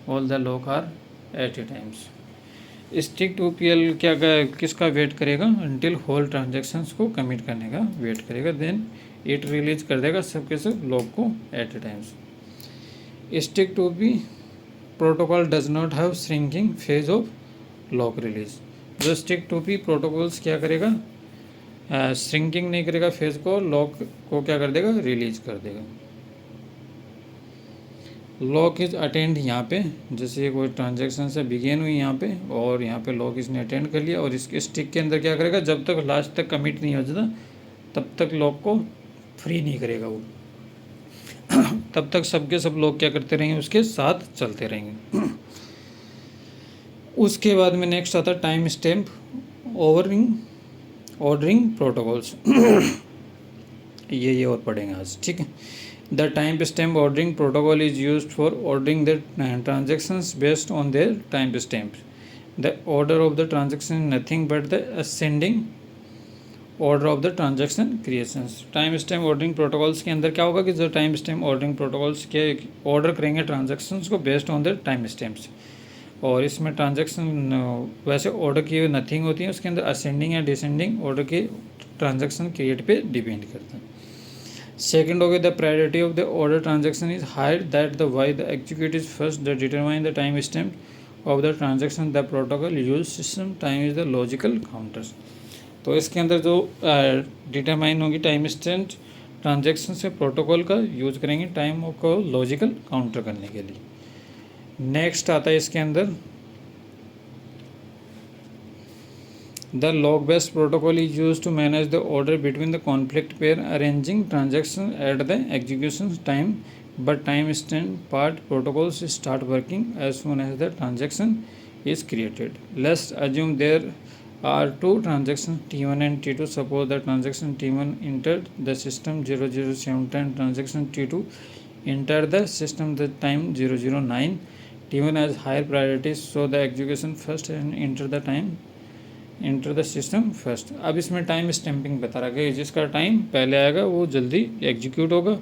all the lock are at a times. Stick 2PL क्या किसका वेट करेगा, until whole transactions को कमिट करने का वेट करेगा, then it रिलीज कर देगा सबके सब लॉक को at a times. Stick 2P protocol does not have shrinking phase of lock release. जो Stick 2P protocols क्या करेगा, श्रिंकिंग नहीं करेगा फेज को, लॉक को क्या कर देगा, रिलीज कर देगा। लॉक इज अटेंड यहाँ पे, जैसे कोई ट्रांजेक्शन से बिगेन हुई यहाँ पे और यहाँ पे लॉक इसने अटेंड कर लिया और इसके स्टिक के अंदर क्या करेगा, जब तक लास्ट तक कमिट नहीं हो जाता तब तक लॉक को फ्री नहीं करेगा वो तब तक सबके सब लोग क्या करते रहेंगे, उसके साथ चलते रहेंगे। उसके बाद में नेक्स्ट आता है टाइम स्टैम्प ऑर्डरिंग प्रोटोकॉल्स ये और पढ़ेंगे आज, ठीक है। The time stamp ordering protocol is used for ordering the transactions based on their time stamp. The order of the transaction nothing but the ascending order of the transaction creations. Time stamp ordering protocols के अंदर क्या होगा कि जो टाइम स्टैम्प ऑर्डरिंग प्रोटोकॉल्स के ऑर्डर करेंगे ट्रांजेक्शंस को based on the time stamps, और इसमें ट्रांजैक्शन वैसे ऑर्डर की नथिंग होती है, उसके अंदर असेंडिंग या डिसेंडिंग ऑर्डर के ट्रांजैक्शन क्रिएट पे डिपेंड करता है। सेकंड हो गया the priority of the order transaction is higher that the why the execute is first the determine the time stamp of the transaction the protocol use system time is the logical counters. तो इसके अंदर जो डिटरमाइन होगी टाइम स्टैम्प ट्रांजैक्शन से प्रोटोकॉल का यूज करेंगे टाइम को लॉजिकल काउंटर करने के लिए। नेक्स्ट आता है इसके अंदर the log based protocol is use to manage the order between the conflict pair arranging transaction at the execution time but time stamp part protocols start working as soon as the transaction is created. Let's assume there are two transactions T1 and T2. Suppose the transaction T1 entered the system 007 and transaction T2 entered the system the time 009. T1 has higher priority, so the execution first and enter the system first. अब इसमें टाइम स्टैम्पिंग बता रहा है, जिसका टाइम पहले आएगा वो जल्दी एग्जीक्यूट होगा,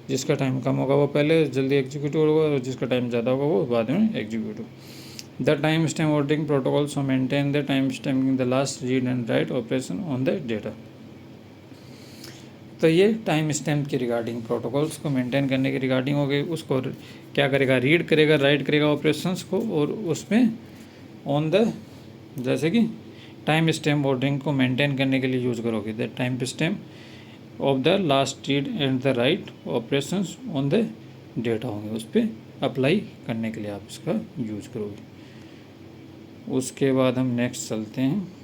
जिसका टाइम कम होगा वो पहले जल्दी एग्जीक्यूट होगा और जिसका टाइम ज़्यादा होगा वो बाद में एग्जीक्यूट होगा। The time stamp ordering protocol so maintain the time stamping the last read and write operation on the data. तो ये टाइम स्टैम्प की रिगार्डिंग प्रोटोकॉल्स को मेंटेन करने की रिगार्डिंग हो गई। उसको क्या करेगा, रीड करेगा, राइट करेगा ऑपरेशंस को, और उसमें ऑन द, जैसे कि टाइम स्टैम्प ऑर्डरिंग को मेंटेन करने के लिए यूज़ करोगे, the time stamp of the last read and the right operations on the data होंगे, उस पर अप्लाई करने के लिए आप इसका यूज करोगे। उसके बाद हम नेक्स्ट चलते हैं,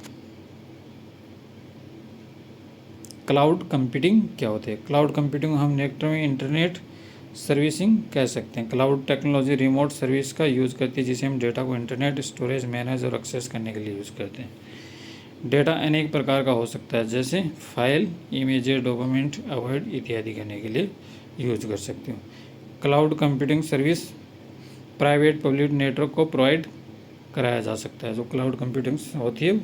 क्लाउड कंप्यूटिंग क्या होते हैं। क्लाउड कंप्यूटिंग हम नेक्स्ट में इंटरनेट सर्विसिंग कह सकते हैं। क्लाउड टेक्नोलॉजी रिमोट सर्विस का यूज़ करती है, जिसे हम डेटा को इंटरनेट, स्टोरेज, मैनेज और एक्सेस करने के लिए यूज़ करते हैं। डेटा अनेक प्रकार का हो सकता है, जैसे फाइल, इमेजेस, डॉक्यूमेंट, अवॉइड इत्यादि करने के लिए यूज कर सकते हो। Cloud computing service private public network को प्रोवाइड कराया जा सकता है। जो क्लाउड कंप्यूटिंग होती है,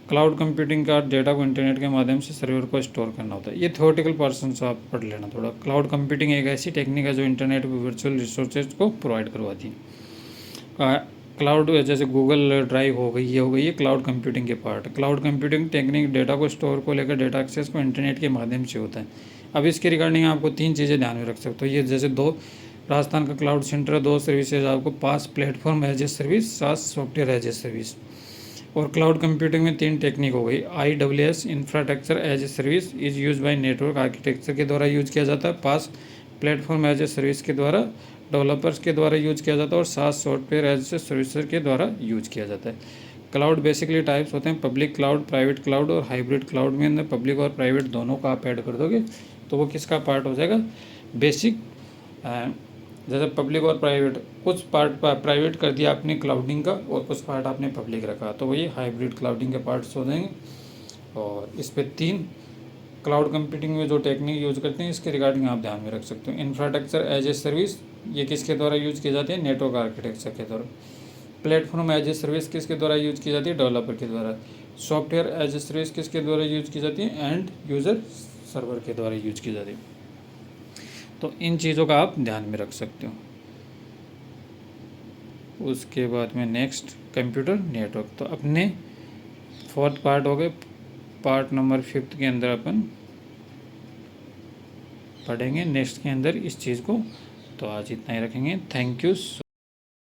क्लाउड कंप्यूटिंग का डेटा को इंटरनेट के माध्यम से सर्वर को स्टोर करना होता है। ये थ्योरेटिकल पर्सन से आप पढ़ लेना थोड़ा। क्लाउड कंप्यूटिंग एक ऐसी टेक्निक है जो इंटरनेट पर वर्चुअल रिसोर्सेज को प्रोवाइड करवाती है। क्लाउड जैसे गूगल ड्राइव हो गई, ये हो गई, ये क्लाउड कंप्यूटिंग के part. Cloud computing technique data को स्टोर को लेकर डेटा एक्सेस को इंटरनेट के माध्यम से होता है। अब इसके रिगार्डिंग आपको 3 चीज़ें ध्यान में रख सकते हो। ये जैसे 2 राजस्थान का क्लाउड सेंटर है, 2 सर्विसेज आपको, 5 platform as a service, 7 software as a service. और क्लाउड कंप्यूटिंग में 3 टेक्निक हो गई। IaaS infrastructure as a service is use by network architecture के द्वारा यूज किया जाता है। 5 प्लेटफॉर्म एज ए सर्विस के द्वारा, डेवलपर्स के द्वारा यूज किया जाता है। और 7 सॉफ्टवेयर एज ए सर्विसर के द्वारा यूज किया जाता है। क्लाउड बेसिकली टाइप्स होते हैं, पब्लिक क्लाउड, प्राइवेट क्लाउड और हाइब्रिड क्लाउड। में अंदर पब्लिक और प्राइवेट दोनों का आप ऐड कर दोगे तो वो किसका पार्ट हो जाएगा, बेसिक। जैसे पब्लिक और प्राइवेट, कुछ पार्ट प्राइवेट कर दिया आपने क्लाउडिंग का और कुछ पार्ट आपने पब्लिक रखा, तो वही हाइब्रिड क्लाउडिंग के पार्ट्स हो जाएंगे। और इस पे 3 क्लाउड कंप्यूटिंग में जो टेक्निक यूज करते हैं, इसके रिगार्डिंग आप ध्यान में रख सकते हो। इंफ्रास्ट्रक्चर एज ए सर्विस, ये किसके द्वारा यूज की जाती है, नेटवर्क आर्किटेक्चर के द्वारा। प्लेटफॉर्म एज ए सर्विस किसके द्वारा यूज की जाती है, डेवलपर के द्वारा। सॉफ्टवेयर एज ए सर्विस किसके द्वारा यूज की जाती है, एंड यूज़र सर्वर के द्वारा यूज की जाती है। तो इन चीज़ों का आप ध्यान में रख सकते हो। उसके बाद में नेक्स्ट कंप्यूटर नेटवर्क, तो अपने 4th पार्ट हो गए। पार्ट नंबर 5 के अंदर अपन पढ़ेंगे नेक्स्ट के अंदर इस चीज़ को। तो आज इतना ही रखेंगे। Thank you.